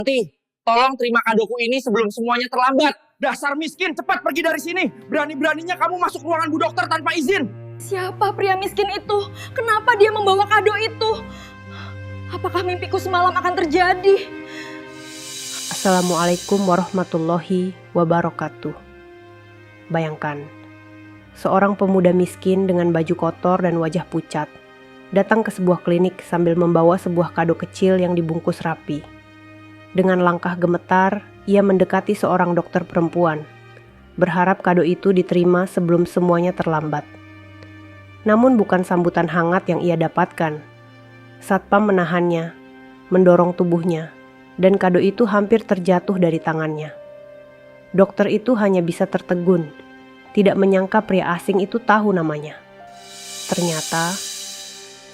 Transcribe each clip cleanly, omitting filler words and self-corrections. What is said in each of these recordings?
Nanti, tolong terima kadoku ini sebelum semuanya terlambat. Dasar miskin, cepat pergi dari sini. Berani-beraninya kamu masuk ruangan Bu Dokter tanpa izin. Siapa pria miskin itu? Kenapa dia membawa kado itu? Apakah mimpiku semalam akan terjadi? Assalamualaikum warahmatullahi wabarakatuh. Bayangkan, seorang pemuda miskin dengan baju kotor dan wajah pucat datang ke sebuah klinik sambil membawa sebuah kado kecil yang dibungkus rapi. Dengan langkah gemetar, ia mendekati seorang dokter perempuan, berharap kado itu diterima sebelum semuanya terlambat. Namun bukan sambutan hangat yang ia dapatkan. Satpam menahannya, mendorong tubuhnya, dan kado itu hampir terjatuh dari tangannya. Dokter itu hanya bisa tertegun, tidak menyangka pria asing itu tahu namanya. Ternyata,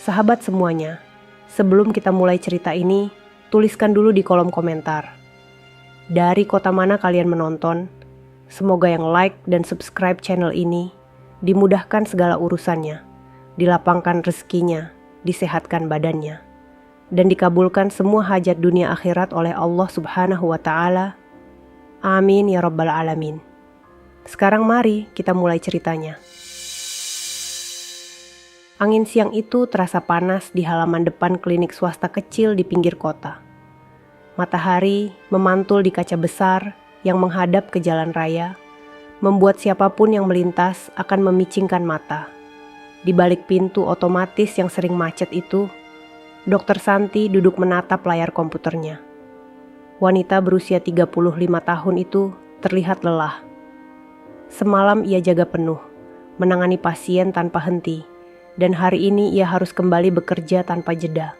sahabat semuanya, sebelum kita mulai cerita ini, tuliskan dulu di kolom komentar. Dari kota mana kalian menonton? Semoga yang like dan subscribe channel ini dimudahkan segala urusannya, dilapangkan rezekinya, disehatkan badannya, dan dikabulkan semua hajat dunia akhirat oleh Allah Subhanahu wa Ta'ala. Amin ya Rabbal Alamin. Sekarang mari kita mulai ceritanya. Angin siang itu terasa panas di halaman depan klinik swasta kecil di pinggir kota. Matahari memantul di kaca besar yang menghadap ke jalan raya, membuat siapapun yang melintas akan memicingkan mata. Di balik pintu otomatis yang sering macet itu, Dr. Santi duduk menatap layar komputernya. Wanita berusia 35 tahun itu terlihat lelah. Semalam ia jaga penuh, menangani pasien tanpa henti, dan hari ini ia harus kembali bekerja tanpa jeda.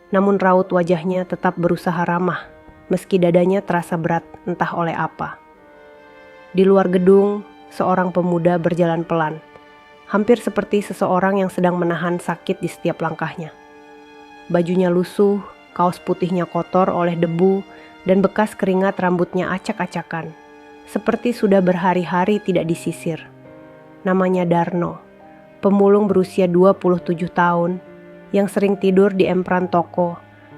Namun raut wajahnya tetap berusaha ramah, meski dadanya terasa berat entah oleh apa. Di luar gedung, seorang pemuda berjalan pelan, hampir seperti seseorang yang sedang menahan sakit di setiap langkahnya. Bajunya lusuh, kaos putihnya kotor oleh debu, dan bekas keringat rambutnya acak-acakan, seperti sudah berhari-hari tidak disisir. Namanya Darno, pemulung berusia 27 tahun yang sering tidur di empran toko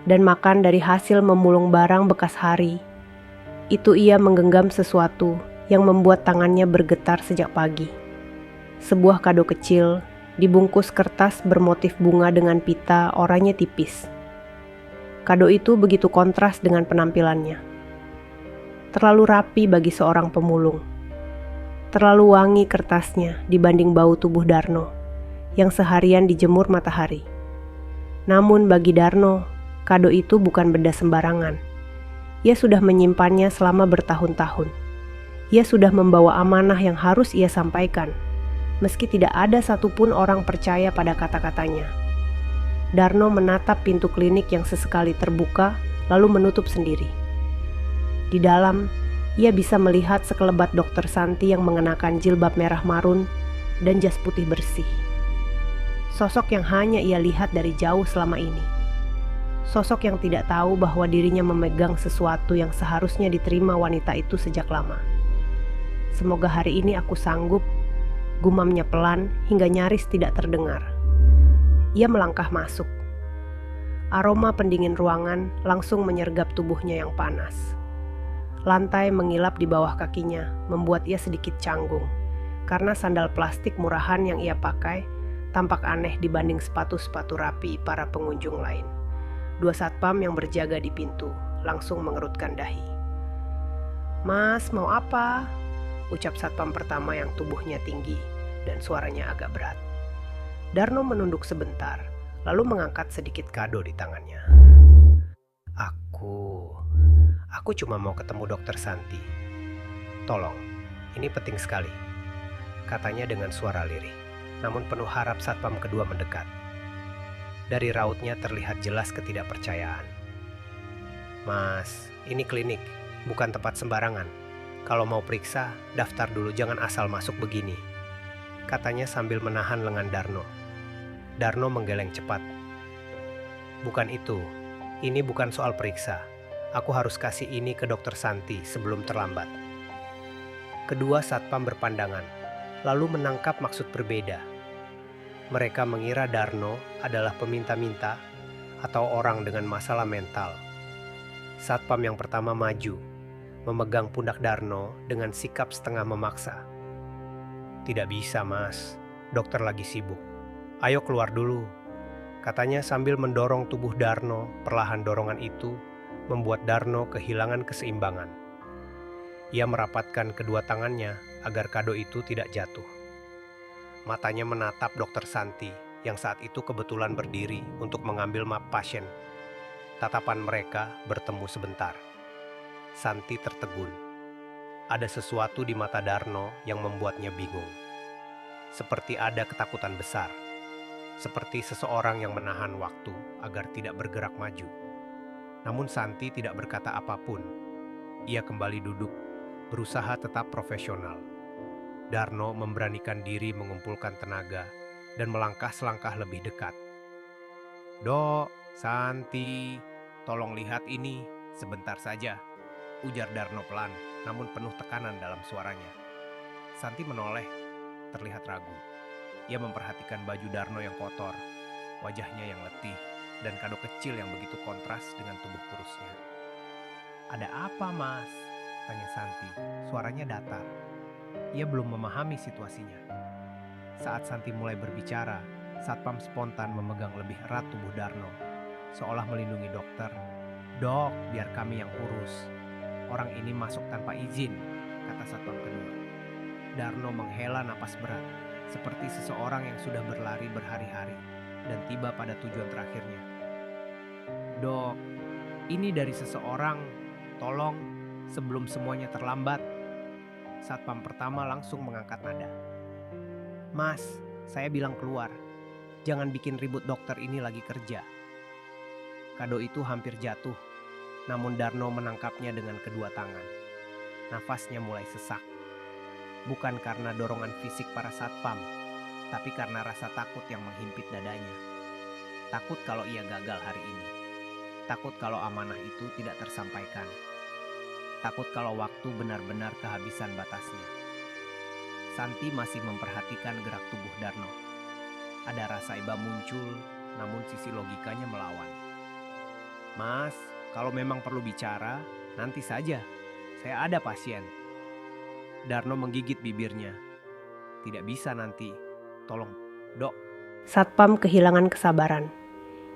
dan makan dari hasil memulung barang bekas hari. Itu ia menggenggam sesuatu yang membuat tangannya bergetar sejak pagi. Sebuah kado kecil dibungkus kertas bermotif bunga dengan pita oranye tipis. Kado itu begitu kontras dengan penampilannya. Terlalu rapi bagi seorang pemulung. Terlalu wangi kertasnya dibanding bau tubuh Darno yang seharian dijemur matahari. Namun bagi Darno, kado itu bukan benda sembarangan. Ia sudah menyimpannya selama bertahun-tahun. Ia sudah membawa amanah yang harus ia sampaikan, meski tidak ada satupun orang percaya pada kata-katanya. Darno menatap pintu klinik yang sesekali terbuka, lalu menutup sendiri. Di dalam, ia bisa melihat sekelebat Dr. Santi yang mengenakan jilbab merah marun dan jas putih bersih. Sosok yang hanya ia lihat dari jauh selama ini. Sosok yang tidak tahu bahwa dirinya memegang sesuatu yang seharusnya diterima wanita itu sejak lama. Semoga hari ini aku sanggup, gumamnya pelan hingga nyaris tidak terdengar. Ia melangkah masuk. Aroma pendingin ruangan langsung menyergap tubuhnya yang panas. Lantai mengilap di bawah kakinya, membuat ia sedikit canggung, karena sandal plastik murahan yang ia pakai tampak aneh dibanding sepatu-sepatu rapi para pengunjung lain. Dua satpam yang berjaga di pintu langsung mengerutkan dahi. "Mas, mau apa?" ucap satpam pertama yang tubuhnya tinggi dan suaranya agak berat. Darno menunduk sebentar, lalu mengangkat sedikit kado di tangannya. Aku cuma mau ketemu Dr. Santi. Tolong, ini penting sekali," katanya dengan suara lirih. Namun penuh harap satpam kedua mendekat. Dari rautnya terlihat jelas ketidakpercayaan. "Mas, ini klinik, bukan tempat sembarangan. Kalau mau periksa, daftar dulu, jangan asal masuk begini," katanya sambil menahan lengan Darno. Darno menggeleng cepat. "Bukan itu, ini bukan soal periksa. Aku harus kasih ini ke Dr. Santi sebelum terlambat." Kedua satpam berpandangan, lalu menangkap maksud berbeda. Mereka mengira Darno adalah peminta-minta atau orang dengan masalah mental. Satpam yang pertama maju, memegang pundak Darno dengan sikap setengah memaksa. "Tidak bisa, Mas. Dokter lagi sibuk. Ayo keluar dulu," katanya sambil mendorong tubuh Darno. Perlahan dorongan itu membuat Darno kehilangan keseimbangan. Ia merapatkan kedua tangannya agar kado itu tidak jatuh. Matanya menatap Dokter Santi yang saat itu kebetulan berdiri untuk mengambil map pasien. Tatapan mereka bertemu sebentar. Santi tertegun. Ada sesuatu di mata Darno yang membuatnya bingung. Seperti ada ketakutan besar. Seperti seseorang yang menahan waktu agar tidak bergerak maju. Namun Santi tidak berkata apapun. Ia kembali duduk, berusaha tetap profesional. Darno memberanikan diri mengumpulkan tenaga dan melangkah selangkah lebih dekat. "Dok, Santi, tolong lihat ini, sebentar saja," ujar Darno pelan, namun penuh tekanan dalam suaranya. Santi menoleh, terlihat ragu. Ia memperhatikan baju Darno yang kotor, wajahnya yang letih, dan kado kecil yang begitu kontras dengan tubuh kurusnya. "Ada apa, Mas?" tanya Santi, suaranya datar. Ia belum memahami situasinya. Saat Santi mulai berbicara, Satpam spontan memegang lebih erat tubuh Darno, seolah melindungi dokter. "Dok, biar kami yang urus. Orang ini masuk tanpa izin," kata Satpam kedua. Darno menghela napas berat, seperti seseorang yang sudah berlari berhari-hari dan tiba pada tujuan terakhirnya. "Dok, ini dari seseorang. Tolong, sebelum semuanya terlambat." Satpam pertama langsung mengangkat nada. "Mas, saya bilang keluar. Jangan bikin ribut, dokter ini lagi kerja." Kado itu hampir jatuh, namun Darno menangkapnya dengan kedua tangan. Nafasnya mulai sesak. Bukan karena dorongan fisik para satpam, tapi karena rasa takut yang menghimpit dadanya. Takut kalau ia gagal hari ini. Takut kalau amanah itu tidak tersampaikan. Takut kalau waktu benar-benar kehabisan batasnya. Santi masih memperhatikan gerak tubuh Darno. Ada rasa iba muncul, namun sisi logikanya melawan. "Mas, kalau memang perlu bicara, nanti saja. Saya ada pasien." Darno menggigit bibirnya. "Tidak bisa nanti. Tolong, Dok." Satpam kehilangan kesabaran.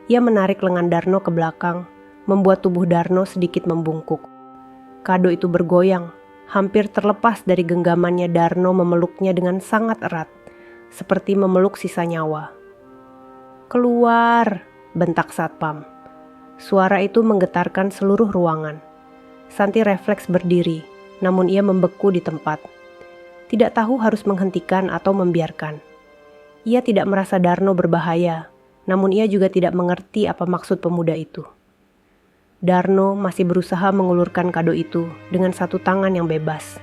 Ia menarik lengan Darno ke belakang, membuat tubuh Darno sedikit membungkuk. Kado itu bergoyang, hampir terlepas dari genggamannya. Darno memeluknya dengan sangat erat, seperti memeluk sisa nyawa. "Keluar!" bentak Satpam. Suara itu menggetarkan seluruh ruangan. Santi refleks berdiri, namun ia membeku di tempat. Tidak tahu harus menghentikan atau membiarkan. Ia tidak merasa Darno berbahaya, namun ia juga tidak mengerti apa maksud pemuda itu. Darno masih berusaha mengulurkan kado itu dengan satu tangan yang bebas.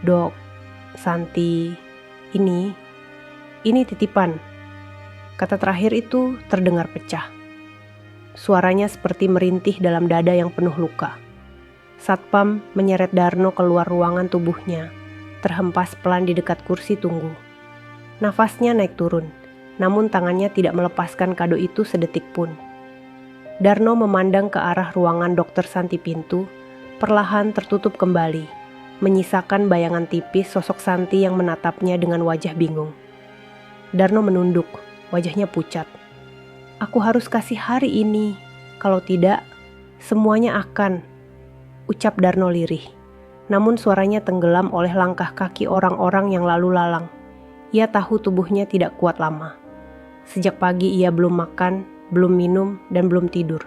"Dok, Santi, ini titipan." Kata terakhir itu terdengar pecah. Suaranya seperti merintih dalam dada yang penuh luka. Satpam menyeret Darno keluar ruangan, tubuhnya terhempas pelan di dekat kursi tunggu. Nafasnya naik turun, namun tangannya tidak melepaskan kado itu sedetik pun. Darno memandang ke arah ruangan Dokter Santi. Pintu perlahan tertutup kembali, menyisakan bayangan tipis sosok Santi yang menatapnya dengan wajah bingung. Darno menunduk, wajahnya pucat. "Aku harus kasih hari ini, kalau tidak, semuanya akan," ucap Darno lirih. Namun suaranya tenggelam oleh langkah kaki orang-orang yang lalu lalang. Ia tahu tubuhnya tidak kuat lama. Sejak pagi ia belum makan, belum minum, dan belum tidur.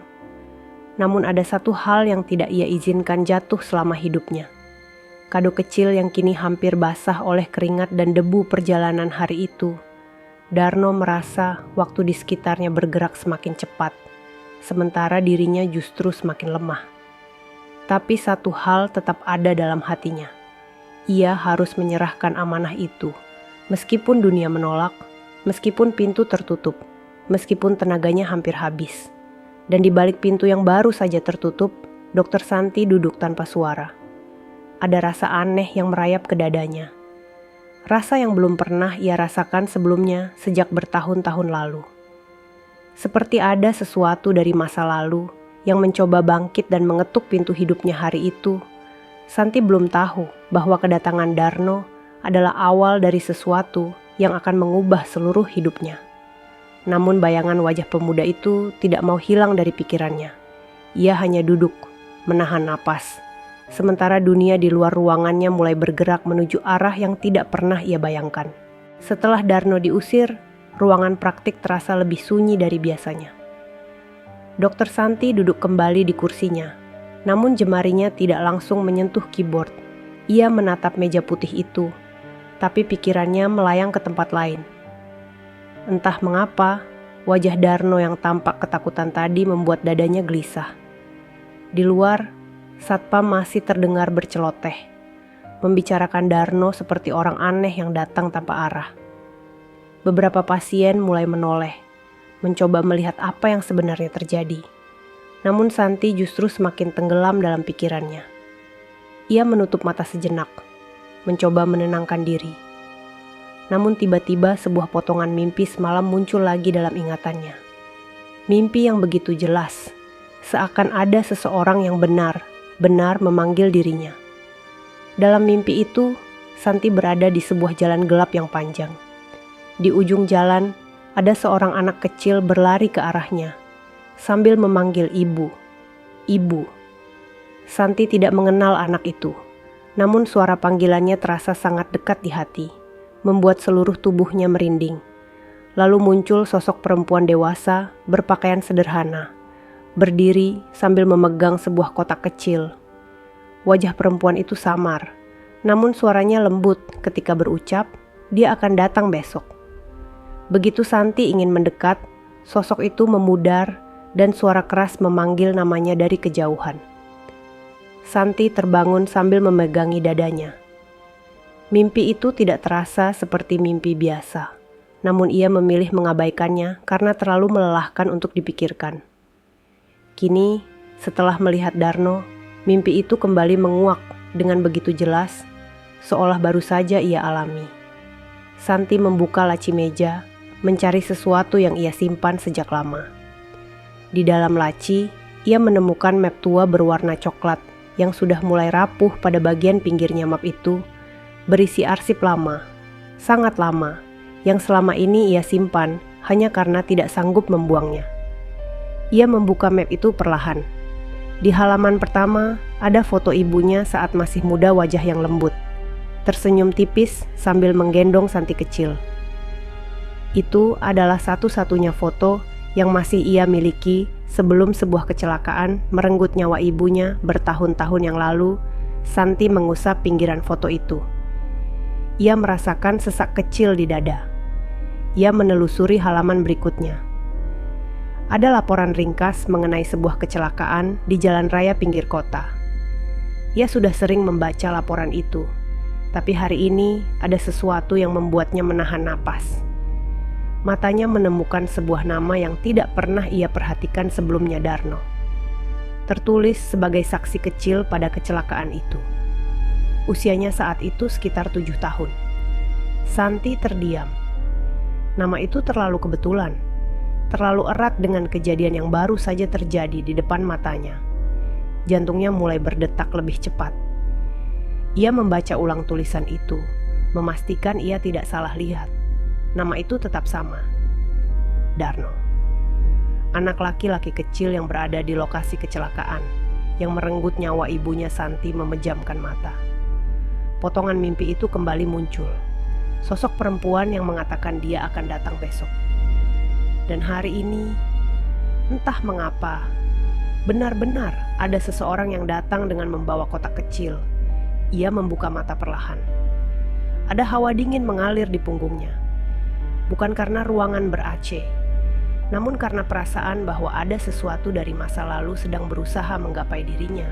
Namun ada satu hal yang tidak ia izinkan jatuh selama hidupnya. Kado kecil yang kini hampir basah oleh keringat dan debu perjalanan hari itu. Darno merasa waktu di sekitarnya bergerak semakin cepat, sementara dirinya justru semakin lemah. Tapi satu hal tetap ada dalam hatinya. Ia harus menyerahkan amanah itu, meskipun dunia menolak, meskipun pintu tertutup, meskipun tenaganya hampir habis. Dan di balik pintu yang baru saja tertutup, Dokter Santi duduk tanpa suara. Ada rasa aneh yang merayap ke dadanya. Rasa yang belum pernah ia rasakan sebelumnya sejak bertahun-tahun lalu. Seperti ada sesuatu dari masa lalu yang mencoba bangkit dan mengetuk pintu hidupnya hari itu, Santi belum tahu bahwa kedatangan Darno adalah awal dari sesuatu yang akan mengubah seluruh hidupnya. Namun bayangan wajah pemuda itu tidak mau hilang dari pikirannya. Ia hanya duduk, menahan napas, sementara dunia di luar ruangannya mulai bergerak menuju arah yang tidak pernah ia bayangkan. Setelah Darno diusir, ruangan praktik terasa lebih sunyi dari biasanya. Dr. Santi duduk kembali di kursinya, namun jemarinya tidak langsung menyentuh keyboard. Ia menatap meja putih itu, tapi pikirannya melayang ke tempat lain. Entah mengapa, wajah Darno yang tampak ketakutan tadi membuat dadanya gelisah. Di luar, satpam masih terdengar berceloteh, membicarakan Darno seperti orang aneh yang datang tanpa arah. Beberapa pasien mulai menoleh, mencoba melihat apa yang sebenarnya terjadi. Namun Santi justru semakin tenggelam dalam pikirannya. Ia menutup mata sejenak, mencoba menenangkan diri. Namun tiba-tiba sebuah potongan mimpi semalam muncul lagi dalam ingatannya. Mimpi yang begitu jelas, seakan ada seseorang yang benar-benar memanggil dirinya. Dalam mimpi itu, Santi berada di sebuah jalan gelap yang panjang. Di ujung jalan, ada seorang anak kecil berlari ke arahnya, sambil memanggil ibu. Ibu. Santi tidak mengenal anak itu, namun suara panggilannya terasa sangat dekat di hati, membuat seluruh tubuhnya merinding. Lalu muncul sosok perempuan dewasa berpakaian sederhana, berdiri sambil memegang sebuah kotak kecil. Wajah perempuan itu samar, namun suaranya lembut ketika berucap, dia akan datang besok. Begitu Santi ingin mendekat, sosok itu memudar dan suara keras memanggil namanya dari kejauhan. Santi terbangun sambil memegangi dadanya. Mimpi itu tidak terasa seperti mimpi biasa, namun ia memilih mengabaikannya karena terlalu melelahkan untuk dipikirkan. Kini, setelah melihat Darno, mimpi itu kembali menguak dengan begitu jelas, seolah baru saja ia alami. Santi membuka laci meja, mencari sesuatu yang ia simpan sejak lama. Di dalam laci, ia menemukan map tua berwarna coklat yang sudah mulai rapuh pada bagian pinggirnya. Map itu berisi arsip lama, sangat lama, yang selama ini ia simpan hanya karena tidak sanggup membuangnya. Ia membuka map itu perlahan. Di halaman pertama, ada foto ibunya saat masih muda, wajah yang lembut, tersenyum tipis sambil menggendong Santi kecil. Itu adalah satu-satunya foto yang masih ia miliki sebelum sebuah kecelakaan merenggut nyawa ibunya bertahun-tahun yang lalu. Santi mengusap pinggiran foto itu. Ia merasakan sesak kecil di dada. Ia menelusuri halaman berikutnya. Ada laporan ringkas mengenai sebuah kecelakaan di jalan raya pinggir kota. Ia sudah sering membaca laporan itu, tapi hari ini ada sesuatu yang membuatnya menahan napas. Matanya menemukan sebuah nama yang tidak pernah ia perhatikan sebelumnya, Darno. Tertulis sebagai saksi kecil pada kecelakaan itu. Usianya saat itu sekitar 7 tahun. Santi terdiam. Nama itu terlalu kebetulan, terlalu erat dengan kejadian yang baru saja terjadi di depan matanya. Jantungnya mulai berdetak lebih cepat. Ia membaca ulang tulisan itu, memastikan ia tidak salah lihat. Nama itu tetap sama, Darno. Anak laki-laki kecil yang berada di lokasi kecelakaan, yang merenggut nyawa ibunya. Santi memejamkan mata. Potongan mimpi itu kembali muncul. Sosok perempuan yang mengatakan dia akan datang besok. Dan hari ini, entah mengapa, benar-benar ada seseorang yang datang dengan membawa kotak kecil. Ia membuka mata perlahan. Ada hawa dingin mengalir di punggungnya. Bukan karena ruangan ber-AC, namun karena perasaan bahwa ada sesuatu dari masa lalu sedang berusaha menggapai dirinya.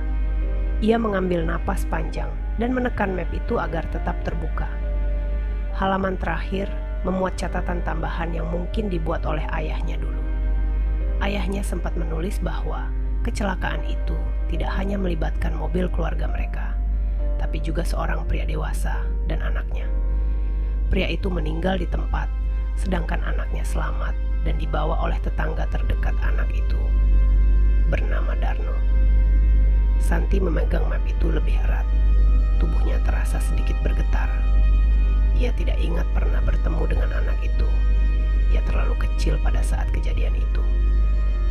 Ia mengambil napas panjang dan menekan map itu agar tetap terbuka. Halaman terakhir memuat catatan tambahan yang mungkin dibuat oleh ayahnya dulu. Ayahnya sempat menulis bahwa kecelakaan itu tidak hanya melibatkan mobil keluarga mereka, tapi juga seorang pria dewasa dan anaknya. Pria itu meninggal di tempat, sedangkan anaknya selamat dan dibawa oleh tetangga terdekat anak itu. bernama Darno. Santi memegang map itu lebih erat. Tubuhnya terasa sedikit bergetar. Ia tidak ingat pernah bertemu dengan anak itu. Ia terlalu kecil pada saat kejadian itu.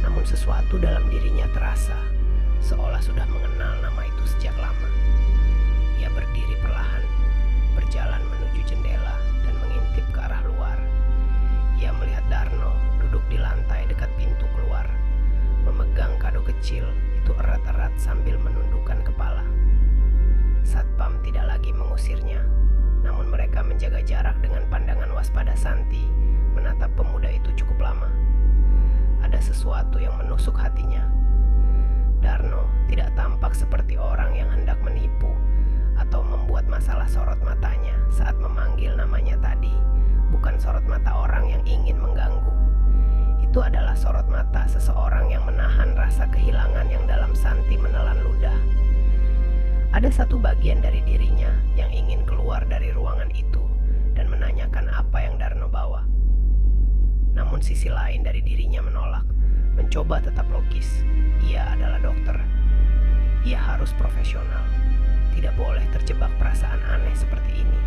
Namun sesuatu dalam dirinya terasa, seolah sudah mengenal nama itu sejak lama. Ia berdiri perlahan, berjalan menuju jendela dan mengintip ke arah luar. Ia melihat Darno duduk di lantai dekat pintu keluar, memegang kado kecil itu erat-erat sambil menundukkan kepala. Satpam tidak lagi mengusirnya, namun mereka menjaga jarak dengan pandangan waspada. Santi menatap pemuda itu cukup lama. Ada sesuatu yang menusuk hatinya. Darno tidak tampak seperti orang yang hendak menipu atau membuat masalah. Sorot matanya saat memanggil namanya tadi bukan sorot mata orang yang ingin mengganggu. Itu adalah sorot mata seseorang yang menahan rasa kehilangan yang dalam. Santi menelan ludah. Ada satu bagian dari dirinya yang ingin keluar dari ruangan itu dan menanyakan apa yang Darno bawa. Namun sisi lain dari dirinya menolak, mencoba tetap logis. Ia adalah dokter. Ia harus profesional. Tidak boleh terjebak perasaan aneh seperti ini.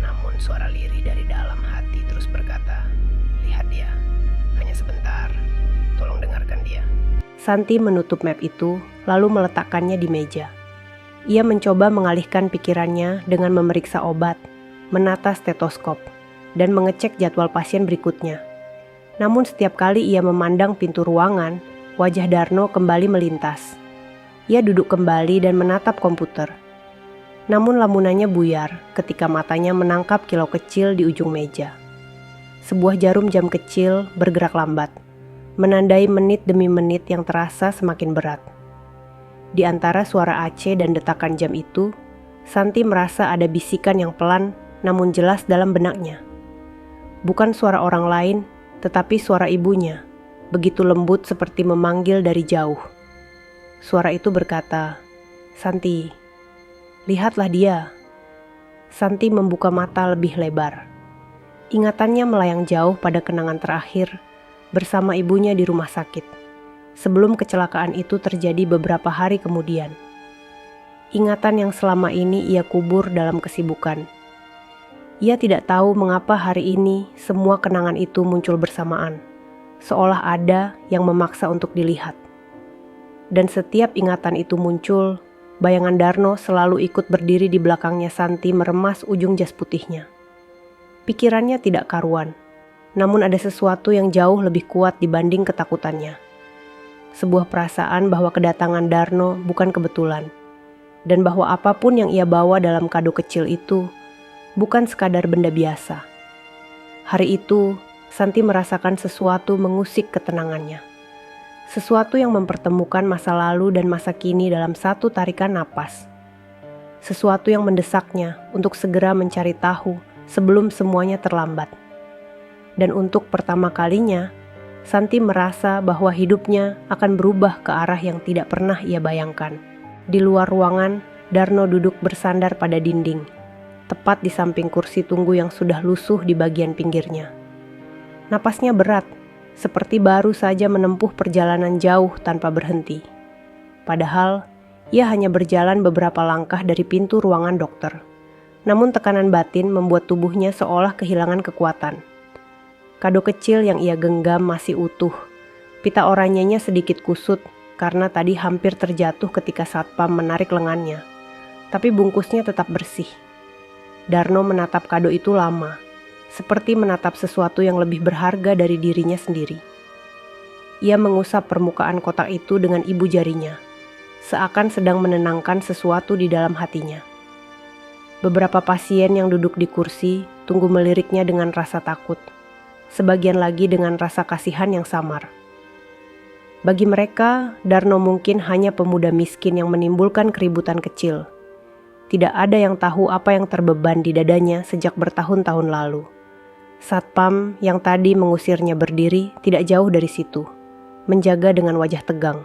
Namun suara lirih dari dalam hati terus berkata, "Lihat dia, hanya sebentar. Tolong dengarkan dia." Santi menutup map itu, lalu meletakkannya di meja. Ia mencoba mengalihkan pikirannya dengan memeriksa obat, menata stetoskop, dan mengecek jadwal pasien berikutnya. Namun setiap kali ia memandang pintu ruangan, wajah Darno kembali melintas. Ia duduk kembali dan menatap komputer. Namun lamunannya buyar ketika matanya menangkap kilau kecil di ujung meja. Sebuah jarum jam kecil bergerak lambat, menandai menit demi menit yang terasa semakin berat. Di antara suara Aceh dan detakan jam itu, Santi merasa ada bisikan yang pelan namun jelas dalam benaknya. Bukan suara orang lain, tetapi suara ibunya, begitu lembut seperti memanggil dari jauh. Suara itu berkata, "Santi, lihatlah dia." Santi membuka mata lebih lebar. Ingatannya melayang jauh pada kenangan terakhir bersama ibunya di rumah sakit. Sebelum kecelakaan itu terjadi beberapa hari kemudian. Ingatan yang selama ini ia kubur dalam kesibukan. Ia tidak tahu mengapa hari ini semua kenangan itu muncul bersamaan, seolah ada yang memaksa untuk dilihat. Dan setiap ingatan itu muncul, bayangan Darno selalu ikut berdiri di belakangnya. Santi meremas ujung jas putihnya. Pikirannya tidak karuan, namun ada sesuatu yang jauh lebih kuat dibanding ketakutannya. Sebuah perasaan bahwa kedatangan Darno bukan kebetulan, dan bahwa apapun yang ia bawa dalam kado kecil itu bukan sekadar benda biasa. Hari itu, Santi merasakan sesuatu mengusik ketenangannya. Sesuatu yang mempertemukan masa lalu dan masa kini dalam satu tarikan napas. Sesuatu yang mendesaknya untuk segera mencari tahu sebelum semuanya terlambat. Dan untuk pertama kalinya, Santi merasa bahwa hidupnya akan berubah ke arah yang tidak pernah ia bayangkan. Di luar ruangan, Darno duduk bersandar pada dinding, tepat di samping kursi tunggu yang sudah lusuh di bagian pinggirnya. Napasnya berat, seperti baru saja menempuh perjalanan jauh tanpa berhenti. Padahal, ia hanya berjalan beberapa langkah dari pintu ruangan dokter. Namun tekanan batin membuat tubuhnya seolah kehilangan kekuatan. Kado kecil yang ia genggam masih utuh. Pita oranyenya sedikit kusut karena tadi hampir terjatuh ketika satpam menarik lengannya. Tapi bungkusnya tetap bersih. Darno menatap kado itu lama, seperti menatap sesuatu yang lebih berharga dari dirinya sendiri. Ia mengusap permukaan kotak itu dengan ibu jarinya, seakan sedang menenangkan sesuatu di dalam hatinya. Beberapa pasien yang duduk di kursi tunggu meliriknya dengan rasa takut. Sebagian lagi dengan rasa kasihan yang samar. Bagi mereka, Darno mungkin hanya pemuda miskin yang menimbulkan keributan kecil. Tidak ada yang tahu apa yang terbeban di dadanya sejak bertahun-tahun lalu. Satpam yang tadi mengusirnya berdiri tidak jauh dari situ, menjaga dengan wajah tegang.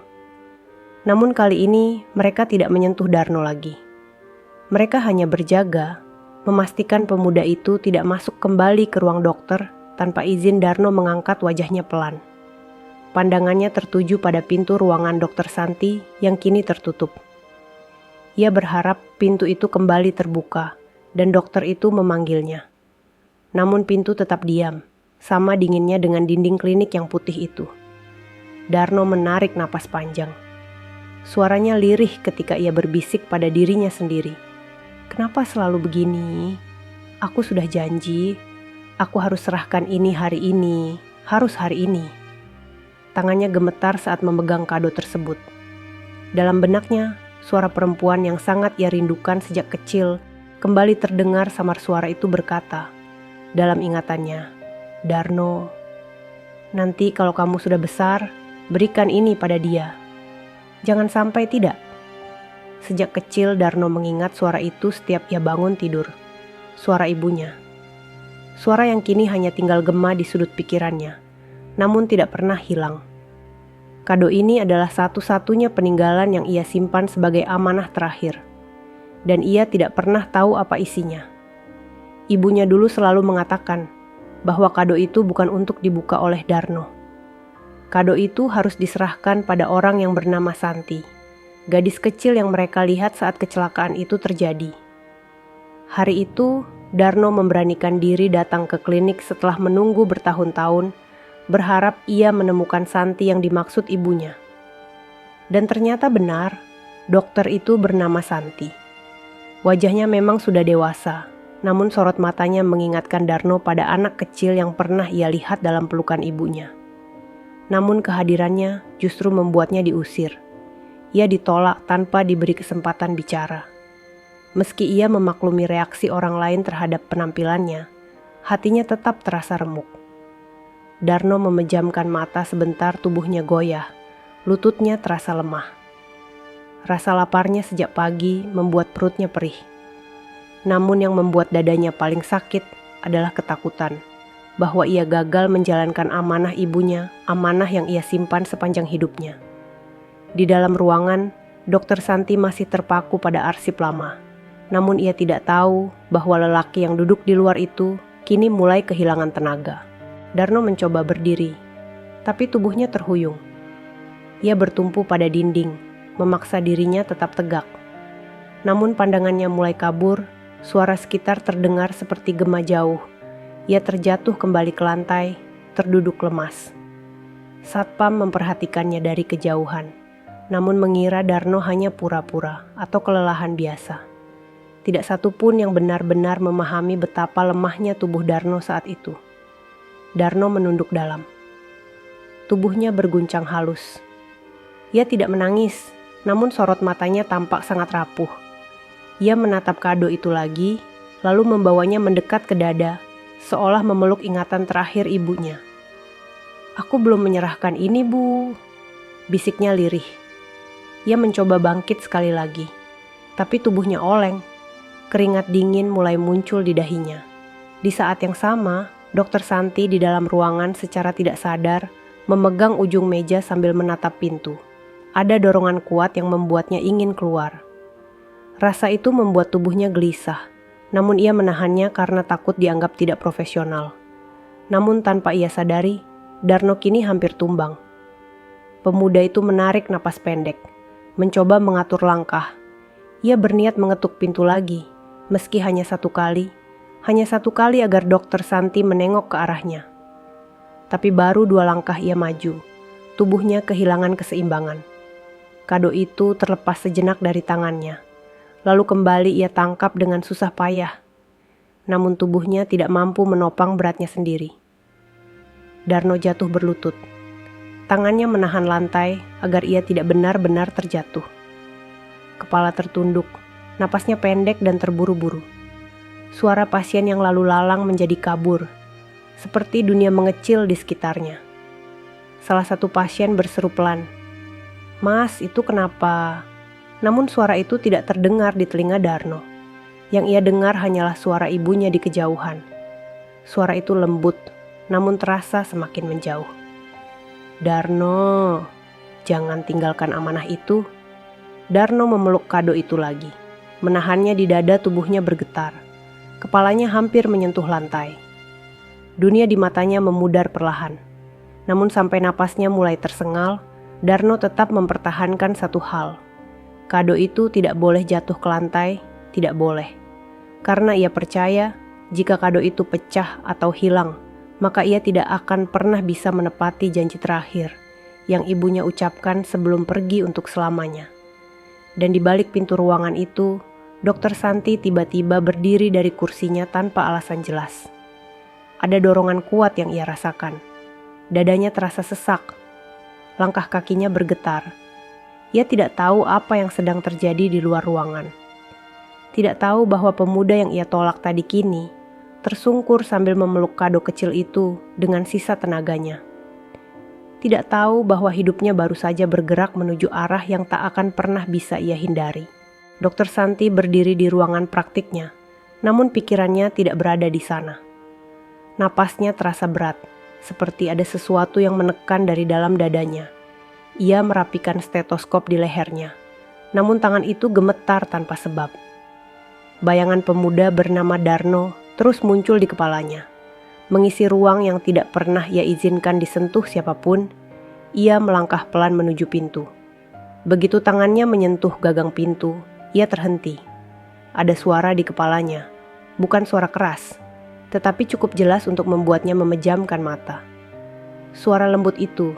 Namun kali ini mereka tidak menyentuh Darno lagi. Mereka hanya berjaga, memastikan pemuda itu tidak masuk kembali ke ruang dokter tanpa izin Darno mengangkat wajahnya pelan. Pandangannya tertuju pada pintu ruangan Dokter Santi yang kini tertutup. Ia berharap pintu itu kembali terbuka dan dokter itu memanggilnya. Namun pintu tetap diam, sama dinginnya dengan dinding klinik yang putih itu. Darno menarik napas panjang. Suaranya lirih ketika ia berbisik pada dirinya sendiri. Kenapa selalu begini? Aku sudah janji, aku harus serahkan ini hari ini, harus hari ini. Tangannya gemetar saat memegang kado tersebut. Dalam benaknya, suara perempuan yang sangat ia rindukan sejak kecil kembali terdengar samar suara itu berkata, dalam ingatannya, Darno, nanti kalau kamu sudah besar, berikan ini pada dia. Jangan sampai tidak. Sejak kecil Darno mengingat suara itu setiap ia bangun tidur. Suara ibunya. Suara yang kini hanya tinggal gema di sudut pikirannya, namun tidak pernah hilang. Kado ini adalah satu-satunya peninggalan yang ia simpan sebagai amanah terakhir. Dan ia tidak pernah tahu apa isinya. Ibunya dulu selalu mengatakan bahwa kado itu bukan untuk dibuka oleh Darno. Kado itu harus diserahkan pada orang yang bernama Santi, gadis kecil yang mereka lihat saat kecelakaan itu terjadi. Hari itu, Darno memberanikan diri datang ke klinik setelah menunggu bertahun-tahun, berharap ia menemukan Santi yang dimaksud ibunya. Dan ternyata benar, dokter itu bernama Santi. Wajahnya memang sudah dewasa, namun sorot matanya mengingatkan Darno pada anak kecil yang pernah ia lihat dalam pelukan ibunya. Namun kehadirannya justru membuatnya diusir. Ia ditolak tanpa diberi kesempatan bicara. Meski ia memaklumi reaksi orang lain terhadap penampilannya, hatinya tetap terasa remuk. Darno memejamkan mata sebentar, tubuhnya goyah, lututnya terasa lemah. Rasa laparnya sejak pagi membuat perutnya perih. Namun yang membuat dadanya paling sakit adalah ketakutan bahwa ia gagal menjalankan amanah ibunya, amanah yang ia simpan sepanjang hidupnya. Di dalam ruangan, Dokter Santi masih terpaku pada arsip lama. Namun ia tidak tahu bahwa lelaki yang duduk di luar itu kini mulai kehilangan tenaga. Darno mencoba berdiri, tapi tubuhnya terhuyung. Ia bertumpu pada dinding, memaksa dirinya tetap tegak. Namun pandangannya mulai kabur, suara sekitar terdengar seperti gema jauh. Ia terjatuh kembali ke lantai, terduduk lemas. Satpam memperhatikannya dari kejauhan, namun mengira Darno hanya pura-pura atau kelelahan biasa. Tidak satu pun yang benar-benar memahami betapa lemahnya tubuh Darno saat itu. Darno menunduk dalam. Tubuhnya berguncang halus. Ia tidak menangis, namun sorot matanya tampak sangat rapuh. Ia menatap kado itu lagi, lalu membawanya mendekat ke dada, seolah memeluk ingatan terakhir ibunya. "Aku belum menyerahkan ini, Bu," bisiknya lirih. Ia mencoba bangkit sekali lagi, tapi tubuhnya oleng. Keringat dingin mulai muncul di dahinya. Di saat yang sama, Dokter Santi di dalam ruangan secara tidak sadar memegang ujung meja sambil menatap pintu. Ada dorongan kuat yang membuatnya ingin keluar. Rasa itu membuat tubuhnya gelisah, namun ia menahannya karena takut dianggap tidak profesional. Namun tanpa ia sadari, Darno kini hampir tumbang. Pemuda itu menarik napas pendek, mencoba mengatur langkah. Ia berniat mengetuk pintu lagi, meski hanya satu kali agar Dokter Santi menengok ke arahnya. Tapi baru 2 langkah ia maju, tubuhnya kehilangan keseimbangan. Kado itu terlepas sejenak dari tangannya, lalu kembali ia tangkap dengan susah payah. Namun tubuhnya tidak mampu menopang beratnya sendiri. Darno jatuh berlutut. Tangannya menahan lantai agar ia tidak benar-benar terjatuh. Kepala tertunduk, napasnya pendek dan terburu-buru. Suara pasien yang lalu lalang menjadi kabur, seperti dunia mengecil di sekitarnya. Salah satu pasien berseru pelan, "Mas, itu kenapa?" Namun suara itu tidak terdengar di telinga Darno. Yang ia dengar hanyalah suara ibunya di kejauhan. Suara itu lembut, namun terasa semakin menjauh. "Darno, jangan tinggalkan amanah itu." Darno memeluk kado itu lagi. Menahannya di dada, tubuhnya bergetar. Kepalanya hampir menyentuh lantai. Dunia di matanya memudar perlahan. Namun sampai napasnya mulai tersengal, Darno tetap mempertahankan satu hal. Kado itu tidak boleh jatuh ke lantai, tidak boleh. Karena ia percaya jika kado itu pecah atau hilang, maka ia tidak akan pernah bisa menepati janji terakhir yang ibunya ucapkan sebelum pergi untuk selamanya. Dan di balik pintu ruangan itu, Dokter Santi tiba-tiba berdiri dari kursinya tanpa alasan jelas. Ada dorongan kuat yang ia rasakan. Dadanya terasa sesak. Langkah kakinya bergetar. Ia tidak tahu apa yang sedang terjadi di luar ruangan. Tidak tahu bahwa pemuda yang ia tolak tadi kini tersungkur sambil memeluk kado kecil itu dengan sisa tenaganya. Tidak tahu bahwa hidupnya baru saja bergerak menuju arah yang tak akan pernah bisa ia hindari. Dokter Santi berdiri di ruangan praktiknya, namun pikirannya tidak berada di sana. Napasnya terasa berat, seperti ada sesuatu yang menekan dari dalam dadanya. Ia merapikan stetoskop di lehernya, namun tangan itu gemetar tanpa sebab. Bayangan pemuda bernama Darno terus muncul di kepalanya. Mengisi ruang yang tidak pernah ia izinkan disentuh siapapun, ia melangkah pelan menuju pintu. Begitu tangannya menyentuh gagang pintu, ia terhenti. Ada suara di kepalanya, bukan suara keras, tetapi cukup jelas untuk membuatnya memejamkan mata. Suara lembut itu,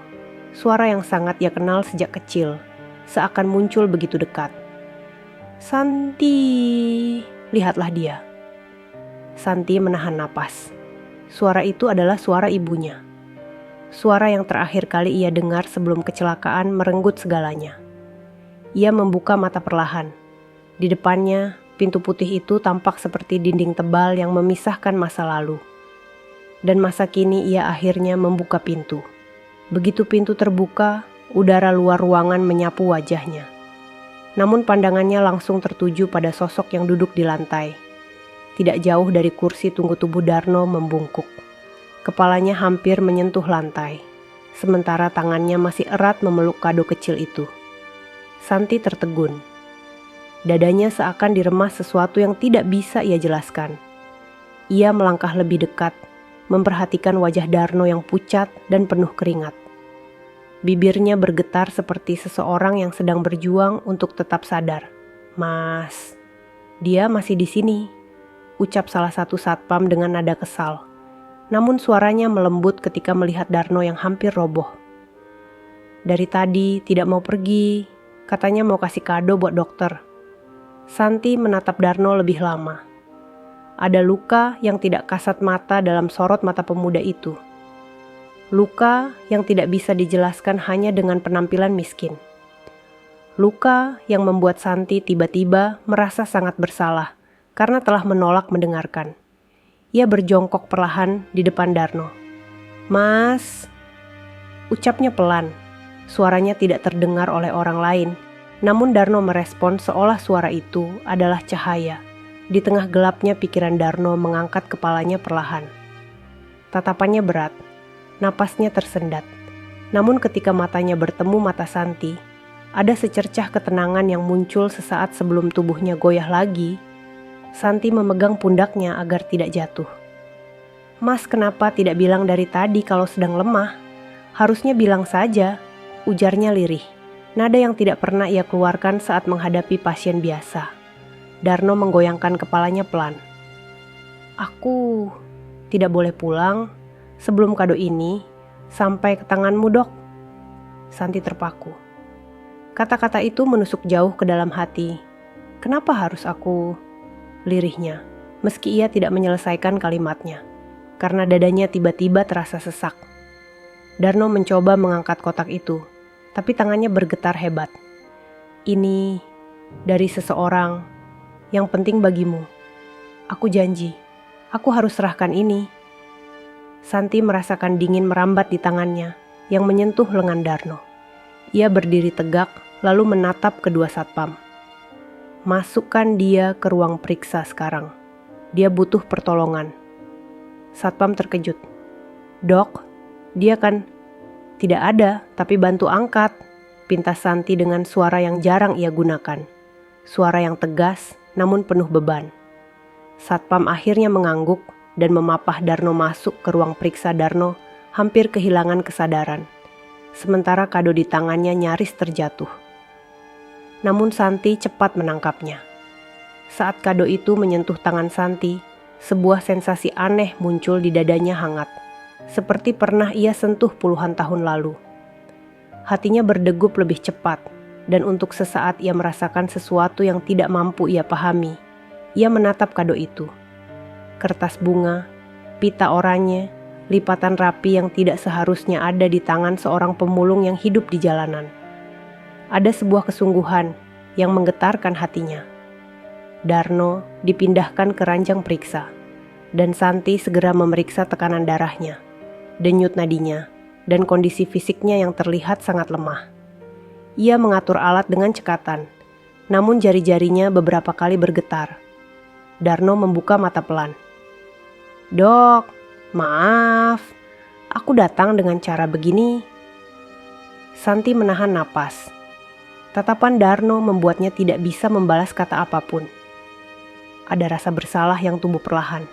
suara yang sangat ia kenal sejak kecil, seakan muncul begitu dekat. "Santi," lihatlah dia. Santi menahan napas. Suara itu adalah suara ibunya. Suara yang terakhir kali ia dengar sebelum kecelakaan merenggut segalanya. Ia membuka mata perlahan. Di depannya, pintu putih itu tampak seperti dinding tebal yang memisahkan masa lalu. Dan masa kini ia akhirnya membuka pintu. Begitu pintu terbuka, udara luar ruangan menyapu wajahnya. Namun pandangannya langsung tertuju pada sosok yang duduk di lantai. Tidak jauh dari kursi tunggu tubuh Darno membungkuk. Kepalanya hampir menyentuh lantai, sementara tangannya masih erat memeluk kado kecil itu. Santi tertegun. Dadanya seakan diremas sesuatu yang tidak bisa ia jelaskan. Ia melangkah lebih dekat, memperhatikan wajah Darno yang pucat dan penuh keringat. Bibirnya bergetar seperti seseorang yang sedang berjuang untuk tetap sadar. "Mas, dia masih di sini," ucap salah satu satpam dengan nada kesal. Namun suaranya melembut ketika melihat Darno yang hampir roboh. "Dari tadi tidak mau pergi, katanya mau kasih kado buat dokter." Santi menatap Darno lebih lama. Ada luka yang tidak kasat mata dalam sorot mata pemuda itu. Luka yang tidak bisa dijelaskan hanya dengan penampilan miskin. Luka yang membuat Santi tiba-tiba merasa sangat bersalah karena telah menolak mendengarkan. Ia berjongkok perlahan di depan Darno. "Mas," ucapnya pelan. Suaranya tidak terdengar oleh orang lain, namun Darno merespon seolah suara itu adalah cahaya. Di tengah gelapnya pikiran Darno mengangkat kepalanya perlahan. Tatapannya berat, napasnya tersendat. Namun ketika matanya bertemu mata Santi, ada secercah ketenangan yang muncul sesaat sebelum tubuhnya goyah lagi. Santi memegang pundaknya agar tidak jatuh. "Mas, kenapa tidak bilang dari tadi kalau sedang lemah? Harusnya bilang saja," ujarnya lirih. Nada yang tidak pernah ia keluarkan saat menghadapi pasien biasa. Darno menggoyangkan kepalanya pelan. "Aku tidak boleh pulang sebelum kado ini sampai ke tanganmu, Dok." Santi terpaku. Kata-kata itu menusuk jauh ke dalam hati. "Kenapa harus aku?" lirihnya, meski ia tidak menyelesaikan kalimatnya, karena dadanya tiba-tiba terasa sesak. Darno mencoba mengangkat kotak itu, tapi tangannya bergetar hebat. "Ini dari seseorang yang penting bagimu. Aku janji, aku harus serahkan ini." Santi merasakan dingin merambat di tangannya yang menyentuh lengan Darno. Ia berdiri tegak lalu menatap kedua satpam. "Masukkan dia ke ruang periksa sekarang. Dia butuh pertolongan." Satpam terkejut. "Dok, dia kan..." "Tidak ada, tapi bantu angkat," pintas Santi dengan suara yang jarang ia gunakan. Suara yang tegas namun penuh beban. Satpam akhirnya mengangguk dan memapah Darno masuk ke ruang periksa. Darno hampir kehilangan kesadaran. Sementara kado di tangannya nyaris terjatuh. Namun Santi cepat menangkapnya. Saat kado itu menyentuh tangan Santi, sebuah sensasi aneh muncul di dadanya hangat. Seperti pernah ia sentuh puluhan tahun lalu. Hatinya berdegup lebih cepat, dan untuk sesaat ia merasakan sesuatu yang tidak mampu ia pahami. Ia menatap kado itu. Kertas bunga, pita oranye, lipatan rapi yang tidak seharusnya ada di tangan seorang pemulung yang hidup di jalanan. Ada sebuah kesungguhan yang menggetarkan hatinya. Darno dipindahkan ke ranjang periksa, dan Santi segera memeriksa tekanan darahnya, denyut nadinya, dan kondisi fisiknya yang terlihat sangat lemah. Ia mengatur alat dengan cekatan, namun jari-jarinya beberapa kali bergetar. Darno membuka mata pelan. "Dok, maaf, aku datang dengan cara begini." Santi menahan napas. Tatapan Darno membuatnya tidak bisa membalas kata apapun. Ada rasa bersalah yang tumbuh perlahan.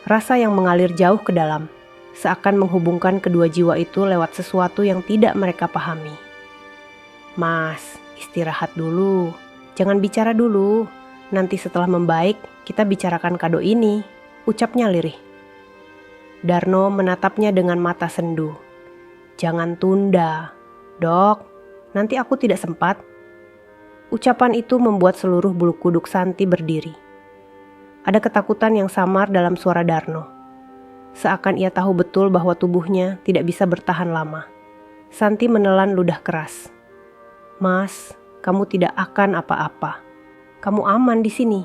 Rasa yang mengalir jauh ke dalam, seakan menghubungkan kedua jiwa itu lewat sesuatu yang tidak mereka pahami. "Mas, istirahat dulu. Jangan bicara dulu. Nanti setelah membaik, kita bicarakan kado ini," ucapnya lirih. Darno menatapnya dengan mata sendu. "Jangan tunda, Dok. Nanti aku tidak sempat." Ucapan itu membuat seluruh bulu kuduk Santi berdiri. Ada ketakutan yang samar dalam suara Darno. Seakan ia tahu betul bahwa tubuhnya tidak bisa bertahan lama. Santi menelan ludah keras. "Mas, kamu tidak akan apa-apa. Kamu aman di sini,"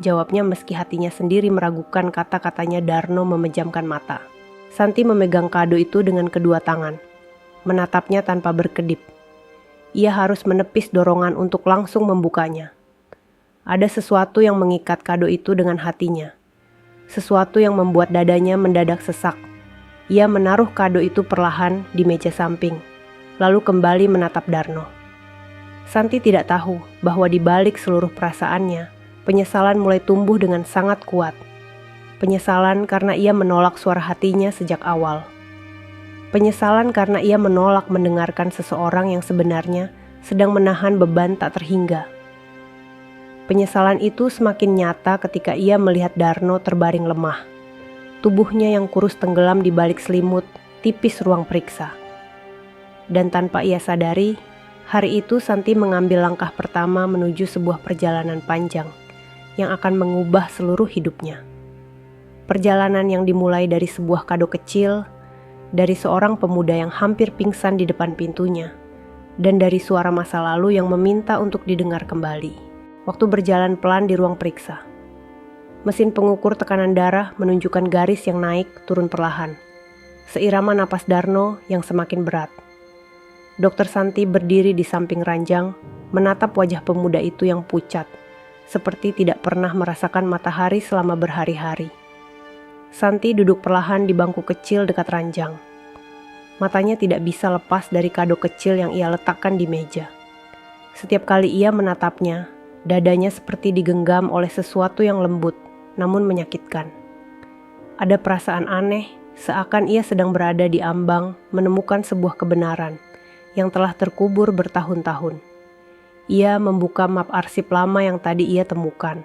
jawabnya meski hatinya sendiri meragukan kata-katanya. Darno memejamkan mata. Santi memegang kado itu dengan kedua tangan, menatapnya tanpa berkedip. Ia harus menepis dorongan untuk langsung membukanya. Ada sesuatu yang mengikat kado itu dengan hatinya. Sesuatu yang membuat dadanya mendadak sesak. Ia menaruh kado itu perlahan di meja samping, lalu kembali menatap Darno. Santi tidak tahu bahwa di balik seluruh perasaannya, penyesalan mulai tumbuh dengan sangat kuat. Penyesalan karena ia menolak suara hatinya sejak awal. Penyesalan karena ia menolak mendengarkan seseorang yang sebenarnya sedang menahan beban tak terhingga. Penyesalan itu semakin nyata ketika ia melihat Darno terbaring lemah. Tubuhnya yang kurus tenggelam di balik selimut tipis ruang periksa. Dan tanpa ia sadari, hari itu Santi mengambil langkah pertama menuju sebuah perjalanan panjang yang akan mengubah seluruh hidupnya. Perjalanan yang dimulai dari sebuah kado kecil, dari seorang pemuda yang hampir pingsan di depan pintunya, dan dari suara masa lalu yang meminta untuk didengar kembali. Waktu berjalan pelan di ruang periksa. Mesin pengukur tekanan darah menunjukkan garis yang naik turun perlahan. Seirama napas Darno yang semakin berat. Dokter Santi berdiri di samping ranjang, menatap wajah pemuda itu yang pucat, seperti tidak pernah merasakan matahari selama berhari-hari. Santi duduk perlahan di bangku kecil dekat ranjang. Matanya tidak bisa lepas dari kado kecil yang ia letakkan di meja. Setiap kali ia menatapnya, dadanya seperti digenggam oleh sesuatu yang lembut, namun menyakitkan. Ada perasaan aneh, seakan ia sedang berada di ambang menemukan sebuah kebenaran yang telah terkubur bertahun-tahun. Ia membuka map arsip lama yang tadi ia temukan.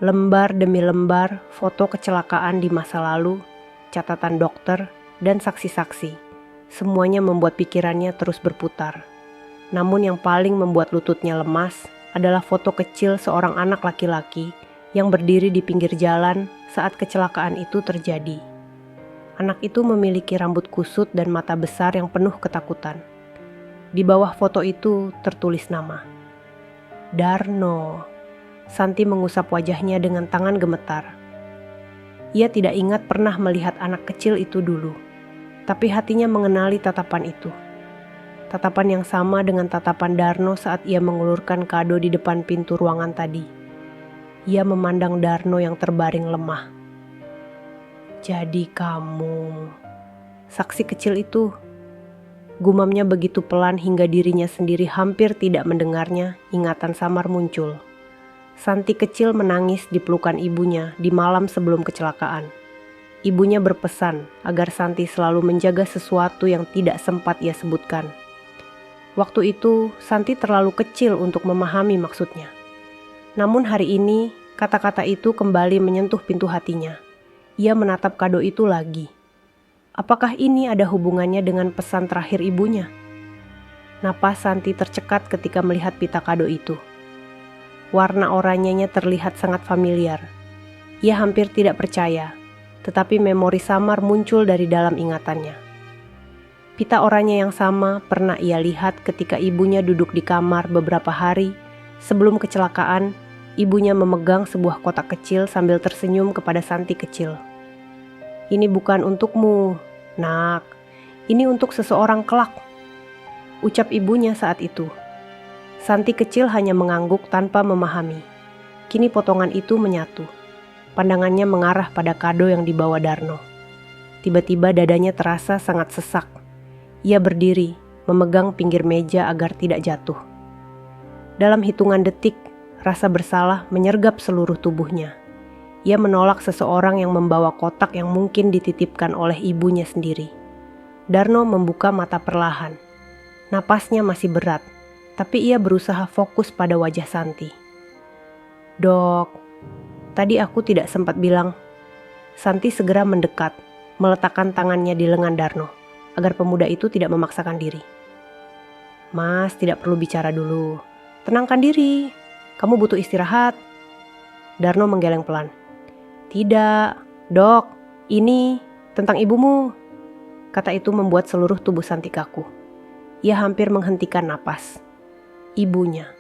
Lembar demi lembar foto kecelakaan di masa lalu, catatan dokter, dan saksi-saksi. Semuanya membuat pikirannya terus berputar. Namun yang paling membuat lututnya lemas adalah foto kecil seorang anak laki-laki yang berdiri di pinggir jalan saat kecelakaan itu terjadi. Anak itu memiliki rambut kusut dan mata besar yang penuh ketakutan. Di bawah foto itu tertulis nama. Darno. Santi mengusap wajahnya dengan tangan gemetar. Ia tidak ingat pernah melihat anak kecil itu dulu, tapi hatinya mengenali tatapan itu. Tatapan yang sama dengan tatapan Darno saat ia mengulurkan kado di depan pintu ruangan tadi. Ia memandang Darno yang terbaring lemah. "Jadi kamu," saksi kecil itu. Gumamnya begitu pelan hingga dirinya sendiri hampir tidak mendengarnya. Ingatan samar muncul. Santi kecil menangis di pelukan ibunya di malam sebelum kecelakaan. ibunya berpesan agar Santi selalu menjaga sesuatu yang tidak sempat ia sebutkan. Waktu itu, Santi terlalu kecil untuk memahami maksudnya. Namun hari ini, kata-kata itu kembali menyentuh pintu hatinya. Ia menatap kado itu lagi. Apakah ini ada hubungannya dengan pesan terakhir ibunya? Napas Santi tercekat ketika melihat pita kado itu. Warna oranyenya terlihat sangat familiar. Ia hampir tidak percaya, tetapi memori samar muncul dari dalam ingatannya. Pita oranye yang sama pernah ia lihat ketika ibunya duduk di kamar beberapa hari sebelum kecelakaan. Ibunya memegang sebuah kotak kecil sambil tersenyum kepada Santi kecil. "Ini bukan untukmu, nak. Ini untuk seseorang kelak," ucap ibunya saat itu. Santi kecil hanya mengangguk tanpa memahami. Kini potongan itu menyatu. Pandangannya mengarah pada kado yang dibawa Darno. Tiba-tiba dadanya terasa sangat sesak. Ia berdiri, memegang pinggir meja agar tidak jatuh. Dalam hitungan detik, rasa bersalah menyergap seluruh tubuhnya. Ia menolak seseorang yang membawa kotak yang mungkin dititipkan oleh ibunya sendiri. Darno membuka mata perlahan. Napasnya masih berat, tapi ia berusaha fokus pada wajah Santi. "Dok, tadi aku tidak sempat bilang." Santi segera mendekat, meletakkan tangannya di lengan Darno, agar pemuda itu tidak memaksakan diri. "Mas, tidak perlu bicara dulu. Tenangkan diri. Kamu butuh istirahat." Darno menggeleng pelan. "Tidak, dok. Ini tentang ibumu." Kata itu membuat seluruh tubuh Santi kaku. Ia hampir menghentikan napas. Ibunya.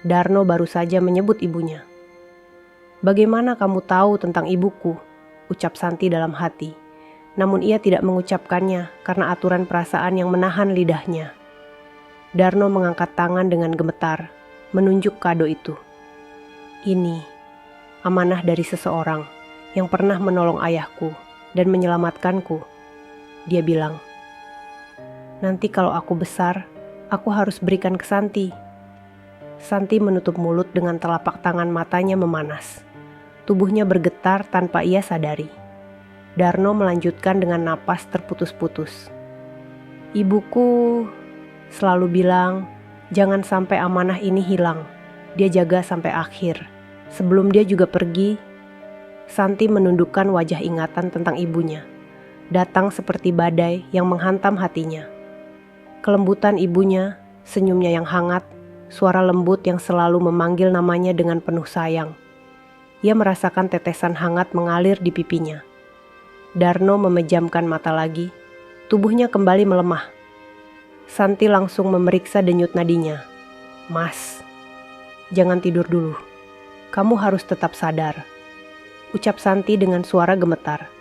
Darno baru saja menyebut ibunya. "Bagaimana kamu tahu tentang ibuku?" ucap Santi dalam hati. Namun ia tidak mengucapkannya karena aturan perasaan yang menahan lidahnya. Darno mengangkat tangan dengan gemetar, menunjuk kado itu. "Ini amanah dari seseorang yang pernah menolong ayahku dan menyelamatkanku," dia bilang. "Nanti kalau aku besar, aku harus berikan ke Santi." Santi menutup mulut dengan telapak tangan, matanya memanas. Tubuhnya bergetar tanpa ia sadari. Darno melanjutkan dengan napas terputus-putus. "Ibuku selalu bilang, jangan sampai amanah ini hilang. Dia jaga sampai akhir. Sebelum dia juga pergi." Santi menundukkan wajah ingatan tentang ibunya. Datang seperti badai yang menghantam hatinya. Kelembutan ibunya, senyumnya yang hangat, suara lembut yang selalu memanggil namanya dengan penuh sayang. Ia merasakan tetesan hangat mengalir di pipinya. Darno memejamkan mata lagi. Tubuhnya kembali melemah. Santi langsung memeriksa denyut nadinya. "Mas, jangan tidur dulu. Kamu harus tetap sadar," ucap Santi dengan suara gemetar.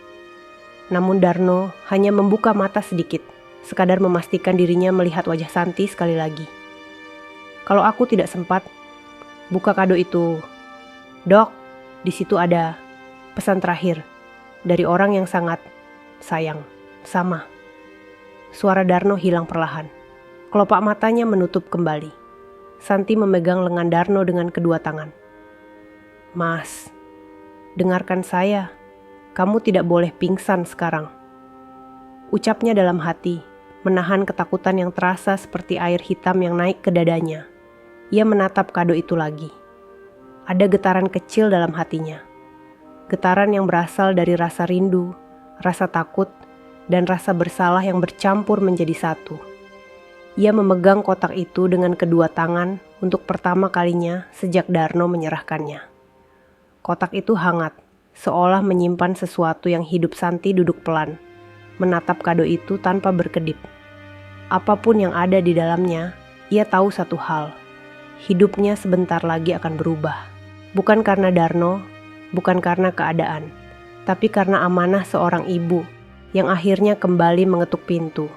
Namun Darno hanya membuka mata sedikit, sekadar memastikan dirinya melihat wajah Santi sekali lagi. "Kalau aku tidak sempat, buka kado itu. Dok, di situ ada pesan terakhir dari orang yang sangat sayang sama." Suara Darno hilang perlahan. Kelopak matanya menutup kembali. Santi memegang lengan Darno dengan kedua tangan. "Mas, dengarkan saya. Kamu tidak boleh pingsan sekarang," ucapnya dalam hati, menahan ketakutan yang terasa seperti air hitam yang naik ke dadanya. Ia menatap kado itu lagi. Ada getaran kecil dalam hatinya. Getaran yang berasal dari rasa rindu, rasa takut, dan rasa bersalah yang bercampur menjadi satu. Ia memegang kotak itu dengan kedua tangan untuk pertama kalinya sejak Darno menyerahkannya. Kotak itu hangat, seolah menyimpan sesuatu yang hidup. Santi duduk pelan, menatap kado itu tanpa berkedip. Apapun yang ada di dalamnya, ia tahu satu hal. Hidupnya sebentar lagi akan berubah. Bukan karena Darno, bukan karena keadaan, tapi karena amanah seorang ibu yang akhirnya kembali mengetuk pintu.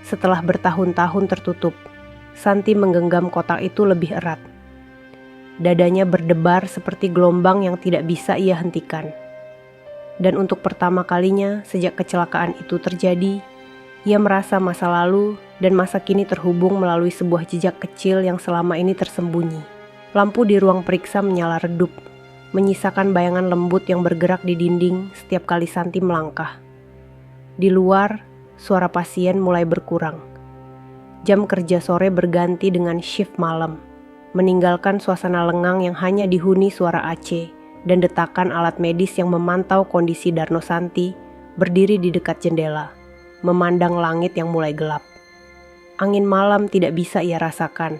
Setelah bertahun-tahun tertutup, Santi menggenggam kotak itu lebih erat. Dadanya berdebar seperti gelombang yang tidak bisa ia hentikan. Dan untuk pertama kalinya sejak kecelakaan itu terjadi, ia merasa masa lalu dan masa kini terhubung melalui sebuah jejak kecil yang selama ini tersembunyi. Lampu di ruang periksa menyala redup. menyisakan bayangan lembut yang bergerak di dinding setiap kali Santi melangkah. Di luar, suara pasien mulai berkurang. Jam kerja sore berganti dengan shift malam, meninggalkan suasana lengang yang hanya dihuni suara AC dan detakan alat medis yang memantau kondisi Darno Santi berdiri di dekat jendela, memandang langit yang mulai gelap. Angin malam tidak bisa ia rasakan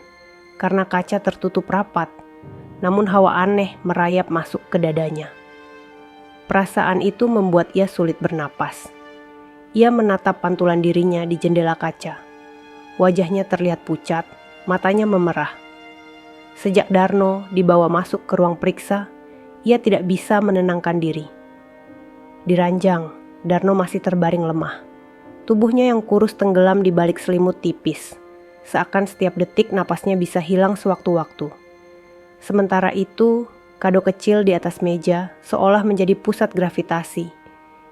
karena kaca tertutup rapat, namun hawa aneh merayap masuk ke dadanya. Perasaan itu membuat ia sulit bernapas. Ia menatap pantulan dirinya di jendela kaca. Wajahnya terlihat pucat, matanya memerah. Sejak Darno dibawa masuk ke ruang periksa, ia tidak bisa menenangkan diri. Di ranjang, Darno masih terbaring lemah. Tubuhnya yang kurus tenggelam di balik selimut tipis. Seakan setiap detik napasnya bisa hilang sewaktu-waktu. Sementara itu, kado kecil di atas meja seolah menjadi pusat gravitasi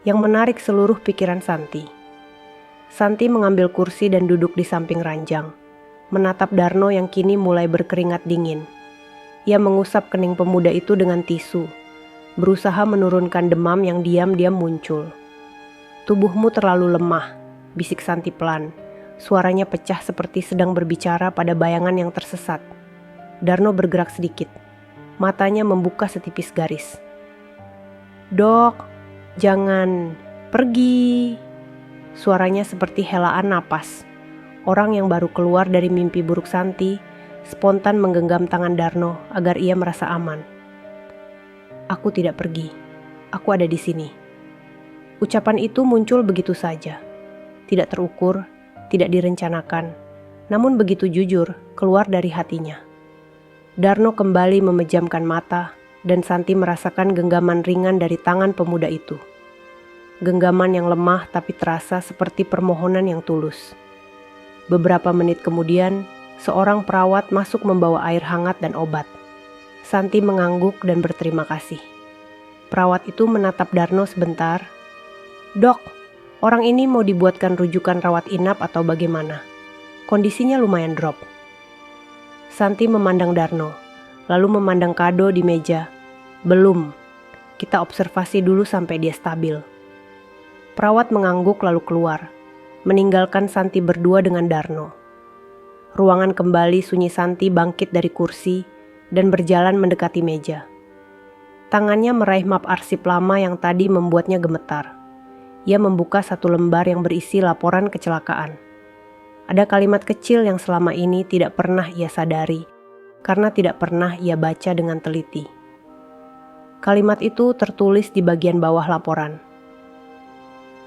yang menarik seluruh pikiran Santi. Santi mengambil kursi dan duduk di samping ranjang, menatap Darno yang kini mulai berkeringat dingin. Ia mengusap kening pemuda itu dengan tisu, berusaha menurunkan demam yang diam-diam muncul. "Tubuhmu terlalu lemah," bisik Santi pelan. Suaranya pecah seperti sedang berbicara pada bayangan yang tersesat. Darno bergerak sedikit. Matanya membuka setipis garis. "Dok, jangan pergi." Suaranya seperti helaan napas. Orang yang baru keluar dari mimpi buruk Santi spontan menggenggam tangan Darno agar ia merasa aman. "Aku tidak pergi. Aku ada di sini." Ucapan itu muncul begitu saja. Tidak terukur, tidak direncanakan, namun begitu jujur keluar dari hatinya. Darno kembali memejamkan mata dan Santi merasakan genggaman ringan dari tangan pemuda itu. Genggaman yang lemah tapi terasa seperti permohonan yang tulus. Beberapa menit kemudian, seorang perawat masuk membawa air hangat dan obat. Santi mengangguk dan berterima kasih. Perawat itu menatap Darno sebentar. "Dok, orang ini mau dibuatkan rujukan rawat inap atau bagaimana? Kondisinya lumayan drop." Santi memandang Darno, lalu memandang kado di meja. "Belum, kita observasi dulu sampai dia stabil." Perawat mengangguk lalu keluar, meninggalkan Santi berdua dengan Darno. Ruangan kembali sunyi. Santi bangkit dari kursi dan berjalan mendekati meja. Tangannya meraih map arsip lama yang tadi membuatnya gemetar. Ia membuka satu lembar yang berisi laporan kecelakaan. Ada kalimat kecil yang selama ini tidak pernah ia sadari, karena tidak pernah ia baca dengan teliti. Kalimat itu tertulis di bagian bawah laporan.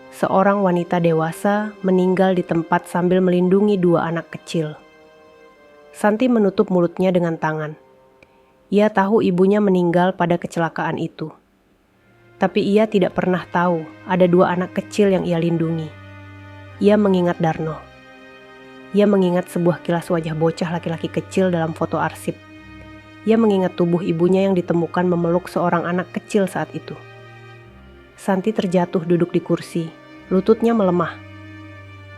Seorang wanita dewasa meninggal di tempat sambil melindungi 2 anak kecil. Santi menutup mulutnya dengan tangan. Ia tahu ibunya meninggal pada kecelakaan itu. Tapi ia tidak pernah tahu ada 2 anak kecil yang ia lindungi. Ia mengingat Darno. Ia mengingat sebuah kilas wajah bocah laki-laki kecil dalam foto arsip. Ia mengingat tubuh ibunya yang ditemukan memeluk seorang anak kecil saat itu. Santi terjatuh duduk di kursi, lututnya melemah.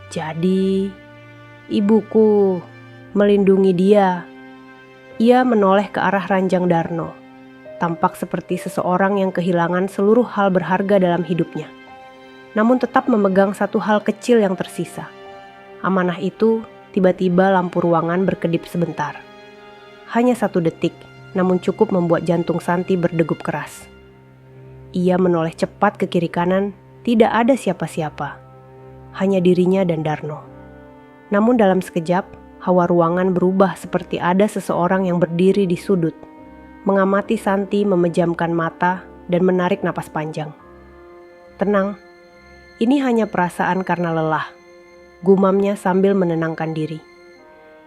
Jadi, ibuku melindungi dia. Ia menoleh ke arah ranjang Darno, tampak seperti seseorang yang kehilangan seluruh hal berharga dalam hidupnya. Namun tetap memegang satu hal kecil yang tersisa. Amanah itu, tiba-tiba lampu ruangan berkedip sebentar. Hanya 1 detik, namun cukup membuat jantung Santi berdegup keras. Ia menoleh cepat ke kiri kanan, tidak ada siapa-siapa. Hanya dirinya dan Darno. Namun dalam sekejap, hawa ruangan berubah seperti ada seseorang yang berdiri di sudut, mengamati Santi memejamkan mata dan menarik napas panjang. "Tenang, ini hanya perasaan karena lelah," gumamnya sambil menenangkan diri.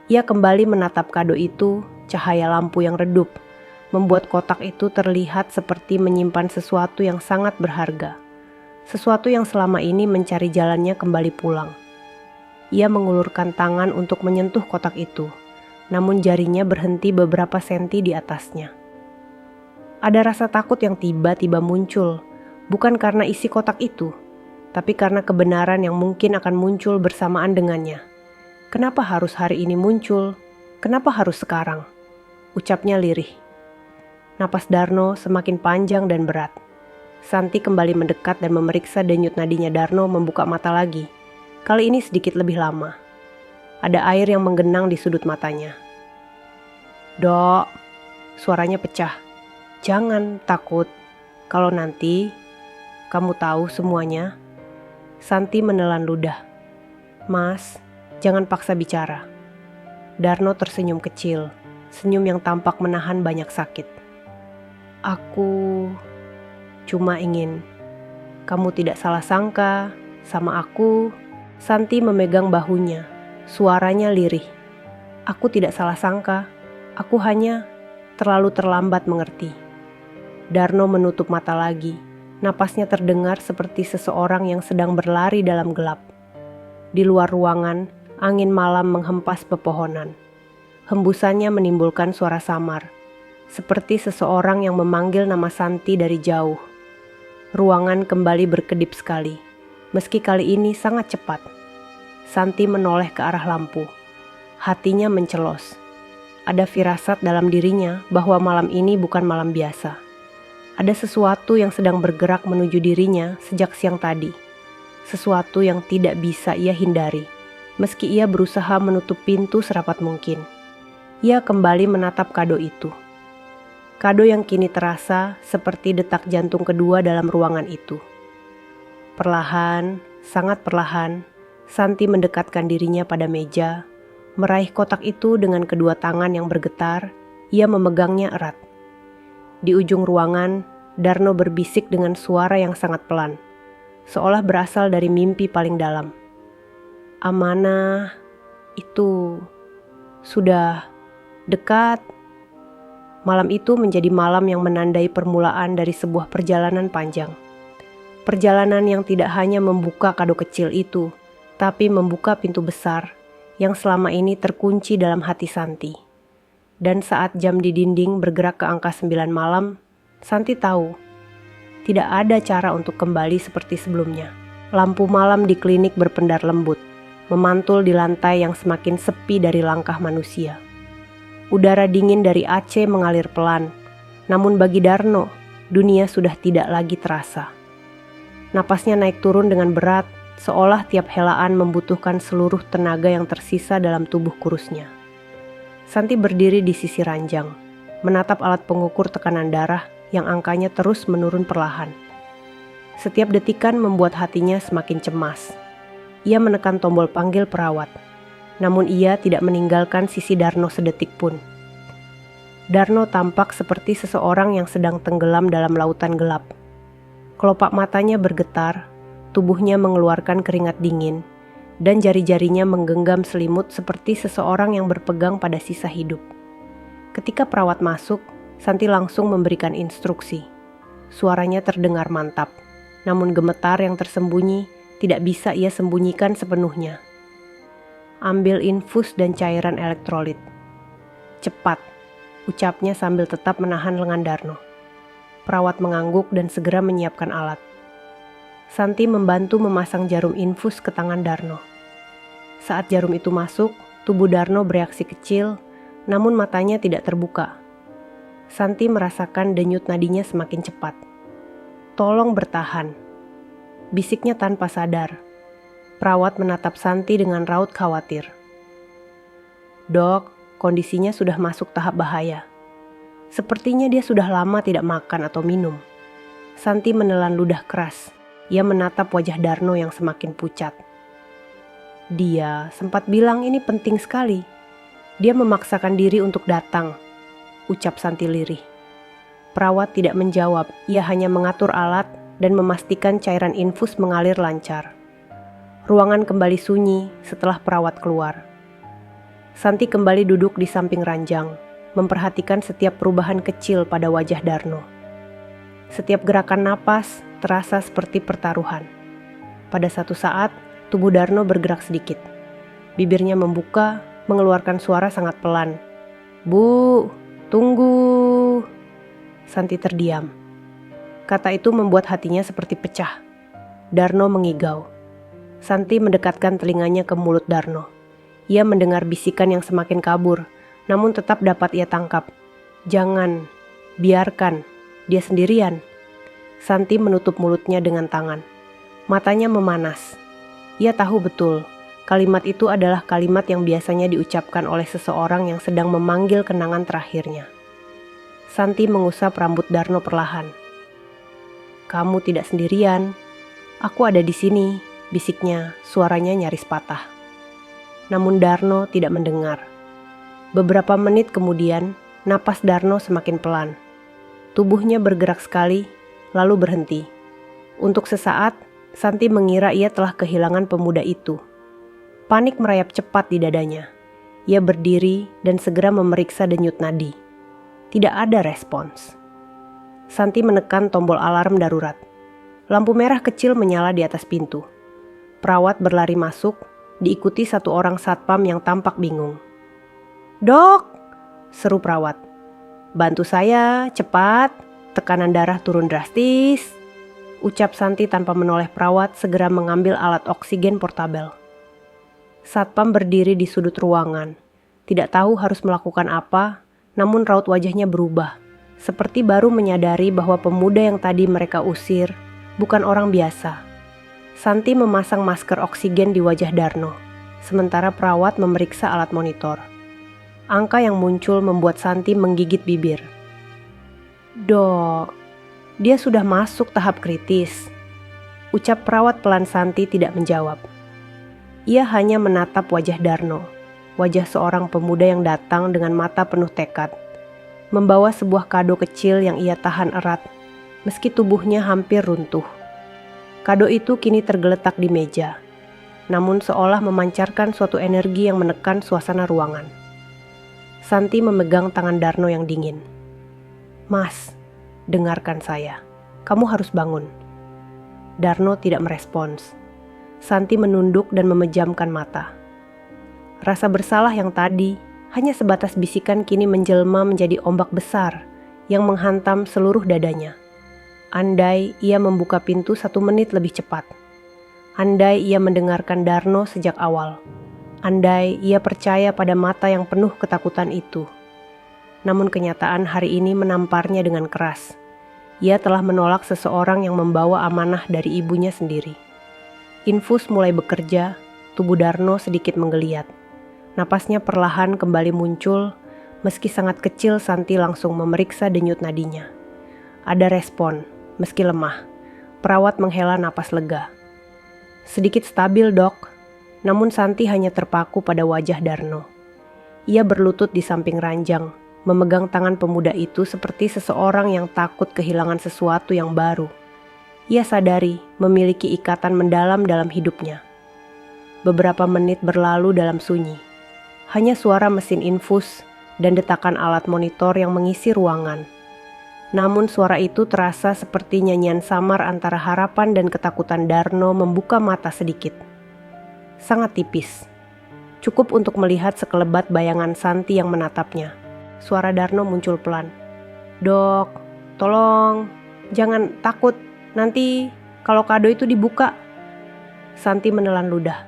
Ia kembali menatap kado itu, cahaya lampu yang redup, membuat kotak itu terlihat seperti menyimpan sesuatu yang sangat berharga. Sesuatu yang selama ini mencari jalannya kembali pulang. Ia mengulurkan tangan untuk menyentuh kotak itu, namun jarinya berhenti beberapa senti di atasnya. Ada rasa takut yang tiba-tiba muncul, bukan karena isi kotak itu, tapi karena kebenaran yang mungkin akan muncul bersamaan dengannya. "Kenapa harus hari ini muncul? Kenapa harus sekarang?" ucapnya lirih. Napas Darno semakin panjang dan berat. Santi kembali mendekat dan memeriksa denyut nadinya. Darno membuka mata lagi. Kali ini sedikit lebih lama. Ada air yang menggenang di sudut matanya. "Dok," suaranya pecah. "Jangan takut. Kalau nanti kamu tahu semuanya." Santi menelan ludah. "Mas, jangan paksa bicara." Darno tersenyum kecil, senyum yang tampak menahan banyak sakit. "Aku cuma ingin kamu tidak salah sangka sama aku." Santi memegang bahunya, suaranya lirih. "Aku tidak salah sangka, aku hanya terlalu terlambat mengerti." Darno menutup mata lagi, napasnya terdengar seperti seseorang yang sedang berlari dalam gelap. Di luar ruangan, angin malam menghempas pepohonan. Hembusannya menimbulkan suara samar, seperti seseorang yang memanggil nama Santi dari jauh. Ruangan kembali berkedip sekali, meski kali ini sangat cepat. Santi menoleh ke arah lampu. Hatinya mencelos. Ada firasat dalam dirinya bahwa malam ini bukan malam biasa. Ada sesuatu yang sedang bergerak menuju dirinya sejak siang tadi. Sesuatu yang tidak bisa ia hindari, meski ia berusaha menutup pintu serapat mungkin. Ia kembali menatap kado itu. Kado yang kini terasa seperti detak jantung kedua dalam ruangan itu. Perlahan, sangat perlahan, Santi mendekatkan dirinya pada meja, meraih kotak itu dengan kedua tangan yang bergetar. Ia memegangnya erat. Di ujung ruangan, Darno berbisik dengan suara yang sangat pelan, seolah berasal dari mimpi paling dalam. "Amanah itu sudah dekat." Malam itu menjadi malam yang menandai permulaan dari sebuah perjalanan panjang. Perjalanan yang tidak hanya membuka kado kecil itu, tapi membuka pintu besar yang selama ini terkunci dalam hati Santi. Dan saat jam di dinding bergerak ke angka 9 malam, Santi tahu tidak ada cara untuk kembali seperti sebelumnya. Lampu malam di klinik berpendar lembut, memantul di lantai yang semakin sepi dari langkah manusia. Udara dingin dari AC mengalir pelan, namun bagi Darno, dunia sudah tidak lagi terasa. Napasnya naik turun dengan berat, seolah tiap helaan membutuhkan seluruh tenaga yang tersisa dalam tubuh kurusnya. Santi berdiri di sisi ranjang, menatap alat pengukur tekanan darah yang angkanya terus menurun perlahan. Setiap detikan membuat hatinya semakin cemas. Ia menekan tombol panggil perawat, namun ia tidak meninggalkan sisi Darno sedetik pun. Darno tampak seperti seseorang yang sedang tenggelam dalam lautan gelap. Kelopak matanya bergetar, tubuhnya mengeluarkan keringat dingin, dan jari-jarinya menggenggam selimut seperti seseorang yang berpegang pada sisa hidup. Ketika perawat masuk, Santi langsung memberikan instruksi. Suaranya terdengar mantap, namun gemetar yang tersembunyi tidak bisa ia sembunyikan sepenuhnya. "Ambil infus dan cairan elektrolit. Cepat," ucapnya sambil tetap menahan lengan Darno. Perawat mengangguk dan segera menyiapkan alat. Santi membantu memasang jarum infus ke tangan Darno. Saat jarum itu masuk, tubuh Darno bereaksi kecil, namun matanya tidak terbuka. Santi merasakan denyut nadinya semakin cepat. "Tolong bertahan," bisiknya tanpa sadar. Perawat menatap Santi dengan raut khawatir. "Dok, kondisinya sudah masuk tahap bahaya. Sepertinya dia sudah lama tidak makan atau minum." Santi menelan ludah keras. Ia menatap wajah Darno yang semakin pucat. "Dia sempat bilang ini penting sekali. Dia memaksakan diri untuk datang," ucap Santi lirih. Perawat tidak menjawab, ia hanya mengatur alat dan memastikan cairan infus mengalir lancar. Ruangan kembali sunyi setelah perawat keluar. Santi kembali duduk di samping ranjang, memperhatikan setiap perubahan kecil pada wajah Darno. Setiap gerakan napas terasa seperti pertaruhan. Pada satu saat, tubuh Darno bergerak sedikit. Bibirnya membuka, mengeluarkan suara sangat pelan. "Bu, tunggu." Santi terdiam. Kata itu membuat hatinya seperti pecah. Darno mengigau. Santi mendekatkan telinganya ke mulut Darno. Ia mendengar bisikan yang semakin kabur, namun tetap dapat ia tangkap. "Jangan, Biarkan, dia sendirian. Santi menutup mulutnya dengan tangan. Matanya memanas. Ia tahu betul, kalimat itu adalah kalimat yang biasanya diucapkan oleh seseorang yang sedang memanggil kenangan terakhirnya. Santi mengusap rambut Darno perlahan. "Kamu tidak sendirian. Aku ada di sini," bisiknya, suaranya nyaris patah. Namun Darno tidak mendengar. Beberapa menit kemudian, napas Darno semakin pelan. Tubuhnya bergerak sekali, lalu berhenti. Untuk sesaat, Santi mengira ia telah kehilangan pemuda itu. Panik merayap cepat di dadanya. Ia berdiri dan segera memeriksa denyut nadi. Tidak ada respons. Santi menekan tombol alarm darurat. Lampu merah kecil menyala di atas pintu. Perawat berlari masuk, diikuti satu orang satpam yang tampak bingung. "Dok!" seru perawat. "Bantu saya, cepat. Tekanan darah turun drastis," ucap Santi tanpa menoleh perawat segera mengambil alat oksigen portabel. Satpam berdiri di sudut ruangan. Tidak tahu harus melakukan apa, namun raut wajahnya berubah. Seperti baru menyadari bahwa pemuda yang tadi mereka usir bukan orang biasa. Santi memasang masker oksigen di wajah Darno, sementara perawat memeriksa alat monitor. Angka yang muncul membuat Santi menggigit bibir. "Dok, dia sudah masuk tahap kritis," ucap perawat pelan. Santi tidak menjawab. Ia hanya menatap wajah Darno, wajah seorang pemuda yang datang dengan mata penuh tekad, membawa sebuah kado kecil yang ia tahan erat, meski tubuhnya hampir runtuh. Kado itu kini tergeletak di meja, namun seolah memancarkan suatu energi yang menekan suasana ruangan. Santi memegang tangan Darno yang dingin. "Mas, dengarkan saya. Kamu harus bangun." Darno tidak merespons. Santi menunduk dan memejamkan mata. Rasa bersalah yang tadi hanya sebatas bisikan kini menjelma menjadi ombak besar yang menghantam seluruh dadanya. Andai ia membuka pintu 1 menit lebih cepat. Andai ia mendengarkan Darno sejak awal. Andai ia percaya pada mata yang penuh ketakutan itu. Namun kenyataan hari ini menamparnya dengan keras. Ia telah menolak seseorang yang membawa amanah dari ibunya sendiri. Infus mulai bekerja, tubuh Darno sedikit menggeliat. Napasnya perlahan kembali muncul, meski sangat kecil. Santi langsung memeriksa denyut nadinya. Ada respon, meski lemah. Perawat menghela napas lega. "Sedikit stabil, Dok." Namun Santi hanya terpaku pada wajah Darno. Ia berlutut di samping ranjang, memegang tangan pemuda itu seperti seseorang yang takut kehilangan sesuatu yang baru. Ia sadari memiliki ikatan mendalam dalam hidupnya. Beberapa menit berlalu dalam sunyi. Hanya suara mesin infus dan detakan alat monitor yang mengisi ruangan. Namun suara itu terasa seperti nyanyian samar antara harapan dan ketakutan Darno membuka mata sedikit. Sangat tipis. Cukup untuk melihat sekelebat bayangan Santi yang menatapnya. Suara Darno muncul pelan. "Dok, tolong, jangan takut. Nanti kalau kado itu dibuka." Santi menelan ludah.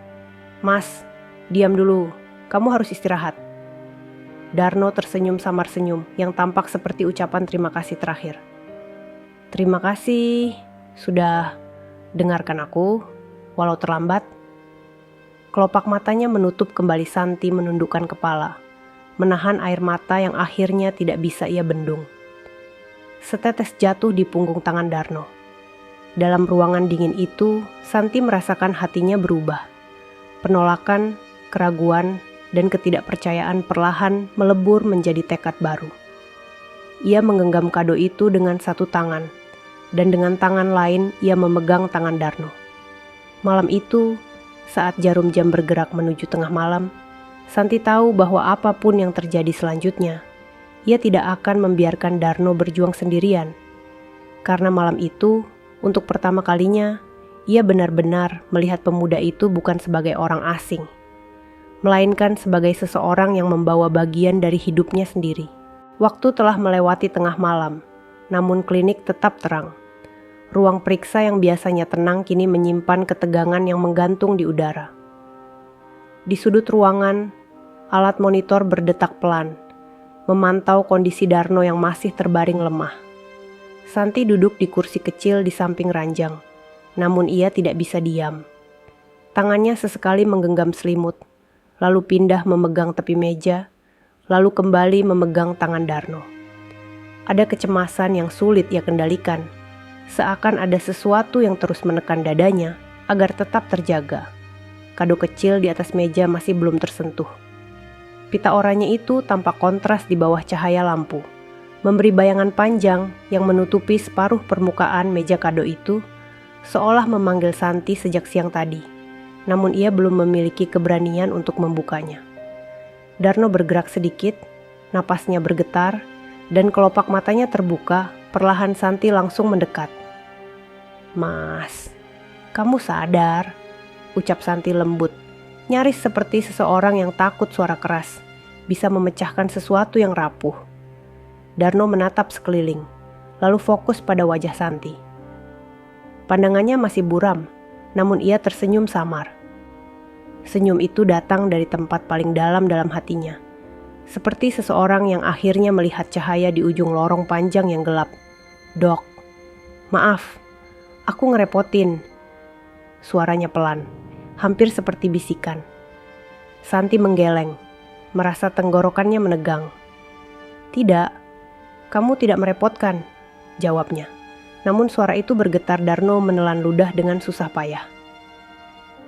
"Mas, diam dulu. Kamu harus istirahat." Darno tersenyum samar senyum yang tampak seperti ucapan terima kasih terakhir. "Terima kasih sudah dengarkan aku, walau terlambat." Kelopak matanya menutup kembali. Santi menundukkan kepala, menahan air mata yang akhirnya tidak bisa ia bendung. Setetes jatuh di punggung tangan Darno. Dalam ruangan dingin itu, Santi merasakan hatinya berubah. Penolakan, keraguan, dan ketidakpercayaan perlahan melebur menjadi tekad baru. Ia menggenggam kado itu dengan satu tangan, dan dengan tangan lain ia memegang tangan Darno. Malam itu, saat jarum jam bergerak menuju tengah malam, Santi tahu bahwa apapun yang terjadi selanjutnya, ia tidak akan membiarkan Darno berjuang sendirian. Karena malam itu, untuk pertama kalinya, ia benar-benar melihat pemuda itu bukan sebagai orang asing, melainkan sebagai seseorang yang membawa bagian dari hidupnya sendiri. Waktu telah melewati tengah malam, namun klinik tetap terang. Ruang periksa yang biasanya tenang kini menyimpan ketegangan yang menggantung di udara. Di sudut ruangan, alat monitor berdetak pelan. memantau kondisi Darno yang masih terbaring lemah. Santi duduk di kursi kecil di samping ranjang, namun ia tidak bisa diam. Tangannya sesekali menggenggam selimut, lalu pindah memegang tepi meja, lalu kembali memegang tangan Darno. Ada kecemasan yang sulit ia kendalikan, seakan ada sesuatu yang terus menekan dadanya agar tetap terjaga. Kado kecil di atas meja masih belum tersentuh. Pita oranye itu tampak kontras di bawah cahaya lampu, memberi bayangan panjang yang menutupi separuh permukaan meja kado itu, seolah memanggil Santi sejak siang tadi, namun ia belum memiliki keberanian untuk membukanya. Darno bergerak sedikit, napasnya bergetar, dan kelopak matanya terbuka. Perlahan Santi langsung mendekat. "Mas, kamu sadar?" ucap Santi lembut, nyaris seperti seseorang yang takut suara keras bisa memecahkan sesuatu yang rapuh. Darno menatap sekeliling, lalu fokus pada wajah Santi. Pandangannya masih buram, namun ia tersenyum samar. Senyum itu datang dari tempat paling dalam hatinya, seperti seseorang yang akhirnya melihat cahaya di ujung lorong panjang yang gelap. "Dok, maaf, aku ngerepotin." Suaranya pelan, hampir seperti bisikan. Santi menggeleng, merasa tenggorokannya menegang. "Tidak, kamu tidak merepotkan," jawabnya. Namun suara itu bergetar. Darno menelan ludah dengan susah payah.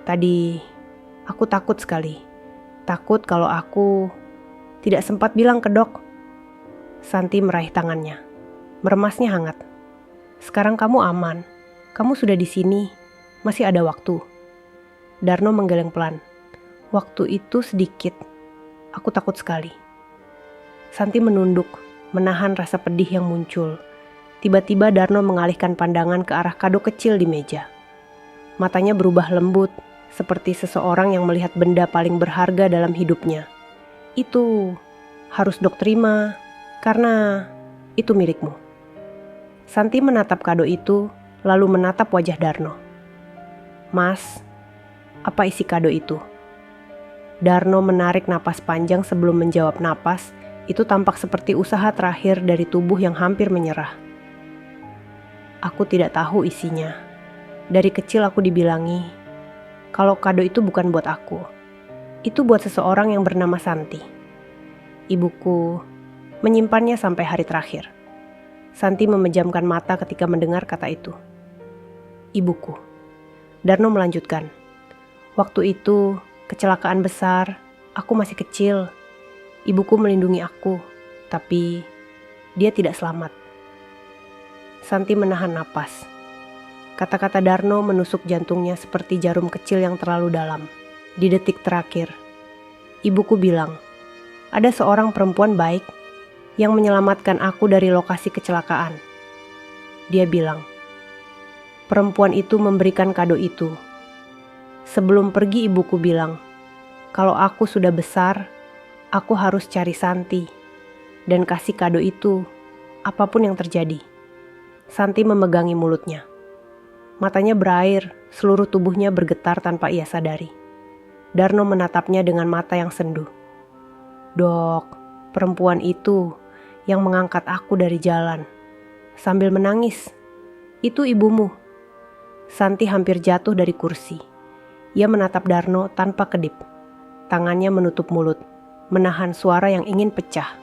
"Tadi, aku takut sekali. Takut kalau aku tidak sempat bilang ke dok." Santi meraih tangannya, meremasnya hangat. "Sekarang kamu aman, kamu sudah di sini, masih ada waktu." Darno menggeleng pelan. "Waktu itu sedikit, aku takut sekali." Santi menunduk, menahan rasa pedih yang muncul. Tiba-tiba Darno mengalihkan pandangan ke arah kado kecil di meja. Matanya berubah lembut, seperti seseorang yang melihat benda paling berharga dalam hidupnya. "Itu harus dok terima, karena itu milikmu." Santi menatap kado itu, lalu menatap wajah Darno. "Mas, apa isi kado itu?" Darno menarik napas panjang sebelum menjawab. Napas itu tampak seperti usaha terakhir dari tubuh yang hampir menyerah. "Aku tidak tahu isinya. Dari kecil aku dibilangi kalau kado itu bukan buat aku. Itu buat seseorang yang bernama Santi. Ibuku menyimpannya sampai hari terakhir." Santi memejamkan mata ketika mendengar kata itu. "Ibuku." Darno melanjutkan. "Waktu itu kecelakaan besar, aku masih kecil. Ibuku melindungi aku, tapi dia tidak selamat." Santi menahan napas. Kata-kata Darno menusuk jantungnya seperti jarum kecil yang terlalu dalam. Di detik terakhir, ibuku bilang, "Ada seorang perempuan baik yang menyelamatkan aku dari lokasi kecelakaan." Dia bilang, perempuan itu memberikan kado itu. Sebelum pergi ibuku bilang, kalau aku sudah besar, aku harus cari Santi dan kasih kado itu, apapun yang terjadi. Santi memegangi mulutnya. Matanya berair, seluruh tubuhnya bergetar tanpa ia sadari. Darno menatapnya dengan mata yang sendu. "Dok, perempuan itu yang mengangkat aku dari jalan." Sambil menangis, "Itu ibumu." Santi hampir jatuh dari kursi. Ia menatap Darno tanpa kedip. Tangannya menutup mulut, menahan suara yang ingin pecah.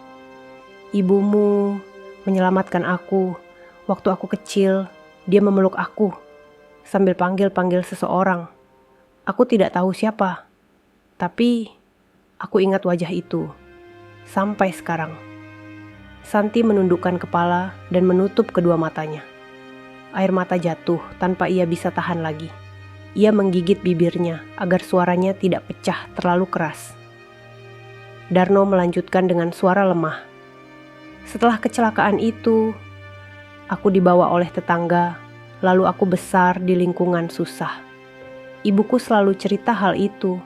"Ibumu menyelamatkan aku. Waktu aku kecil, dia memeluk aku sambil panggil-panggil seseorang. Aku tidak tahu siapa, tapi aku ingat wajah itu sampai sekarang." Santi menundukkan kepala dan menutup kedua matanya. Air mata jatuh tanpa ia bisa tahan lagi. Ia menggigit bibirnya agar suaranya tidak pecah terlalu keras. Darno melanjutkan dengan suara lemah. "Setelah kecelakaan itu, aku dibawa oleh tetangga, lalu aku besar di lingkungan susah. Ibuku selalu cerita hal itu,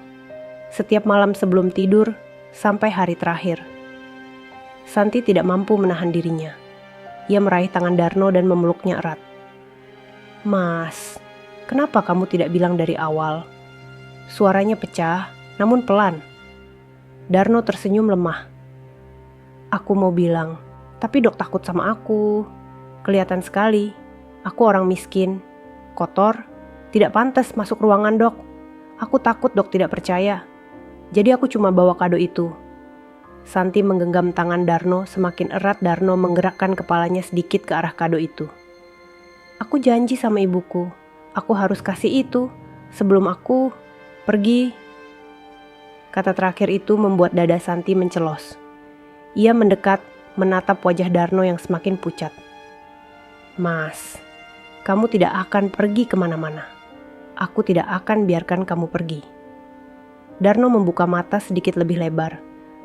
setiap malam sebelum tidur sampai hari terakhir." Santi tidak mampu menahan dirinya. Ia meraih tangan Darno dan memeluknya erat. "Mas, kenapa kamu tidak bilang dari awal?" Suaranya pecah, namun pelan. Darno tersenyum lemah. Aku mau bilang, tapi dok takut sama aku. Kelihatan sekali, aku orang miskin, kotor, tidak pantas masuk ruangan dok. Aku takut dok tidak percaya. Jadi aku cuma bawa kado itu. Santi menggenggam tangan Darno, semakin erat Darno menggerakkan kepalanya sedikit ke arah kado itu. Aku janji sama ibuku, aku harus kasih itu sebelum aku pergi. Kata terakhir itu membuat dada Santi mencelos. Ia mendekat, menatap wajah Darno yang semakin pucat. Mas, kamu tidak akan pergi kemana-mana. Aku tidak akan biarkan kamu pergi. Darno membuka mata sedikit lebih lebar,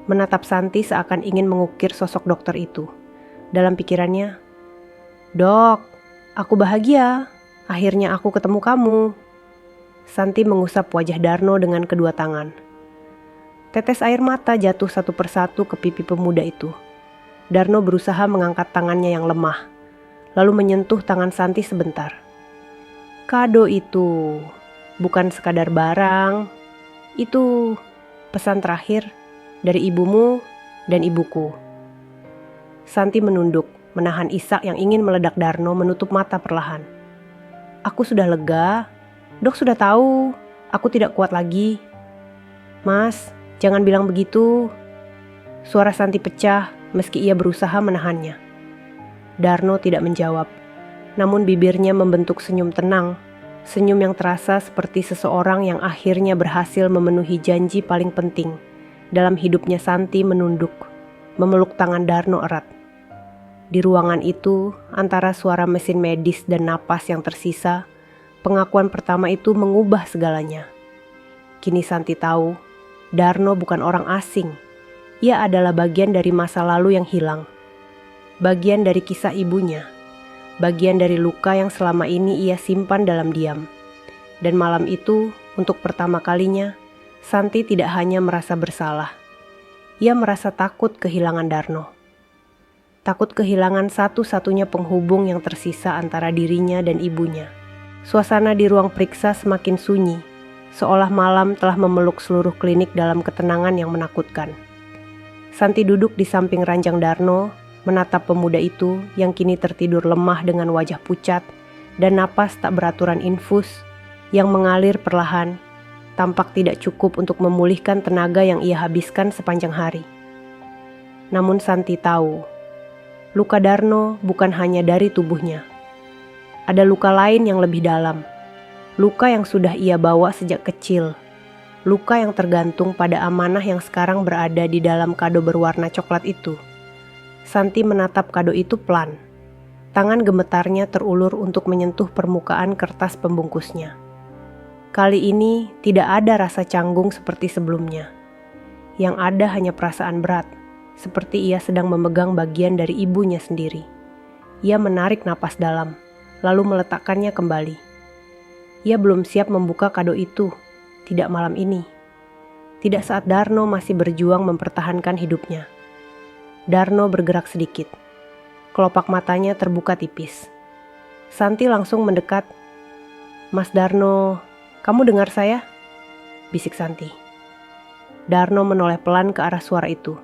menatap Santi seakan ingin mengukir sosok dokter itu. Dalam pikirannya, Dok, aku bahagia. Akhirnya aku ketemu kamu. Santi mengusap wajah Darno dengan kedua tangan. Tetes air mata jatuh satu persatu ke pipi pemuda itu. Darno berusaha mengangkat tangannya yang lemah, lalu menyentuh tangan Santi sebentar. Kado itu bukan sekadar barang, itu pesan terakhir dari ibumu dan ibuku. Santi menunduk, menahan isak yang ingin meledak Darno menutup mata perlahan. Aku sudah lega, dok sudah tahu, aku tidak kuat lagi. Mas, jangan bilang begitu. Suara Santi pecah meski ia berusaha menahannya. Darno tidak menjawab, namun bibirnya membentuk senyum tenang, senyum yang terasa seperti seseorang yang akhirnya berhasil memenuhi janji paling penting dalam hidupnya. Santi menunduk, memeluk tangan Darno erat. Di ruangan itu, antara suara mesin medis dan napas yang tersisa, pengakuan pertama itu mengubah segalanya. Kini Santi tahu, Darno bukan orang asing. Ia adalah bagian dari masa lalu yang hilang. Bagian dari kisah ibunya. Bagian dari luka yang selama ini ia simpan dalam diam. Dan malam itu, untuk pertama kalinya, Santi tidak hanya merasa bersalah. Ia merasa takut kehilangan Darno. Takut kehilangan satu-satunya penghubung yang tersisa antara dirinya dan ibunya. Suasana di ruang periksa semakin sunyi, seolah malam telah memeluk seluruh klinik dalam ketenangan yang menakutkan. Santi duduk di samping ranjang Darno, menatap pemuda itu yang kini tertidur lemah dengan wajah pucat dan napas tak beraturan infus yang mengalir perlahan, tampak tidak cukup untuk memulihkan tenaga yang ia habiskan sepanjang hari. Namun Santi tahu, luka Darno bukan hanya dari tubuhnya. Ada luka lain yang lebih dalam. Luka yang sudah ia bawa sejak kecil. Luka yang tergantung pada amanah yang sekarang berada di dalam kado berwarna coklat itu. Santi menatap kado itu pelan. Tangan gemetarnya terulur untuk menyentuh permukaan kertas pembungkusnya. Kali ini tidak ada rasa canggung seperti sebelumnya. Yang ada hanya perasaan berat, seperti ia sedang memegang bagian dari ibunya sendiri. Ia menarik napas dalam, lalu meletakkannya kembali. Ia belum siap membuka kado itu, tidak malam ini. Tidak saat Darno masih berjuang mempertahankan hidupnya. Darno bergerak sedikit. Kelopak matanya terbuka tipis. Santi langsung mendekat. Mas Darno, kamu dengar saya? Bisik Santi. Darno menoleh pelan ke arah suara itu.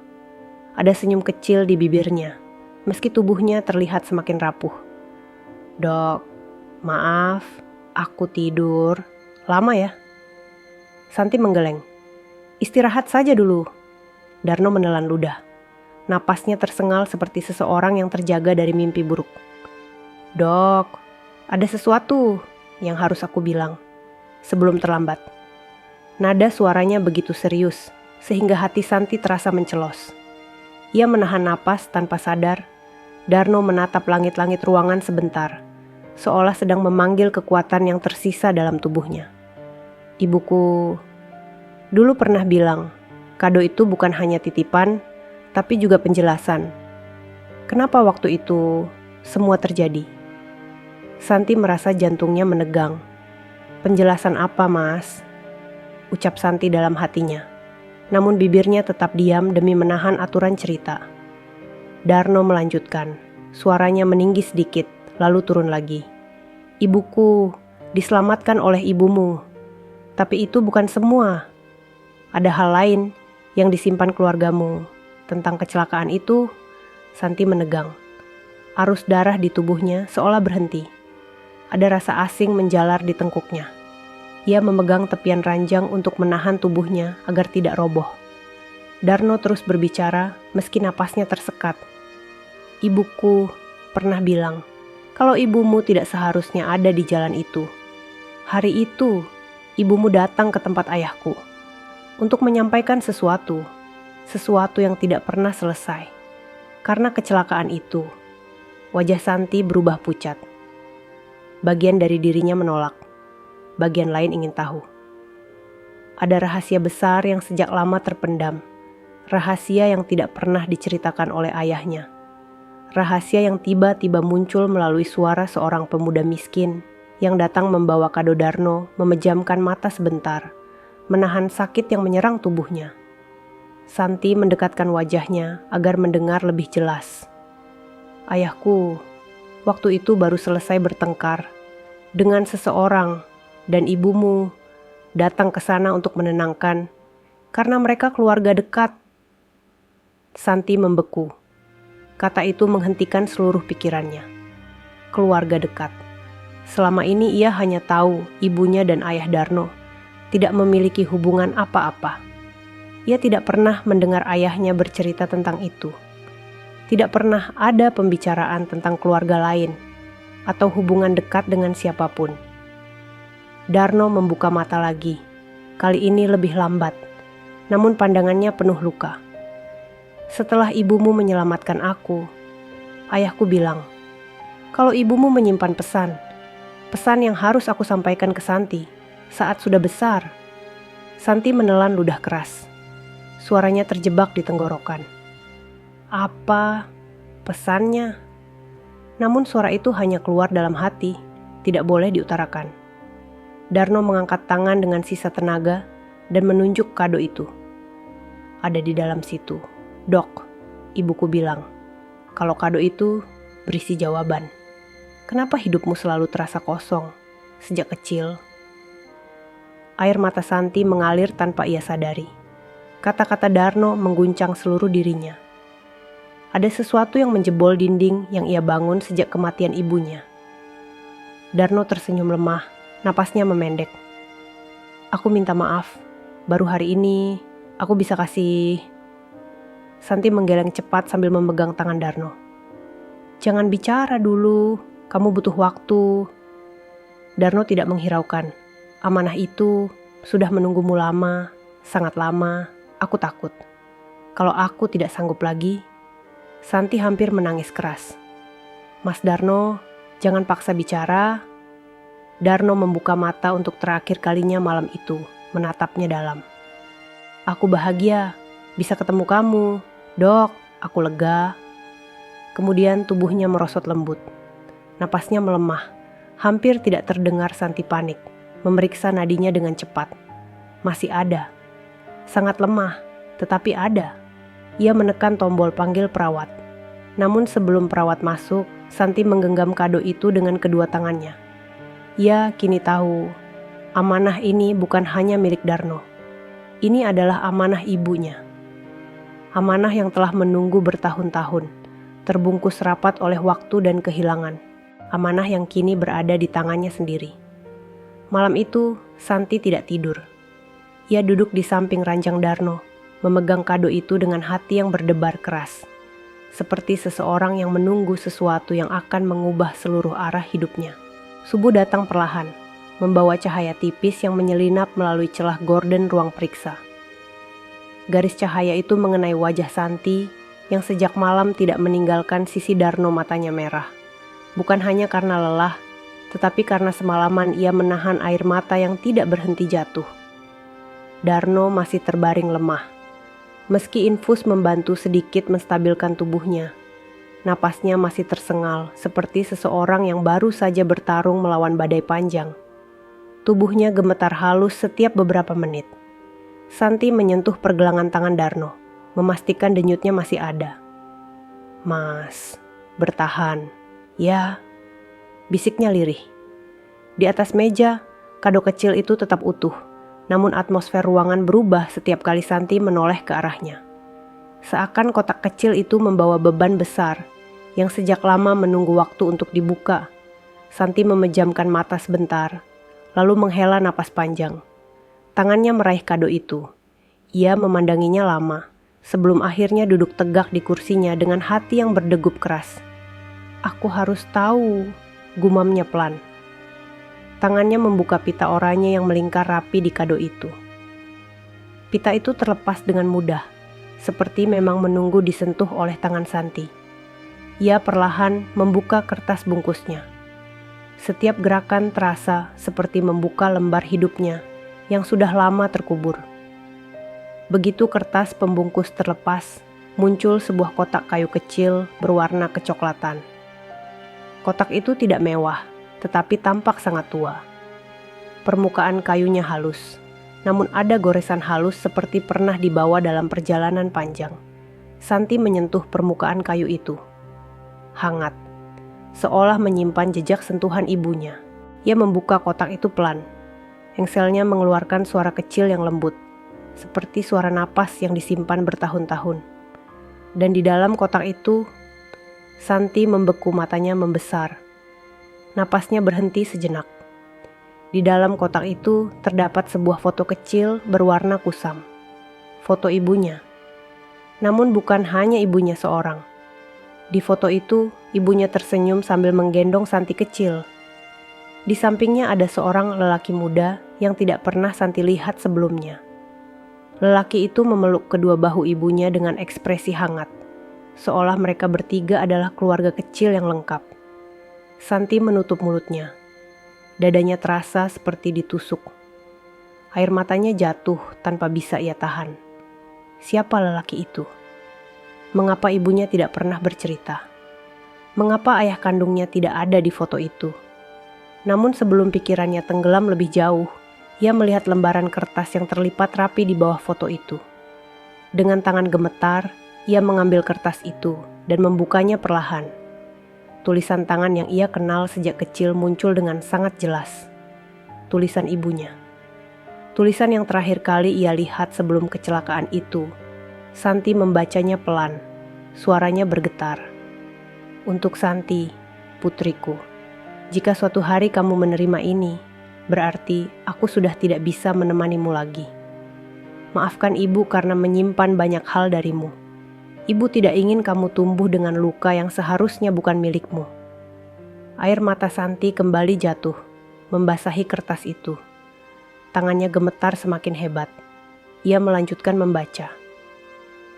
Ada senyum kecil di bibirnya, meski tubuhnya terlihat semakin rapuh. Dok, maaf, aku tidur. Lama ya? Santi menggeleng. Istirahat saja dulu. Darno menelan ludah. Napasnya tersengal seperti seseorang yang terjaga dari mimpi buruk. Dok, ada sesuatu yang harus aku bilang sebelum terlambat. Nada suaranya begitu serius, sehingga hati Santi terasa mencelos. Ia menahan napas tanpa sadar. Darno menatap langit-langit ruangan sebentar, seolah sedang memanggil kekuatan yang tersisa dalam tubuhnya. Ibuku dulu pernah bilang, kado itu bukan hanya titipan, tapi juga penjelasan. Kenapa waktu itu semua terjadi? Santi merasa jantungnya menegang. Penjelasan apa, Mas? Ucap Santi dalam hatinya. Namun bibirnya tetap diam demi menahan aturan cerita. Darno melanjutkan. Suaranya meninggi sedikit, lalu turun lagi. Ibuku diselamatkan oleh ibumu. Tapi itu bukan semua. Ada hal lain yang disimpan keluargamu. tentang kecelakaan itu, Santi menegang. Arus darah di tubuhnya seolah berhenti. Ada rasa asing menjalar di tengkuknya. Ia memegang tepian ranjang untuk menahan tubuhnya agar tidak roboh. Darno terus berbicara meski napasnya tersekat. Ibuku pernah bilang, kalau ibumu tidak seharusnya ada di jalan itu. Hari itu, ibumu datang ke tempat ayahku untuk menyampaikan sesuatu yang tidak pernah selesai. Karena kecelakaan itu, wajah Santi berubah pucat. Bagian dari dirinya menolak, bagian lain ingin tahu. Ada rahasia besar yang sejak lama terpendam, rahasia yang tidak pernah diceritakan oleh ayahnya. Rahasia yang tiba-tiba muncul melalui suara seorang pemuda miskin yang datang membawa kado Darno, memejamkan mata sebentar, menahan sakit yang menyerang tubuhnya. Santi mendekatkan wajahnya agar mendengar lebih jelas. Ayahku waktu itu baru selesai bertengkar dengan seseorang dan ibumu datang ke sana untuk menenangkan karena mereka keluarga dekat. Santi membeku. Kata itu menghentikan seluruh pikirannya. Keluarga dekat. Selama ini ia hanya tahu ibunya dan ayah Darno tidak memiliki hubungan apa-apa. Ia tidak pernah mendengar ayahnya bercerita tentang itu. Tidak pernah ada pembicaraan tentang keluarga lain atau hubungan dekat dengan siapapun. Darno membuka mata lagi. Kali ini lebih lambat, namun pandangannya penuh luka. Setelah ibumu menyelamatkan aku, ayahku bilang, kalau ibumu menyimpan pesan yang harus aku sampaikan ke Santi saat sudah besar. Santi menelan ludah keras. Suaranya terjebak di tenggorokan. Apa pesannya? Namun suara itu hanya keluar dalam hati, tidak boleh diutarakan. Darno mengangkat tangan dengan sisa tenaga dan menunjuk kado itu. Ada di dalam situ. Dok, ibuku bilang, kalau kado itu berisi jawaban. Kenapa hidupmu selalu terasa kosong sejak kecil? Air mata Santi mengalir tanpa ia sadari. Kata-kata Darno mengguncang seluruh dirinya. Ada sesuatu yang menjebol dinding yang ia bangun sejak kematian ibunya. Darno tersenyum lemah, napasnya memendek. Aku minta maaf, baru hari ini aku bisa kasih... Santi menggeleng cepat sambil memegang tangan Darno. Jangan bicara dulu, kamu butuh waktu. Darno tidak menghiraukan. Amanah itu sudah menunggumu lama, sangat lama. Aku takut. Kalau aku tidak sanggup lagi, Santi hampir menangis keras. Mas Darno, jangan paksa bicara. Darno membuka mata untuk terakhir kalinya malam itu, menatapnya dalam. Aku bahagia, bisa ketemu kamu. Dok, aku lega. Kemudian tubuhnya merosot lembut. Napasnya melemah, hampir tidak terdengar. Santi panik, memeriksa nadinya dengan cepat. Masih ada. Sangat lemah, tetapi ada. Ia menekan tombol panggil perawat. Namun sebelum perawat masuk, Santi menggenggam kado itu dengan kedua tangannya. Ia kini tahu, amanah ini bukan hanya milik Darno. Ini adalah amanah ibunya. Amanah yang telah menunggu bertahun-tahun, terbungkus rapat oleh waktu dan kehilangan. Amanah yang kini berada di tangannya sendiri. Malam itu, Santi tidak tidur. Ia duduk di samping ranjang Darno, memegang kado itu dengan hati yang berdebar keras. Seperti seseorang yang menunggu sesuatu yang akan mengubah seluruh arah hidupnya. Subuh datang perlahan, membawa cahaya tipis yang menyelinap melalui celah gorden ruang periksa. Garis cahaya itu mengenai wajah Santi yang sejak malam tidak meninggalkan sisi Darno matanya merah. Bukan hanya karena lelah, tetapi karena semalaman ia menahan air mata yang tidak berhenti jatuh. Darno masih terbaring lemah. Meski infus membantu sedikit menstabilkan tubuhnya, napasnya masih tersengal seperti seseorang yang baru saja bertarung melawan badai panjang. Tubuhnya gemetar halus setiap beberapa menit. Santi menyentuh pergelangan tangan Darno, memastikan denyutnya masih ada. Mas, bertahan. Ya, bisiknya lirih. Di atas meja, kado kecil itu tetap utuh. Namun atmosfer ruangan berubah setiap kali Santi menoleh ke arahnya. Seakan kotak kecil itu membawa beban besar yang sejak lama menunggu waktu untuk dibuka. Santi memejamkan mata sebentar, lalu menghela napas panjang. Tangannya meraih kado itu. Ia memandanginya lama, sebelum akhirnya duduk tegak di kursinya dengan hati yang berdegup keras. "Aku harus tahu," gumamnya pelan. Tangannya membuka pita oranye yang melingkar rapi di kado itu. Pita itu terlepas dengan mudah, seperti memang menunggu disentuh oleh tangan Santi. Ia perlahan membuka kertas bungkusnya. Setiap gerakan terasa seperti membuka lembar hidupnya yang sudah lama terkubur. Begitu kertas pembungkus terlepas, muncul sebuah kotak kayu kecil berwarna kecoklatan. Kotak itu tidak mewah, tetapi tampak sangat tua. Permukaan kayunya halus, namun ada goresan halus seperti pernah dibawa dalam perjalanan panjang. Santi menyentuh permukaan kayu itu. Hangat, seolah menyimpan jejak sentuhan ibunya. Ia membuka kotak itu pelan. Engselnya mengeluarkan suara kecil yang lembut, seperti suara napas yang disimpan bertahun-tahun. Dan di dalam kotak itu, Santi membeku, matanya membesar. Napasnya berhenti sejenak. Di dalam kotak itu terdapat sebuah foto kecil berwarna kusam. Foto ibunya. Namun bukan hanya ibunya seorang. Di foto itu, ibunya tersenyum sambil menggendong Santi kecil. Di sampingnya ada seorang lelaki muda yang tidak pernah Santi lihat sebelumnya. Lelaki itu memeluk kedua bahu ibunya dengan ekspresi hangat, seolah mereka bertiga adalah keluarga kecil yang lengkap. Santi menutup mulutnya. Dadanya terasa seperti ditusuk. Air matanya jatuh tanpa bisa ia tahan. Siapa lelaki itu? Mengapa ibunya tidak pernah bercerita? Mengapa ayah kandungnya tidak ada di foto itu? Namun sebelum pikirannya tenggelam lebih jauh, ia melihat lembaran kertas yang terlipat rapi di bawah foto itu. Dengan tangan gemetar, ia mengambil kertas itu dan membukanya perlahan. Tulisan tangan yang ia kenal sejak kecil muncul dengan sangat jelas. Tulisan ibunya. Tulisan yang terakhir kali ia lihat sebelum kecelakaan itu. Santi membacanya pelan. Suaranya bergetar. "Untuk Santi, putriku. Jika suatu hari kamu menerima ini, berarti aku sudah tidak bisa menemanimu lagi. Maafkan ibu karena menyimpan banyak hal darimu. Ibu tidak ingin kamu tumbuh dengan luka yang seharusnya bukan milikmu." Air mata Santi kembali jatuh, membasahi kertas itu. Tangannya gemetar semakin hebat. Ia melanjutkan membaca.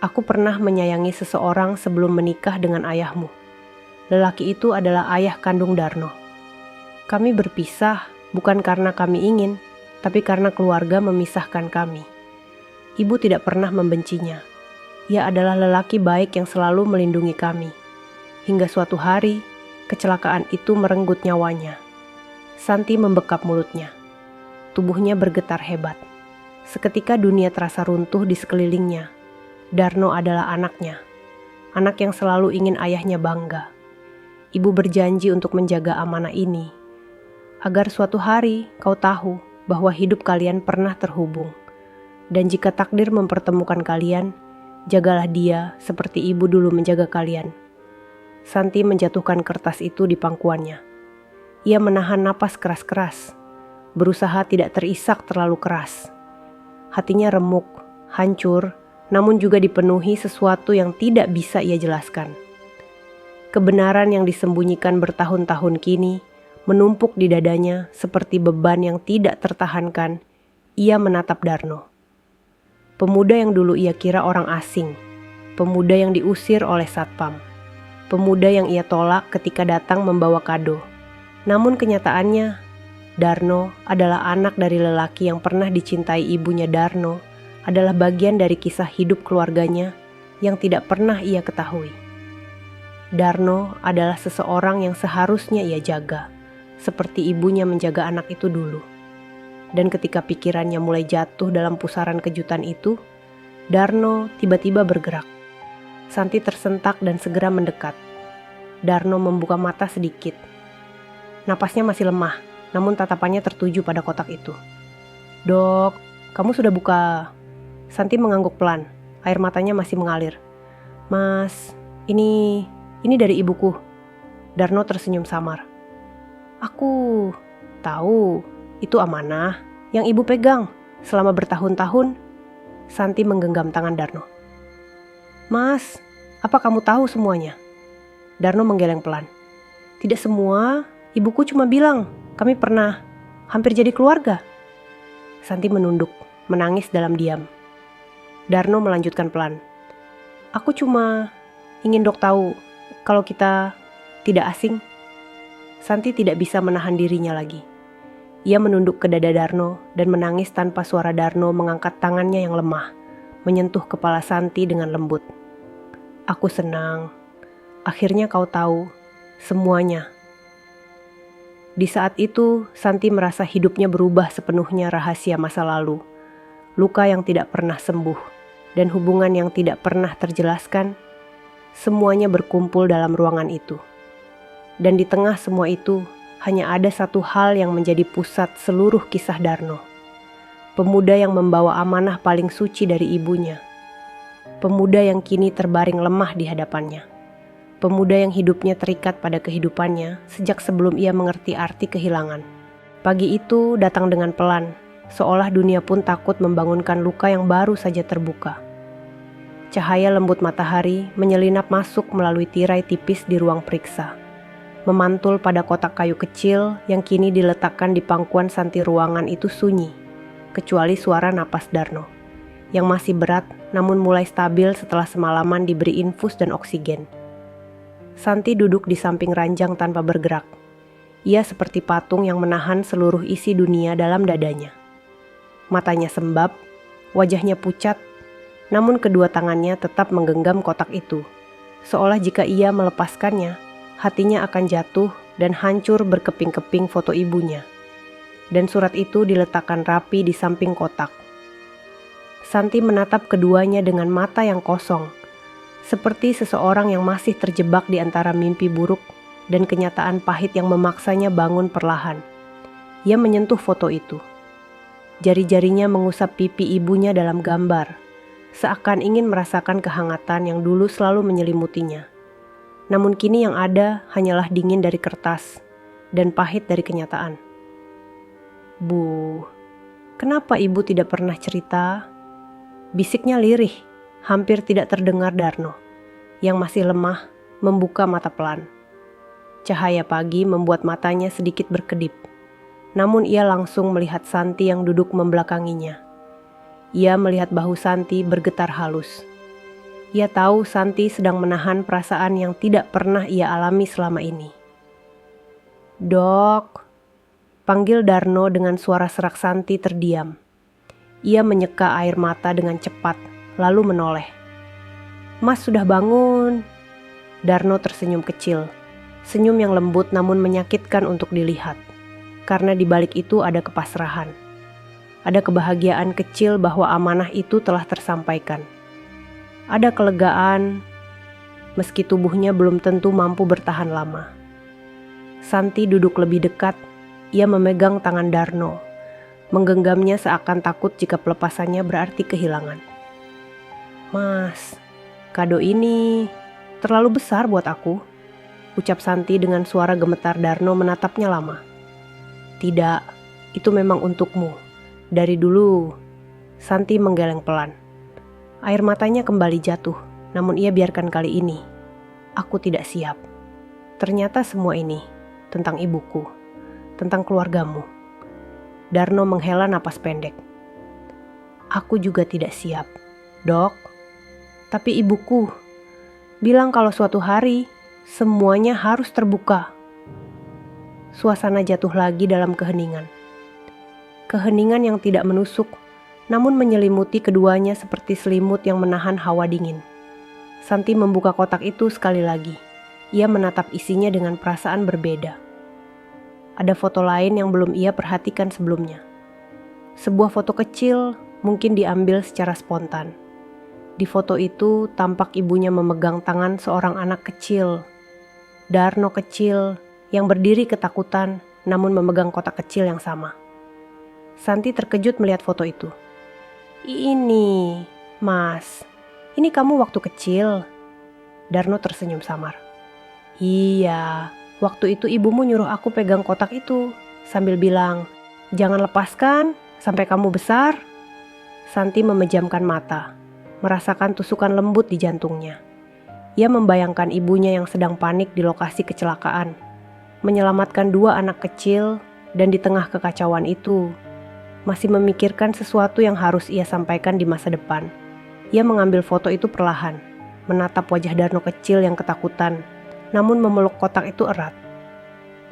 "Aku pernah menyayangi seseorang sebelum menikah dengan ayahmu. Lelaki itu adalah ayah kandung Darno. Kami berpisah bukan karena kami ingin, tapi karena keluarga memisahkan kami. Ibu tidak pernah membencinya. Ia adalah lelaki baik yang selalu melindungi kami. Hingga suatu hari, kecelakaan itu merenggut nyawanya." Santi membekap mulutnya. Tubuhnya bergetar hebat. Seketika dunia terasa runtuh di sekelilingnya. Darno adalah anaknya. Anak yang selalu ingin ayahnya bangga. Ibu berjanji untuk menjaga amanah ini. Agar suatu hari kau tahu bahwa hidup kalian pernah terhubung. Dan jika takdir mempertemukan kalian, jagalah dia seperti ibu dulu menjaga kalian. Santi menjatuhkan kertas itu di pangkuannya. Ia menahan napas keras-keras, berusaha tidak terisak terlalu keras. Hatinya remuk, hancur, namun juga dipenuhi sesuatu yang tidak bisa ia jelaskan. Kebenaran yang disembunyikan bertahun-tahun kini menumpuk di dadanya seperti beban yang tidak tertahankan. Ia menatap Darno. Pemuda yang dulu ia kira orang asing, pemuda yang diusir oleh satpam, pemuda yang ia tolak ketika datang membawa kado. Namun kenyataannya, Darno adalah anak dari lelaki yang pernah dicintai ibunya. Darno adalah bagian dari kisah hidup keluarganya yang tidak pernah ia ketahui. Darno adalah seseorang yang seharusnya ia jaga, seperti ibunya menjaga anak itu dulu. Dan ketika pikirannya mulai jatuh dalam pusaran kejutan itu, Darno tiba-tiba bergerak. Santi tersentak dan segera mendekat. Darno membuka mata sedikit. Napasnya masih lemah, namun tatapannya tertuju pada kotak itu. "Dok, kamu sudah buka?" Santi mengangguk pelan, air matanya masih mengalir. Mas, ini dari ibuku. Darno tersenyum samar. Aku tahu, itu amanah yang ibu pegang selama bertahun-tahun. Santi menggenggam tangan Darno. Mas, apa kamu tahu semuanya? Darno menggeleng pelan. Tidak semua, ibuku cuma bilang kami pernah hampir jadi keluarga. Santi menunduk, menangis dalam diam. Darno melanjutkan pelan. Aku cuma ingin Dok tahu kalau kita tidak asing. Santi tidak bisa menahan dirinya lagi. Ia menunduk ke dada Darno dan menangis tanpa suara. Darno mengangkat tangannya yang lemah, menyentuh kepala Santi dengan lembut. Aku senang. Akhirnya kau tahu semuanya. Di saat itu, Santi merasa hidupnya berubah sepenuhnya rahasia masa lalu. Luka yang tidak pernah sembuh dan hubungan yang tidak pernah terjelaskan. Semuanya berkumpul dalam ruangan itu. Dan di tengah semua itu, hanya ada satu hal yang menjadi pusat seluruh kisah Darno. Pemuda yang membawa amanah paling suci dari ibunya. Pemuda yang kini terbaring lemah di hadapannya. Pemuda yang hidupnya terikat pada kehidupannya sejak sebelum ia mengerti arti kehilangan. Pagi itu datang dengan pelan, seolah dunia pun takut membangunkan luka yang baru saja terbuka. Cahaya lembut matahari menyelinap masuk melalui tirai tipis di ruang periksa. Memantul pada kotak kayu kecil yang kini diletakkan di pangkuan Santi. Ruangan itu sunyi, kecuali suara napas Darno, yang masih berat namun mulai stabil setelah semalaman diberi infus dan oksigen. Santi duduk di samping ranjang tanpa bergerak. Ia seperti patung yang menahan seluruh isi dunia dalam dadanya. Matanya sembab, wajahnya pucat, namun kedua tangannya tetap menggenggam kotak itu, seolah jika ia melepaskannya, hatinya akan jatuh dan hancur berkeping-keping foto ibunya. Dan surat itu diletakkan rapi di samping kotak. Santi menatap keduanya dengan mata yang kosong, seperti seseorang yang masih terjebak di antara mimpi buruk dan kenyataan pahit yang memaksanya bangun perlahan. Ia menyentuh foto itu. Jari-jarinya mengusap pipi ibunya dalam gambar, seakan ingin merasakan kehangatan yang dulu selalu menyelimutinya. Namun kini yang ada hanyalah dingin dari kertas dan pahit dari kenyataan. Bu, kenapa ibu tidak pernah cerita? Bisiknya lirih, hampir tidak terdengar Darno, yang masih lemah membuka mata pelan. Cahaya pagi membuat matanya sedikit berkedip, namun ia langsung melihat Santi yang duduk membelakanginya. Ia melihat bahu Santi bergetar halus. Ia tahu Santi sedang menahan perasaan yang tidak pernah ia alami selama ini. Dok, panggil Darno dengan suara serak. Santi terdiam. Ia menyeka air mata dengan cepat, lalu menoleh. Mas sudah bangun. Darno tersenyum kecil, senyum yang lembut namun menyakitkan untuk dilihat, karena di balik itu ada kepasrahan. Ada kebahagiaan kecil bahwa amanah itu telah tersampaikan. Ada kelegaan, meski tubuhnya belum tentu mampu bertahan lama. Santi duduk lebih dekat, ia memegang tangan Darno, menggenggamnya seakan takut jika pelepasannya berarti kehilangan. Mas, kado ini terlalu besar buat aku, ucap Santi dengan suara gemetar. Darno menatapnya lama. Tidak, itu memang untukmu. Dari dulu, Santi menggeleng pelan. Air matanya kembali jatuh, namun ia biarkan kali ini. Aku tidak siap. Ternyata semua ini tentang ibuku, tentang keluargamu. Darno menghela napas pendek. Aku juga tidak siap, Dok. Tapi ibuku bilang kalau suatu hari semuanya harus terbuka. Suasana jatuh lagi dalam keheningan. Keheningan yang tidak menusuk, namun menyelimuti keduanya seperti selimut yang menahan hawa dingin. Santi membuka kotak itu sekali lagi. Ia menatap isinya dengan perasaan berbeda. Ada foto lain yang belum ia perhatikan sebelumnya. Sebuah foto kecil, mungkin diambil secara spontan. Di foto itu tampak ibunya memegang tangan seorang anak kecil. Darno kecil yang berdiri ketakutan namun memegang kotak kecil yang sama. Santi terkejut melihat foto itu. Ini, Mas, ini kamu waktu kecil. Darno tersenyum samar. Iya, waktu itu ibumu nyuruh aku pegang kotak itu, sambil bilang, "Jangan lepaskan sampai kamu besar." Santi memejamkan mata, merasakan tusukan lembut di jantungnya. Ia membayangkan ibunya yang sedang panik di lokasi kecelakaan, menyelamatkan 2 anak kecil, dan di tengah kekacauan itu, masih memikirkan sesuatu yang harus ia sampaikan di masa depan. Ia mengambil foto itu perlahan, menatap wajah Darno kecil yang ketakutan, namun memeluk kotak itu erat.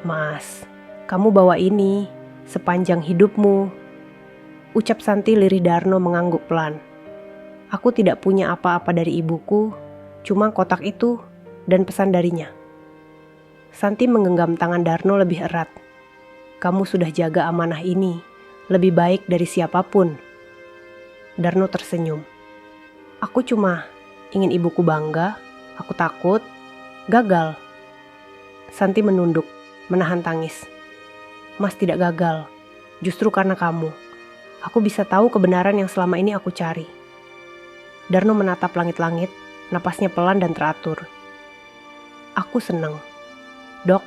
"Mas, kamu bawa ini sepanjang hidupmu," ucap Santi lirih Darno mengangguk pelan. "Aku tidak punya apa-apa dari ibuku, cuma kotak itu dan pesan darinya." Santi menggenggam tangan Darno lebih erat. "Kamu sudah jaga amanah ini lebih baik dari siapapun." Darno tersenyum. "Aku cuma ingin ibuku bangga, aku takut gagal." Santi menunduk, menahan tangis. "Mas tidak gagal, justru karena kamu. Aku bisa tahu kebenaran yang selama ini aku cari." Darno menatap langit-langit, napasnya pelan dan teratur. "Aku senang, Dok.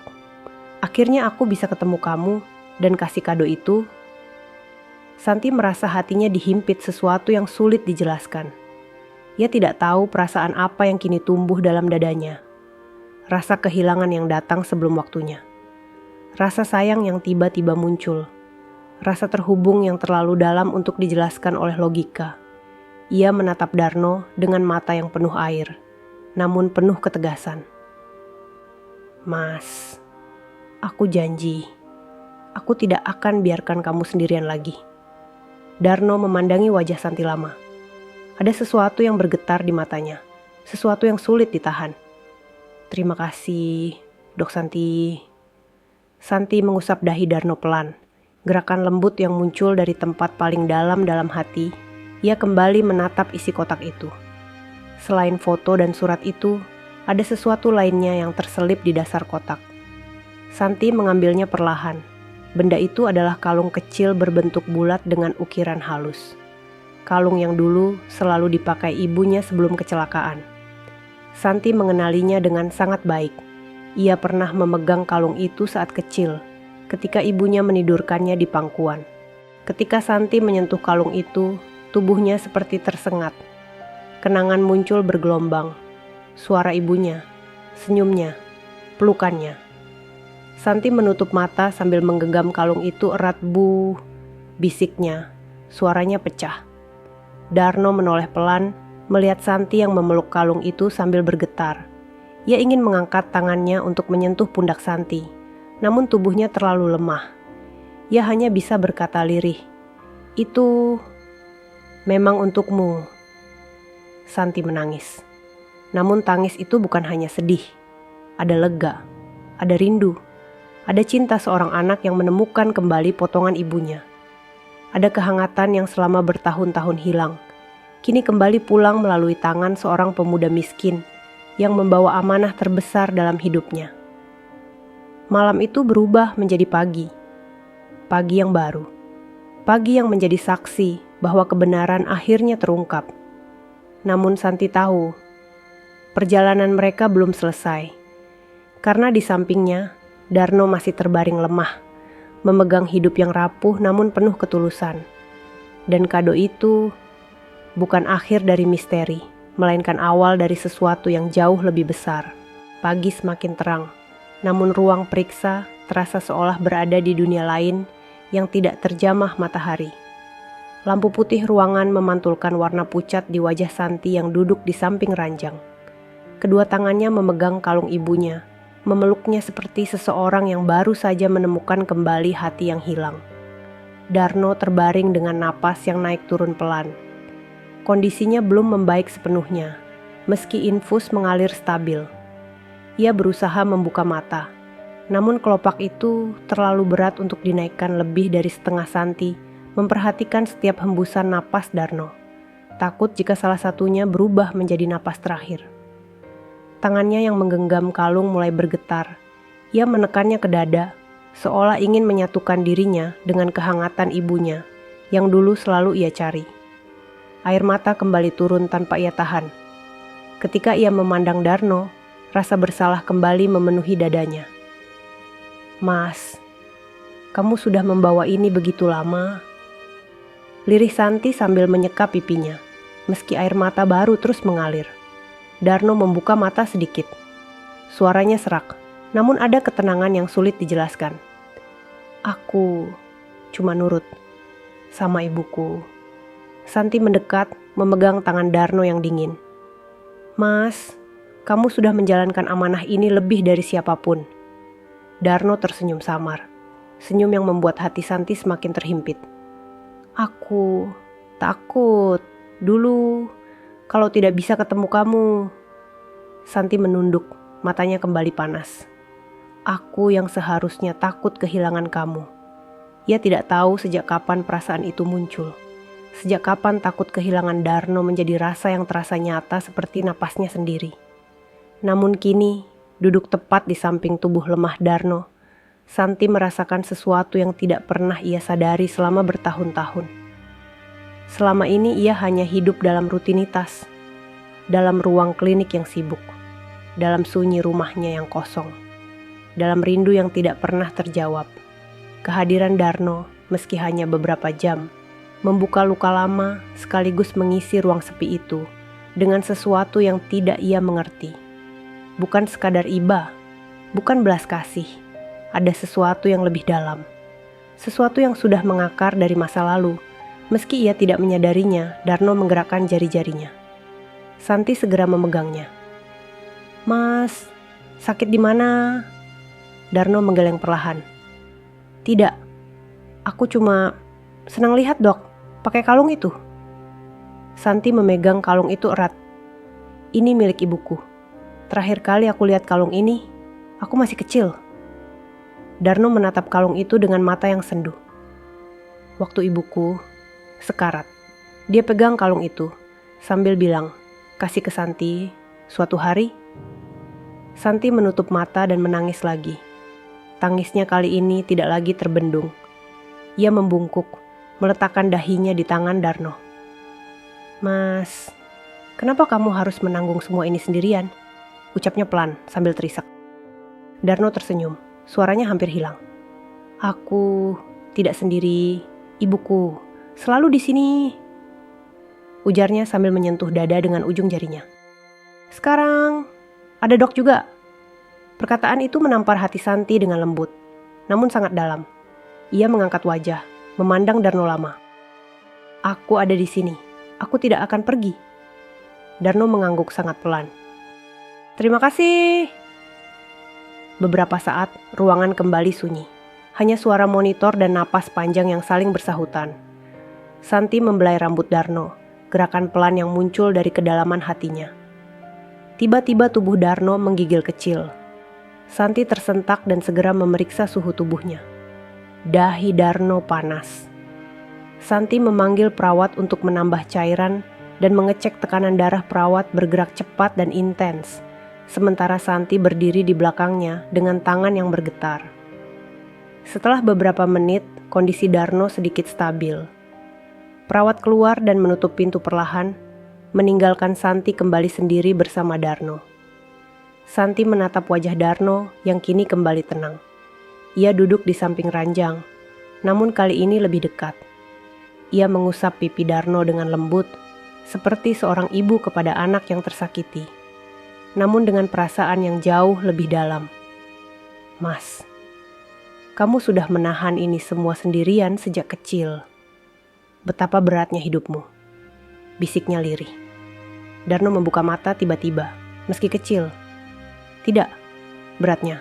Akhirnya aku bisa ketemu kamu dan kasih kado itu." Santi merasa hatinya dihimpit sesuatu yang sulit dijelaskan. Ia tidak tahu perasaan apa yang kini tumbuh dalam dadanya. Rasa kehilangan yang datang sebelum waktunya. Rasa sayang yang tiba-tiba muncul. Rasa terhubung yang terlalu dalam untuk dijelaskan oleh logika. Ia menatap Darno dengan mata yang penuh air, namun penuh ketegasan. "Mas, aku janji, aku tidak akan biarkan kamu sendirian lagi." Darno memandangi wajah Santi lama. Ada sesuatu yang bergetar di matanya, sesuatu yang sulit ditahan. "Terima kasih, Dok Santi." Santi mengusap dahi Darno pelan. Gerakan lembut yang muncul dari tempat paling dalam hati. Ia kembali menatap isi kotak itu. Selain foto dan surat itu, ada sesuatu lainnya yang terselip di dasar kotak. Santi mengambilnya perlahan. Benda itu adalah kalung kecil berbentuk bulat dengan ukiran halus. Kalung yang dulu selalu dipakai ibunya sebelum kecelakaan. Santi mengenalinya dengan sangat baik. Ia pernah memegang kalung itu saat kecil, ketika ibunya menidurkannya di pangkuan. Ketika Santi menyentuh kalung itu, tubuhnya seperti tersengat. Kenangan muncul bergelombang. Suara ibunya, senyumnya, pelukannya. Santi menutup mata sambil menggenggam kalung itu erat. "Bu," bisiknya. Suaranya pecah. Darno menoleh pelan, melihat Santi yang memeluk kalung itu sambil bergetar. Ia ingin mengangkat tangannya untuk menyentuh pundak Santi, namun tubuhnya terlalu lemah. Ia hanya bisa berkata lirih, "Itu memang untukmu." Santi menangis. Namun tangis itu bukan hanya sedih. Ada lega, ada rindu, ada cinta seorang anak yang menemukan kembali potongan ibunya. Ada kehangatan yang selama bertahun-tahun hilang, kini kembali pulang melalui tangan seorang pemuda miskin yang membawa amanah terbesar dalam hidupnya. Malam itu berubah menjadi pagi. Pagi yang baru. Pagi yang menjadi saksi bahwa kebenaran akhirnya terungkap. Namun Santi tahu, perjalanan mereka belum selesai. Karena di sampingnya, Darno masih terbaring lemah, memegang hidup yang rapuh namun penuh ketulusan. Dan kado itu bukan akhir dari misteri, melainkan awal dari sesuatu yang jauh lebih besar. Pagi semakin terang, namun ruang periksa terasa seolah berada di dunia lain yang tidak terjamah matahari. Lampu putih ruangan memantulkan warna pucat di wajah Santi yang duduk di samping ranjang. Kedua tangannya memegang kalung ibunya, memeluknya seperti seseorang yang baru saja menemukan kembali hati yang hilang. Darno terbaring dengan napas yang naik turun pelan. Kondisinya belum membaik sepenuhnya, meski infus mengalir stabil. Ia berusaha membuka mata, namun kelopak itu terlalu berat untuk dinaikkan lebih dari setengah Santi, memperhatikan setiap hembusan napas Darno. Takut jika salah satunya berubah menjadi napas terakhir. Tangannya yang menggenggam kalung mulai bergetar. Ia menekannya ke dada, seolah ingin menyatukan dirinya dengan kehangatan ibunya, yang dulu selalu ia cari. Air mata kembali turun tanpa ia tahan. Ketika ia memandang Darno, rasa bersalah kembali memenuhi dadanya. "Mas, kamu sudah membawa ini begitu lama." Lirih Santi sambil menyeka pipinya, meski air mata baru terus mengalir. Darno membuka mata sedikit. Suaranya serak, namun ada ketenangan yang sulit dijelaskan. "Aku cuma nurut sama ibuku." Santi mendekat, memegang tangan Darno yang dingin. "Mas, kamu sudah menjalankan amanah ini lebih dari siapapun." Darno tersenyum samar, senyum yang membuat hati Santi semakin terhimpit. "Aku takut dulu kalau tidak bisa ketemu kamu." Santi menunduk, matanya kembali panas. "Aku yang seharusnya takut kehilangan kamu." Ia tidak tahu sejak kapan perasaan itu muncul. Sejak kapan takut kehilangan Darno menjadi rasa yang terasa nyata seperti napasnya sendiri. Namun kini, duduk tepat di samping tubuh lemah Darno, Santi merasakan sesuatu yang tidak pernah ia sadari selama bertahun-tahun. Selama ini ia hanya hidup dalam rutinitas, dalam ruang klinik yang sibuk, dalam sunyi rumahnya yang kosong, dalam rindu yang tidak pernah terjawab. Kehadiran Darno, meski hanya beberapa jam, membuka luka lama sekaligus mengisi ruang sepi itu dengan sesuatu yang tidak ia mengerti. Bukan sekadar iba, bukan belas kasih, ada sesuatu yang lebih dalam. Sesuatu yang sudah mengakar dari masa lalu. Meski ia tidak menyadarinya, Darno menggerakkan jari-jarinya. Santi segera memegangnya. "Mas, sakit di mana?" Darno menggeleng perlahan. "Tidak, aku cuma senang lihat, Dok. Pakai kalung itu." Santi memegang kalung itu erat. "Ini milik ibuku. Terakhir kali aku lihat kalung ini, aku masih kecil." Darno menatap kalung itu dengan mata yang sendu. "Waktu ibuku sekarat, dia pegang kalung itu sambil bilang, 'Kasih ke Santi suatu hari.'" Santi menutup mata dan menangis lagi. Tangisnya kali ini tidak lagi terbendung. Ia membungkuk, meletakkan dahinya di tangan Darno. "Mas, kenapa kamu harus menanggung semua ini sendirian?" Ucapnya pelan sambil terisak. Darno tersenyum, suaranya hampir hilang. "Aku tidak sendiri, ibuku selalu di sini," ujarnya sambil menyentuh dada dengan ujung jarinya. "Sekarang ada Dok juga." Perkataan itu menampar hati Santi dengan lembut, namun sangat dalam. Ia mengangkat wajah, memandang Darno lama. "Aku ada di sini. Aku tidak akan pergi." Darno mengangguk sangat pelan. "Terima kasih." Beberapa saat, ruangan kembali sunyi. Hanya suara monitor dan napas panjang yang saling bersahutan. Santi membelai rambut Darno, gerakan pelan yang muncul dari kedalaman hatinya. Tiba-tiba tubuh Darno menggigil kecil. Santi tersentak dan segera memeriksa suhu tubuhnya. Dahi Darno panas. Santi memanggil perawat untuk menambah cairan dan mengecek tekanan darah perawat bergerak cepat dan intens, sementara Santi berdiri di belakangnya dengan tangan yang bergetar. Setelah beberapa menit, kondisi Darno sedikit stabil. Perawat keluar dan menutup pintu perlahan, meninggalkan Santi kembali sendiri bersama Darno. Santi menatap wajah Darno yang kini kembali tenang. Ia duduk di samping ranjang, namun kali ini lebih dekat. Ia mengusap pipi Darno dengan lembut, seperti seorang ibu kepada anak yang tersakiti, namun dengan perasaan yang jauh lebih dalam. "Mas, kamu sudah menahan ini semua sendirian sejak kecil. Betapa beratnya hidupmu," bisiknya lirih. Darno membuka mata tiba-tiba, meski kecil. "Tidak, beratnya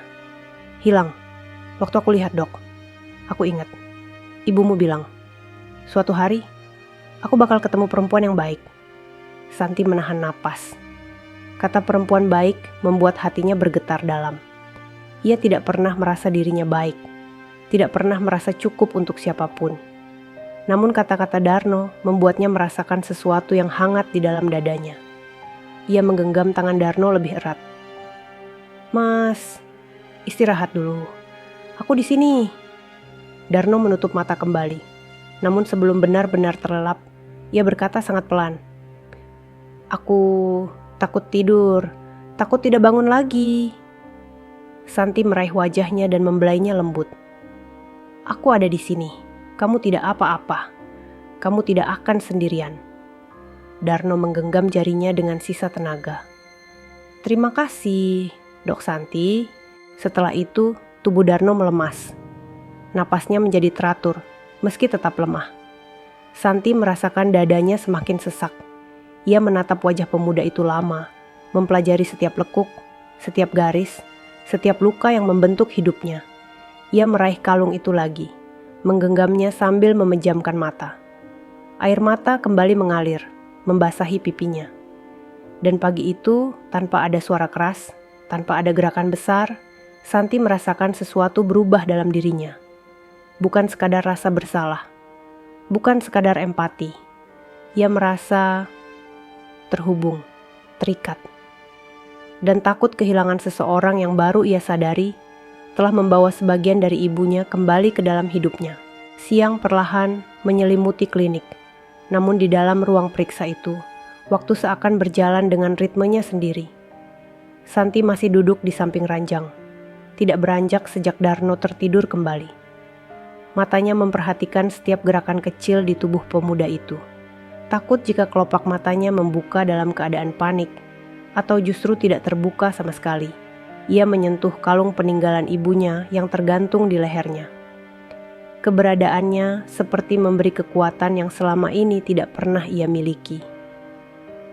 hilang. Waktu aku lihat Dok, aku ingat. Ibumu bilang, suatu hari aku bakal ketemu perempuan yang baik." Santi menahan napas. Kata perempuan baik membuat hatinya bergetar dalam. Ia tidak pernah merasa dirinya baik, tidak pernah merasa cukup untuk siapapun. Namun kata-kata Darno membuatnya merasakan sesuatu yang hangat di dalam dadanya. Ia menggenggam tangan Darno lebih erat. "Mas, istirahat dulu. Aku di sini." Darno menutup mata kembali. Namun sebelum benar-benar terlelap, ia berkata sangat pelan, "Aku takut tidur, takut tidak bangun lagi. Santi meraih wajahnya dan membelainya lembut. Aku ada di sini, kamu tidak apa-apa, kamu tidak akan sendirian. Darno menggenggam jarinya dengan sisa tenaga. Terima kasih, Dok Santi. Setelah itu, tubuh Darno melemas. Napasnya menjadi teratur, meski tetap lemah. Santi merasakan dadanya semakin sesak. Ia menatap wajah pemuda itu lama, mempelajari setiap lekuk, setiap garis, setiap luka yang membentuk hidupnya. Ia meraih kalung itu lagi, menggenggamnya sambil memejamkan mata. Air mata kembali mengalir, membasahi pipinya. Dan pagi itu, tanpa ada suara keras, tanpa ada gerakan besar, Santi merasakan sesuatu berubah dalam dirinya. Bukan sekadar rasa bersalah, bukan sekadar empati. Ia merasa terhubung, terikat. Dan takut kehilangan seseorang yang baru ia sadari telah membawa sebagian dari ibunya kembali ke dalam hidupnya. Siang perlahan menyelimuti klinik. Namun di dalam ruang periksa itu, waktu seakan berjalan dengan ritmenya sendiri. Santi masih duduk di samping ranjang, tidak beranjak sejak Darno tertidur kembali. Matanya memperhatikan setiap gerakan kecil di tubuh pemuda itu. Takut jika kelopak matanya membuka dalam keadaan panik, atau justru tidak terbuka sama sekali. Ia menyentuh kalung peninggalan ibunya yang tergantung di lehernya. Keberadaannya seperti memberi kekuatan yang selama ini tidak pernah ia miliki.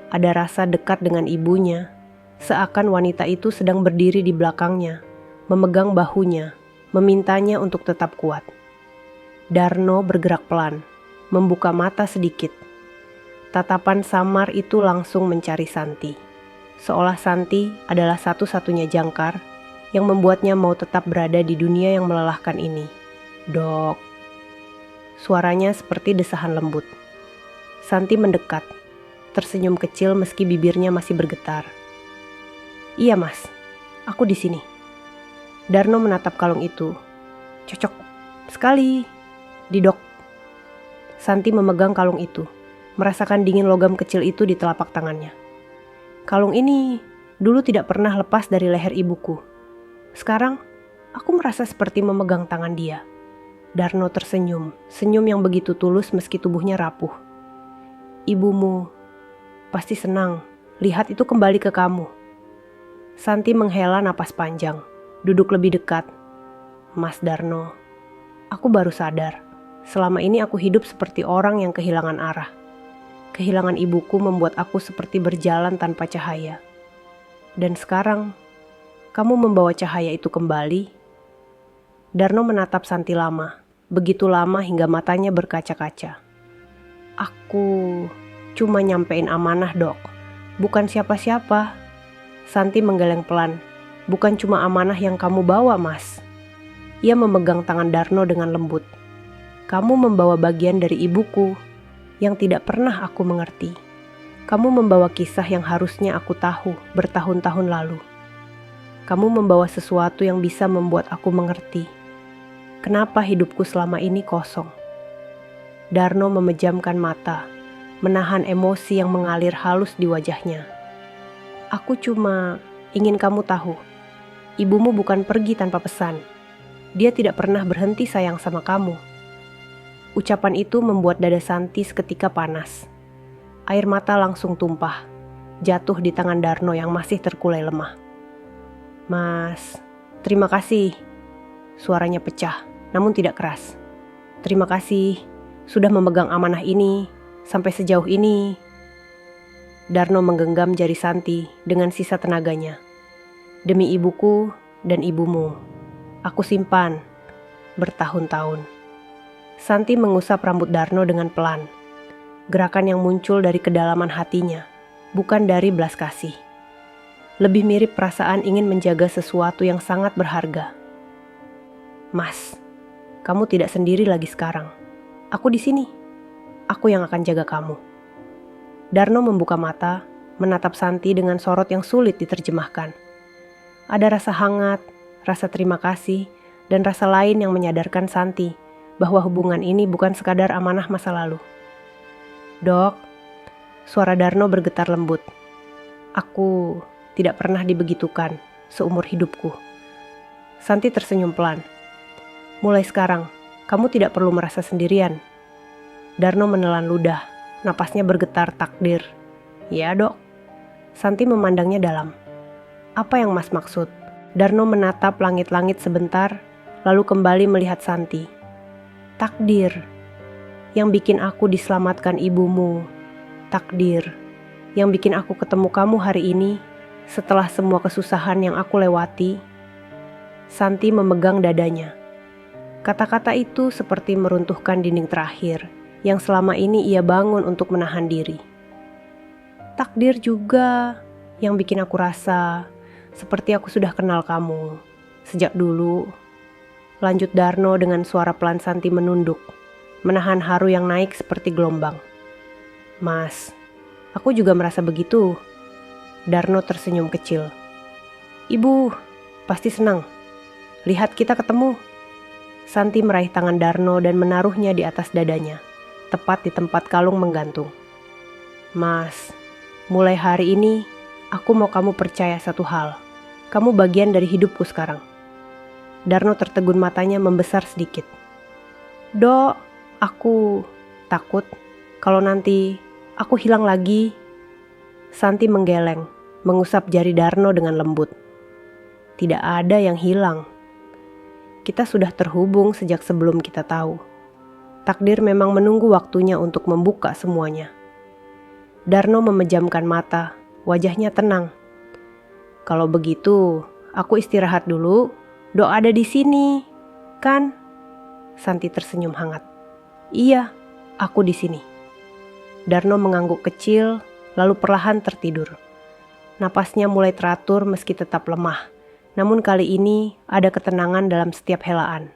Ada rasa dekat dengan ibunya, seakan wanita itu sedang berdiri di belakangnya, memegang bahunya, memintanya untuk tetap kuat. Darno bergerak pelan, membuka mata sedikit. Tatapan samar itu langsung mencari Santi. Seolah Santi adalah satu-satunya jangkar yang membuatnya mau tetap berada di dunia yang melelahkan ini. Dok. Suaranya seperti desahan lembut. Santi mendekat, tersenyum kecil meski bibirnya masih bergetar. Iya mas, aku di sini. Darno menatap kalung itu. Cocok sekali. Didok. Santi memegang kalung itu, merasakan dingin logam kecil itu di telapak tangannya. Kalung ini dulu tidak pernah lepas dari leher ibuku. Sekarang, aku merasa seperti memegang tangan dia. Darno tersenyum, senyum yang begitu tulus meski tubuhnya rapuh. Ibumu pasti senang lihat itu kembali ke kamu. Santi menghela napas panjang, duduk lebih dekat. Mas Darno, aku baru sadar. Selama ini aku hidup seperti orang yang kehilangan arah. Kehilangan ibuku membuat aku seperti berjalan tanpa cahaya. Dan sekarang, kamu membawa cahaya itu kembali. Darno menatap Santi lama, begitu lama hingga matanya berkaca-kaca. Aku cuma nyampein amanah, Dok. Bukan siapa-siapa. Santi menggeleng pelan. Bukan cuma amanah yang kamu bawa, Mas. Ia memegang tangan Darno dengan lembut. Kamu membawa bagian dari ibuku yang tidak pernah aku mengerti. Kamu membawa kisah yang harusnya aku tahu bertahun-tahun lalu. Kamu membawa sesuatu yang bisa membuat aku mengerti kenapa hidupku selama ini kosong. Darno memejamkan mata, menahan emosi yang mengalir halus di wajahnya. Aku cuma ingin kamu tahu, ibumu bukan pergi tanpa pesan. Dia tidak pernah berhenti sayang sama kamu. Ucapan itu membuat dada Santi seketika panas. Air mata langsung tumpah, jatuh di tangan Darno yang masih terkulai lemah. Mas, terima kasih. Suaranya pecah, namun tidak keras. Terima kasih sudah memegang amanah ini sampai sejauh ini. Darno menggenggam jari Santi dengan sisa tenaganya. Demi ibuku dan ibumu, aku simpan bertahun-tahun. Santi mengusap rambut Darno dengan pelan. Gerakan yang muncul dari kedalaman hatinya, bukan dari belas kasih. Lebih mirip perasaan ingin menjaga sesuatu yang sangat berharga. Mas, kamu tidak sendiri lagi sekarang. Aku di sini. Aku yang akan jaga kamu. Darno membuka mata, menatap Santi dengan sorot yang sulit diterjemahkan. Ada rasa hangat, rasa terima kasih, dan rasa lain yang menyadarkan Santi bahwa hubungan ini bukan sekadar amanah masa lalu. Dok, suara Darno bergetar lembut. Aku tidak pernah dibegitukan seumur hidupku. Santi tersenyum pelan. Mulai sekarang, kamu tidak perlu merasa sendirian. Darno menelan ludah, napasnya bergetar takdir. Ya dok. Santi memandangnya dalam. Apa yang mas maksud? Darno menatap langit-langit sebentar, lalu kembali melihat Santi. Takdir. Yang bikin aku diselamatkan ibumu. Takdir. Yang bikin aku ketemu kamu hari ini setelah semua kesusahan yang aku lewati. Santi memegang dadanya. Kata-kata itu seperti meruntuhkan dinding terakhir yang selama ini ia bangun untuk menahan diri. Takdir juga yang bikin aku rasa seperti aku sudah kenal kamu sejak dulu. Lanjut Darno dengan suara pelan. Santi menunduk, menahan haru yang naik seperti gelombang. Mas, aku juga merasa begitu. Darno tersenyum kecil. Ibu, pasti senang. Lihat kita ketemu. Santi meraih tangan Darno dan menaruhnya di atas dadanya, tepat di tempat kalung menggantung. Mas, mulai hari ini, aku mau kamu percaya satu hal. Kamu bagian dari hidupku sekarang. Darno tertegun, matanya membesar sedikit. Dok, aku takut kalau nanti aku hilang lagi. Santi menggeleng, mengusap jari Darno dengan lembut. Tidak ada yang hilang. Kita sudah terhubung sejak sebelum kita tahu. Takdir memang menunggu waktunya untuk membuka semuanya. Darno memejamkan mata, wajahnya tenang. Kalau begitu, aku istirahat dulu. Dok ada di sini, kan? Santi tersenyum hangat. Iya, aku di sini. Darno mengangguk kecil, lalu perlahan tertidur. Napasnya mulai teratur meski tetap lemah. Namun kali ini ada ketenangan dalam setiap helaan.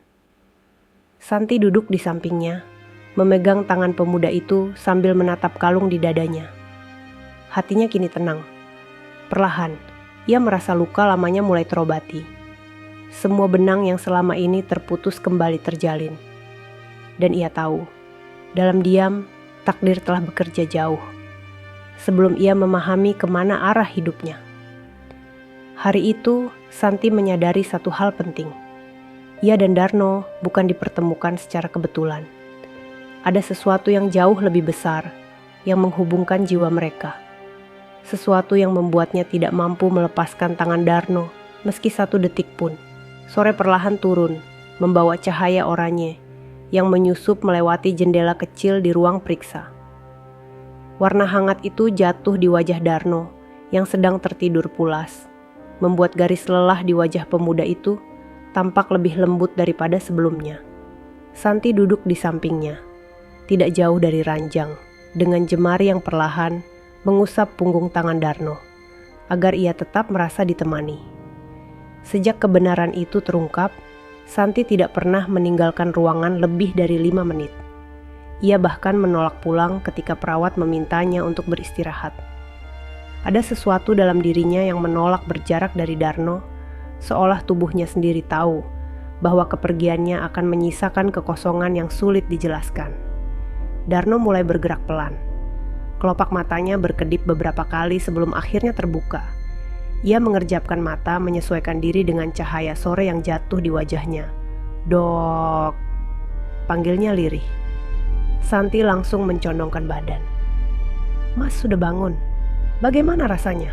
Santi duduk di sampingnya, memegang tangan pemuda itu sambil menatap kalung di dadanya. Hatinya kini tenang. Perlahan, ia merasa luka lamanya mulai terobati. Semua benang yang selama ini terputus kembali terjalin. Dan ia tahu, dalam diam, takdir telah bekerja jauh. Sebelum ia memahami kemana arah hidupnya. Hari itu, Santi menyadari satu hal penting. Ia dan Darno bukan dipertemukan secara kebetulan. Ada sesuatu yang jauh lebih besar yang menghubungkan jiwa mereka. Sesuatu yang membuatnya tidak mampu melepaskan tangan Darno meski satu detik pun. Sore perlahan turun, membawa cahaya oranye yang menyusup melewati jendela kecil di ruang periksa. Warna hangat itu jatuh di wajah Darno yang sedang tertidur pulas, membuat garis lelah di wajah pemuda itu tampak lebih lembut daripada sebelumnya. Santi duduk di sampingnya, tidak jauh dari ranjang, dengan jemari yang perlahan mengusap punggung tangan Darno, agar ia tetap merasa ditemani. Sejak kebenaran itu terungkap, Santi tidak pernah meninggalkan ruangan lebih dari 5 menit. Ia bahkan menolak pulang ketika perawat memintanya untuk beristirahat. Ada sesuatu dalam dirinya yang menolak berjarak dari Darno, seolah tubuhnya sendiri tahu bahwa kepergiannya akan menyisakan kekosongan yang sulit dijelaskan. Darno mulai bergerak pelan. Kelopak matanya berkedip beberapa kali sebelum akhirnya terbuka. Ia mengerjapkan mata menyesuaikan diri dengan cahaya sore yang jatuh di wajahnya. Dok, panggilnya lirih. Santi langsung mencondongkan badan. Mas sudah bangun. Bagaimana rasanya?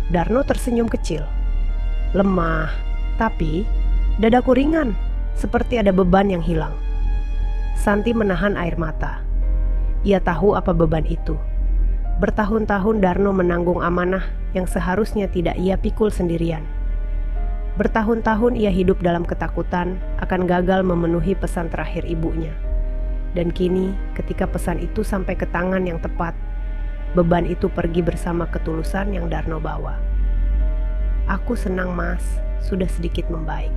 Darno tersenyum kecil. Lemah, tapi dadaku ringan, seperti ada beban yang hilang. Santi menahan air mata. Ia tahu apa beban itu. Bertahun-tahun Darno menanggung amanah yang seharusnya tidak ia pikul sendirian. Bertahun-tahun ia hidup dalam ketakutan akan gagal memenuhi pesan terakhir ibunya. Dan kini ketika pesan itu sampai ke tangan yang tepat, beban itu pergi bersama ketulusan yang Darno bawa. Aku senang mas, sudah sedikit membaik.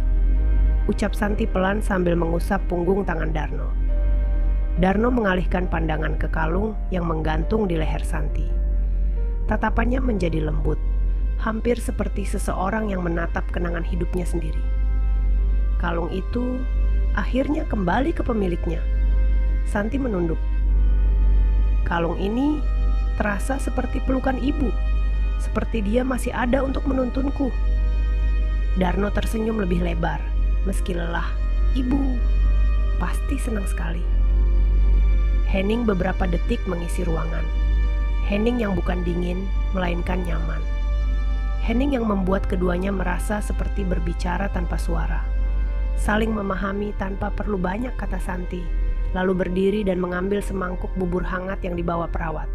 Ucap Santi pelan sambil mengusap punggung tangan Darno. Darno mengalihkan pandangan ke kalung yang menggantung di leher Santi. Tatapannya menjadi lembut, hampir seperti seseorang yang menatap kenangan hidupnya sendiri. Kalung itu akhirnya kembali ke pemiliknya. Santi menunduk. Kalung ini terasa seperti pelukan ibu, seperti dia masih ada untuk menuntunku. Darno tersenyum lebih lebar, meski lelah. Ibu, pasti senang sekali. Henning beberapa detik mengisi ruangan. Henning yang bukan dingin, melainkan nyaman. Henning yang membuat keduanya merasa seperti berbicara tanpa suara. Saling memahami tanpa perlu banyak kata Santi, lalu berdiri dan mengambil semangkuk bubur hangat yang dibawa perawat.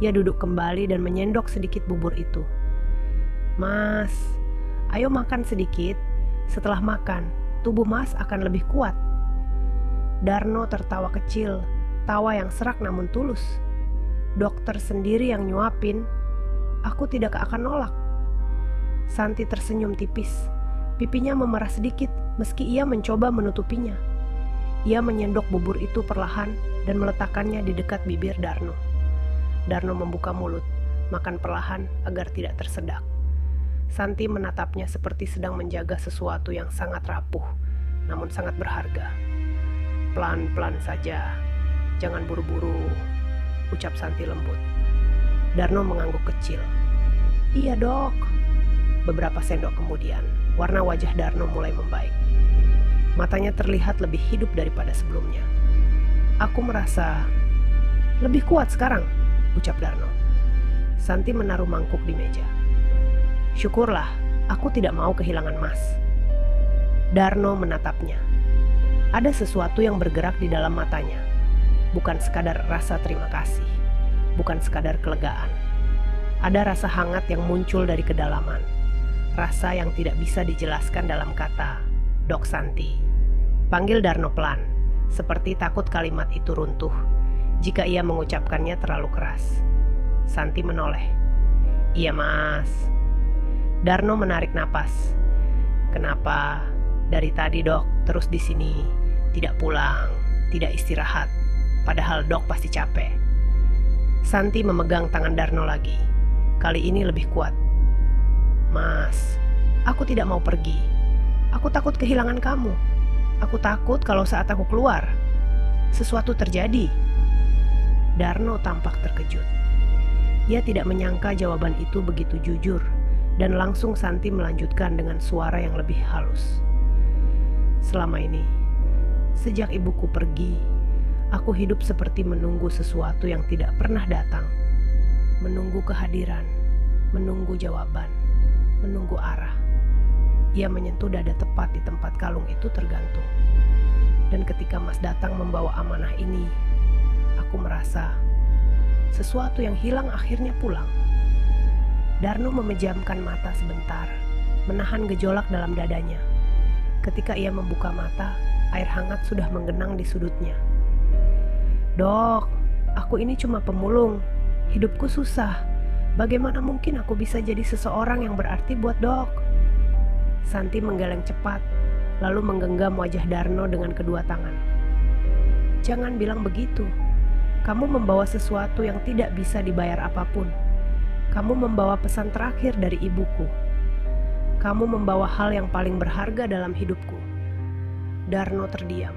Ia duduk kembali dan menyendok sedikit bubur itu. Mas, ayo makan sedikit. Setelah makan, tubuh Mas akan lebih kuat. Darno tertawa kecil, tawa yang serak namun tulus. Dokter sendiri yang nyuapin, aku tidak akan nolak. Santi tersenyum tipis, pipinya memerah sedikit meski ia mencoba menutupinya. Ia menyendok bubur itu perlahan dan meletakkannya di dekat bibir Darno. Darno membuka mulut, makan perlahan agar tidak tersedak. Santi menatapnya seperti sedang menjaga sesuatu yang sangat rapuh, namun sangat berharga. Pelan-pelan saja, jangan buru-buru, ucap Santi lembut. Darno mengangguk kecil. Iya dok. Beberapa sendok kemudian, warna wajah Darno mulai membaik. Matanya terlihat lebih hidup daripada sebelumnya. Aku merasa lebih kuat sekarang, ucap Darno. Santi menaruh mangkuk di meja. Syukurlah, aku tidak mau kehilangan Mas. Darno menatapnya. Ada sesuatu yang bergerak di dalam matanya. Bukan sekadar rasa terima kasih, bukan sekadar kelegaan. Ada rasa hangat yang muncul dari kedalaman. Rasa yang tidak bisa dijelaskan dalam kata, Dok Santi. Panggil Darno pelan, seperti takut kalimat itu runtuh jika ia mengucapkannya terlalu keras. Santi menoleh. Iya Mas. Darno menarik napas. Kenapa dari tadi Dok terus di sini, tidak pulang, tidak istirahat, padahal Dok pasti capek. Santi memegang tangan Darno lagi. Kali ini lebih kuat. Mas, aku tidak mau pergi. Aku takut kehilangan kamu. Aku takut kalau saat aku keluar, sesuatu terjadi. Darno tampak terkejut. Ia tidak menyangka jawaban itu begitu jujur, dan langsung Santi melanjutkan dengan suara yang lebih halus. Selama ini, sejak ibuku pergi, aku hidup seperti menunggu sesuatu yang tidak pernah datang. Menunggu kehadiran, menunggu jawaban, menunggu arah. Ia menyentuh dada tepat di tempat kalung itu tergantung. Dan ketika Mas datang membawa amanah ini, aku merasa sesuatu yang hilang akhirnya pulang. Darno memejamkan mata sebentar, menahan gejolak dalam dadanya. Ketika ia membuka mata, air hangat sudah menggenang di sudutnya. Dok, aku ini cuma pemulung. Hidupku susah. Bagaimana mungkin aku bisa jadi seseorang yang berarti buat Dok? Santi menggeleng cepat, lalu menggenggam wajah Darno dengan kedua tangan. Jangan bilang begitu. Kamu membawa sesuatu yang tidak bisa dibayar apapun. Kamu membawa pesan terakhir dari ibuku. Kamu membawa hal yang paling berharga dalam hidupku. Darno terdiam.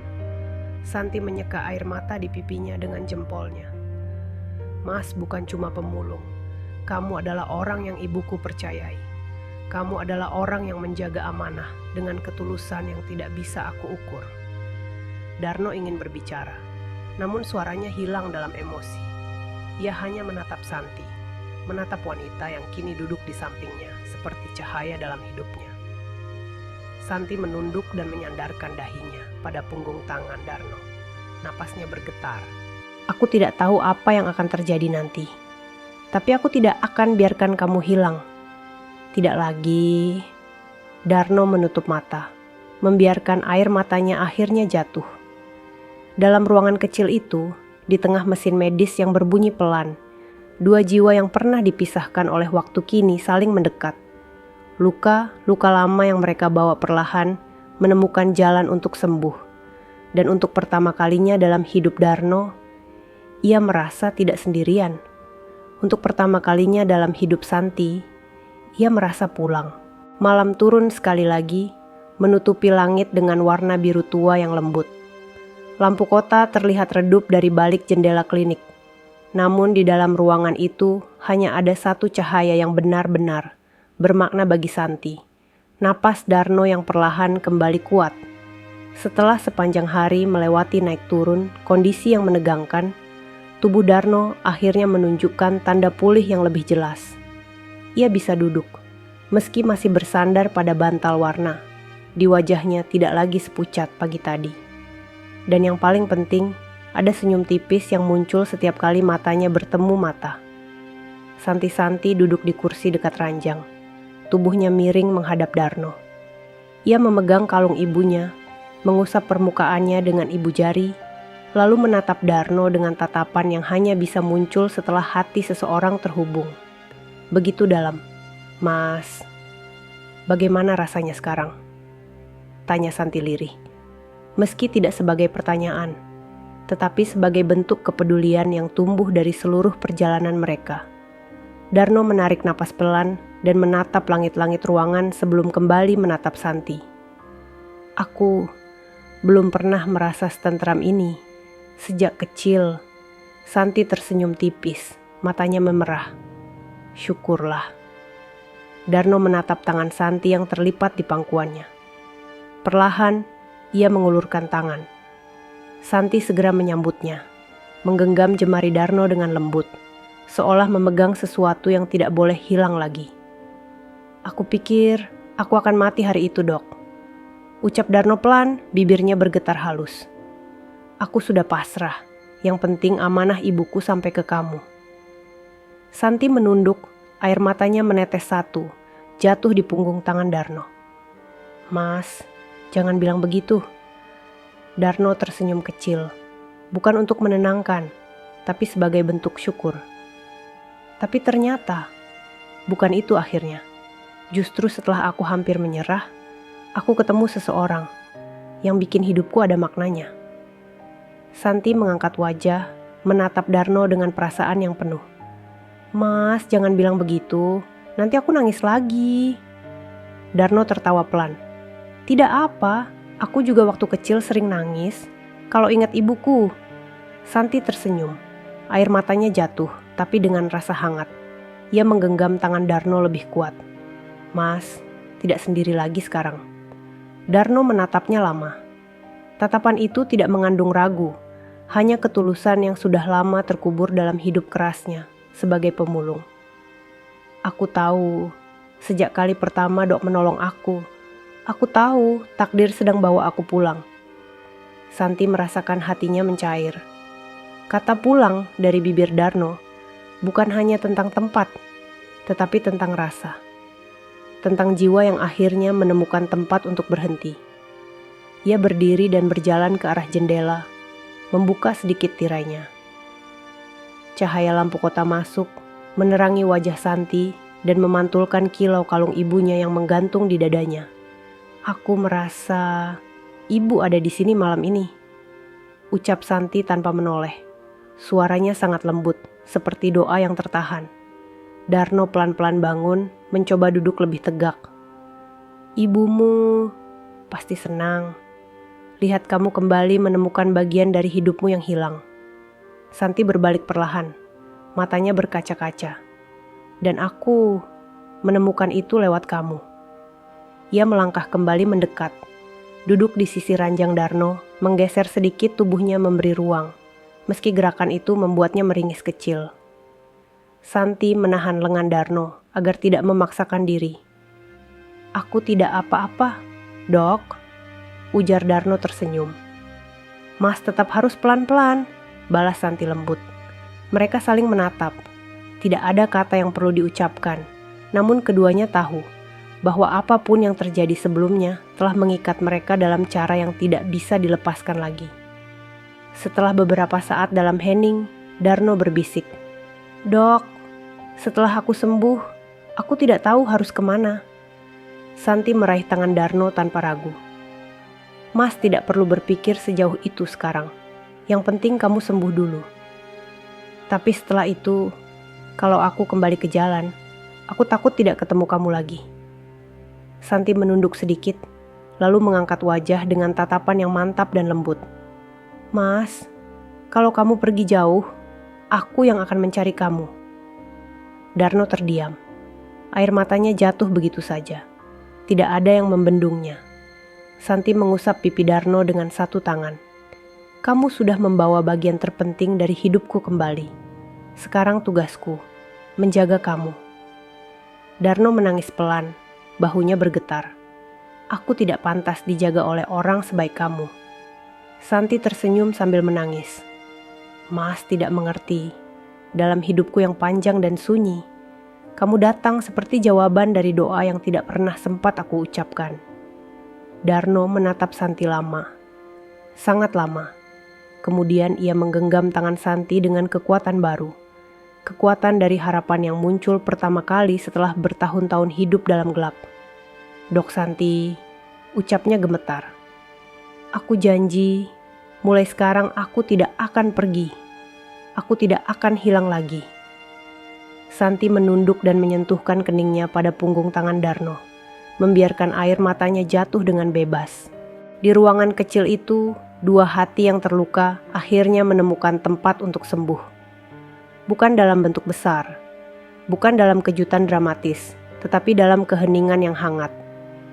Santi menyeka air mata di pipinya dengan jempolnya. Mas bukan cuma pemulung. Kamu adalah orang yang ibuku percayai. Kamu adalah orang yang menjaga amanah dengan ketulusan yang tidak bisa aku ukur. Darno ingin berbicara, namun suaranya hilang dalam emosi. Ia hanya menatap Santi, menatap wanita yang kini duduk di sampingnya seperti cahaya dalam hidupnya. Santi menunduk dan menyandarkan dahinya pada punggung tangan Darno. Napasnya bergetar. Aku tidak tahu apa yang akan terjadi nanti. Tapi aku tidak akan biarkan kamu hilang. Tidak lagi. Darno menutup mata, membiarkan air matanya akhirnya jatuh. Dalam ruangan kecil itu, di tengah mesin medis yang berbunyi pelan, dua jiwa yang pernah dipisahkan oleh waktu kini saling mendekat. Luka lama yang mereka bawa perlahan menemukan jalan untuk sembuh. Dan untuk pertama kalinya dalam hidup Darno, ia merasa tidak sendirian. Untuk pertama kalinya dalam hidup Santi, ia merasa pulang. Malam turun sekali lagi, menutupi langit dengan warna biru tua yang lembut. Lampu kota terlihat redup dari balik jendela klinik. Namun di dalam ruangan itu hanya ada satu cahaya yang benar-benar bermakna bagi Santi. Napas Darno yang perlahan kembali kuat. Setelah sepanjang hari melewati naik turun, kondisi yang menegangkan, tubuh Darno akhirnya menunjukkan tanda pulih yang lebih jelas. Ia bisa duduk, meski masih bersandar pada bantal warna. Di wajahnya tidak lagi sepucat pagi tadi. Dan yang paling penting, ada senyum tipis yang muncul setiap kali matanya bertemu mata. Santi-Santi duduk di kursi dekat ranjang. Tubuhnya miring menghadap Darno. Ia memegang kalung ibunya, mengusap permukaannya dengan ibu jari, lalu menatap Darno dengan tatapan yang hanya bisa muncul setelah hati seseorang terhubung. Begitu dalam. "Mas, bagaimana rasanya sekarang?" tanya Santi lirih. Meski tidak sebagai pertanyaan, tetapi sebagai bentuk kepedulian yang tumbuh dari seluruh perjalanan mereka. Darno menarik napas pelan dan menatap langit-langit ruangan sebelum kembali menatap Santi. "Aku belum pernah merasa setentram ini sejak kecil." Santi tersenyum tipis, matanya memerah. "Syukurlah." Darno menatap tangan Santi yang terlipat di pangkuannya. Perlahan, ia mengulurkan tangan. Santi segera menyambutnya, menggenggam jemari Darno dengan lembut, seolah memegang sesuatu yang tidak boleh hilang lagi. "Aku pikir aku akan mati hari itu, Dok," ucap Darno pelan, bibirnya bergetar halus. "Aku sudah pasrah, yang penting amanah ibuku sampai ke kamu." Santi menunduk, air matanya menetes satu, jatuh di punggung tangan Darno. "Mas, jangan bilang begitu." Darno tersenyum kecil, bukan untuk menenangkan, tapi sebagai bentuk syukur. Tapi ternyata, bukan itu akhirnya. Justru setelah aku hampir menyerah, aku ketemu seseorang yang bikin hidupku ada maknanya. Santi mengangkat wajah, menatap Darno dengan perasaan yang penuh. "Mas, jangan bilang begitu, nanti aku nangis lagi." Darno tertawa pelan. "Tidak apa, aku juga waktu kecil sering nangis kalau ingat ibuku." Santi tersenyum, air matanya jatuh, tapi dengan rasa hangat. Ia menggenggam tangan Darno lebih kuat. "Mas, tidak sendiri lagi sekarang." Darno menatapnya lama. Tatapan itu tidak mengandung ragu, hanya ketulusan yang sudah lama terkubur dalam hidup kerasnya sebagai pemulung. "Aku tahu, sejak kali pertama Dok menolong aku tahu takdir sedang bawa aku pulang." Santi merasakan hatinya mencair. Kata pulang dari bibir Darno bukan hanya tentang tempat, tetapi tentang rasa. Tentang jiwa yang akhirnya menemukan tempat untuk berhenti. Ia berdiri dan berjalan ke arah jendela, membuka sedikit tirainya. Cahaya lampu kota masuk, menerangi wajah Santi dan memantulkan kilau kalung ibunya yang menggantung di dadanya. "Aku merasa ibu ada di sini malam ini," ucap Santi tanpa menoleh. Suaranya sangat lembut, seperti doa yang tertahan. Darno pelan-pelan bangun, mencoba duduk lebih tegak. "Ibumu pasti senang lihat kamu kembali menemukan bagian dari hidupmu yang hilang." Santi berbalik perlahan, matanya berkaca-kaca. "Dan aku menemukan itu lewat kamu." Ia melangkah kembali mendekat, duduk di sisi ranjang Darno, menggeser sedikit tubuhnya memberi ruang, meski gerakan itu membuatnya meringis kecil. Santi menahan lengan Darno agar tidak memaksakan diri. "Aku tidak apa-apa, Dok," ujar Darno tersenyum. "Mas tetap harus pelan-pelan," balas Santi lembut. Mereka saling menatap. Tidak ada kata yang perlu diucapkan, namun keduanya tahu bahwa apapun yang terjadi sebelumnya telah mengikat mereka dalam cara yang tidak bisa dilepaskan lagi. Setelah beberapa saat dalam hening, Darno berbisik, "Dok, setelah aku sembuh, aku tidak tahu harus kemana." Santi meraih tangan Darno tanpa ragu. "Mas tidak perlu berpikir sejauh itu sekarang. Yang penting kamu sembuh dulu. Tapi setelah itu, kalau aku kembali ke jalan, aku takut tidak ketemu kamu lagi." Santi menunduk sedikit, lalu mengangkat wajah dengan tatapan yang mantap dan lembut. "Mas, kalau kamu pergi jauh, Aku yang akan mencari kamu. Darno terdiam. Air matanya jatuh begitu saja. Tidak ada yang membendungnya. Santi mengusap pipi Darno dengan satu tangan. Kamu sudah membawa bagian terpenting dari hidupku kembali. Sekarang tugasku, menjaga kamu. Darno menangis pelan, bahunya bergetar. Aku tidak pantas dijaga oleh orang sebaik kamu. Santi tersenyum sambil menangis. Mas tidak mengerti. Dalam hidupku yang panjang dan sunyi, kamu datang seperti jawaban dari doa yang tidak pernah sempat aku ucapkan. Darno menatap Santi lama. Sangat lama. Kemudian ia menggenggam tangan Santi dengan kekuatan baru. Kekuatan dari harapan yang muncul pertama kali setelah bertahun-tahun hidup dalam gelap. Dok Santi, ucapnya gemetar. Aku janji, mulai sekarang aku tidak akan pergi. Aku tidak akan hilang lagi. Santi menunduk dan menyentuhkan keningnya pada punggung tangan Darno, membiarkan air matanya jatuh dengan bebas. Di ruangan kecil itu, dua hati yang terluka akhirnya menemukan tempat untuk sembuh. Bukan dalam bentuk besar, bukan dalam kejutan dramatis, tetapi dalam keheningan yang hangat,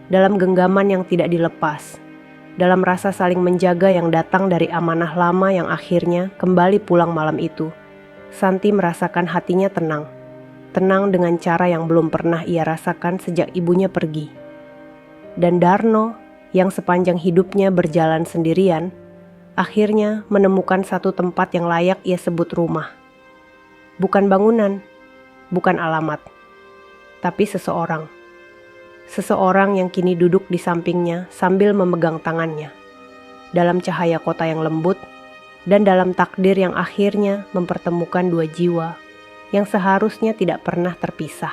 dalam genggaman yang tidak dilepas, dalam rasa saling menjaga yang datang dari amanah lama yang akhirnya kembali pulang malam itu. Santi merasakan hatinya tenang. Tenang dengan cara yang belum pernah ia rasakan sejak ibunya pergi. Dan Darno, yang sepanjang hidupnya berjalan sendirian, akhirnya menemukan satu tempat yang layak ia sebut rumah. Bukan bangunan, bukan alamat, tapi seseorang. Seseorang yang kini duduk di sampingnya sambil memegang tangannya. Dalam cahaya kota yang lembut, dan dalam takdir yang akhirnya mempertemukan dua jiwa yang seharusnya tidak pernah terpisah.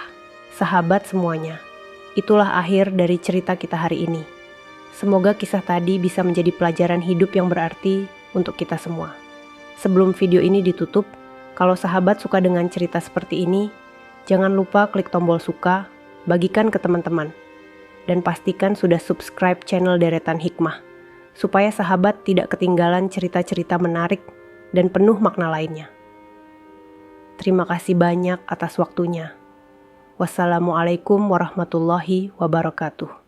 Sahabat semuanya, itulah akhir dari cerita kita hari ini. Semoga kisah tadi bisa menjadi pelajaran hidup yang berarti untuk kita semua. Sebelum video ini ditutup, kalau sahabat suka dengan cerita seperti ini, jangan lupa klik tombol suka, bagikan ke teman-teman, dan pastikan sudah subscribe channel Deretan Hikmah, supaya sahabat tidak ketinggalan cerita-cerita menarik dan penuh makna lainnya. Terima kasih banyak atas waktunya. Wassalamualaikum warahmatullahi wabarakatuh.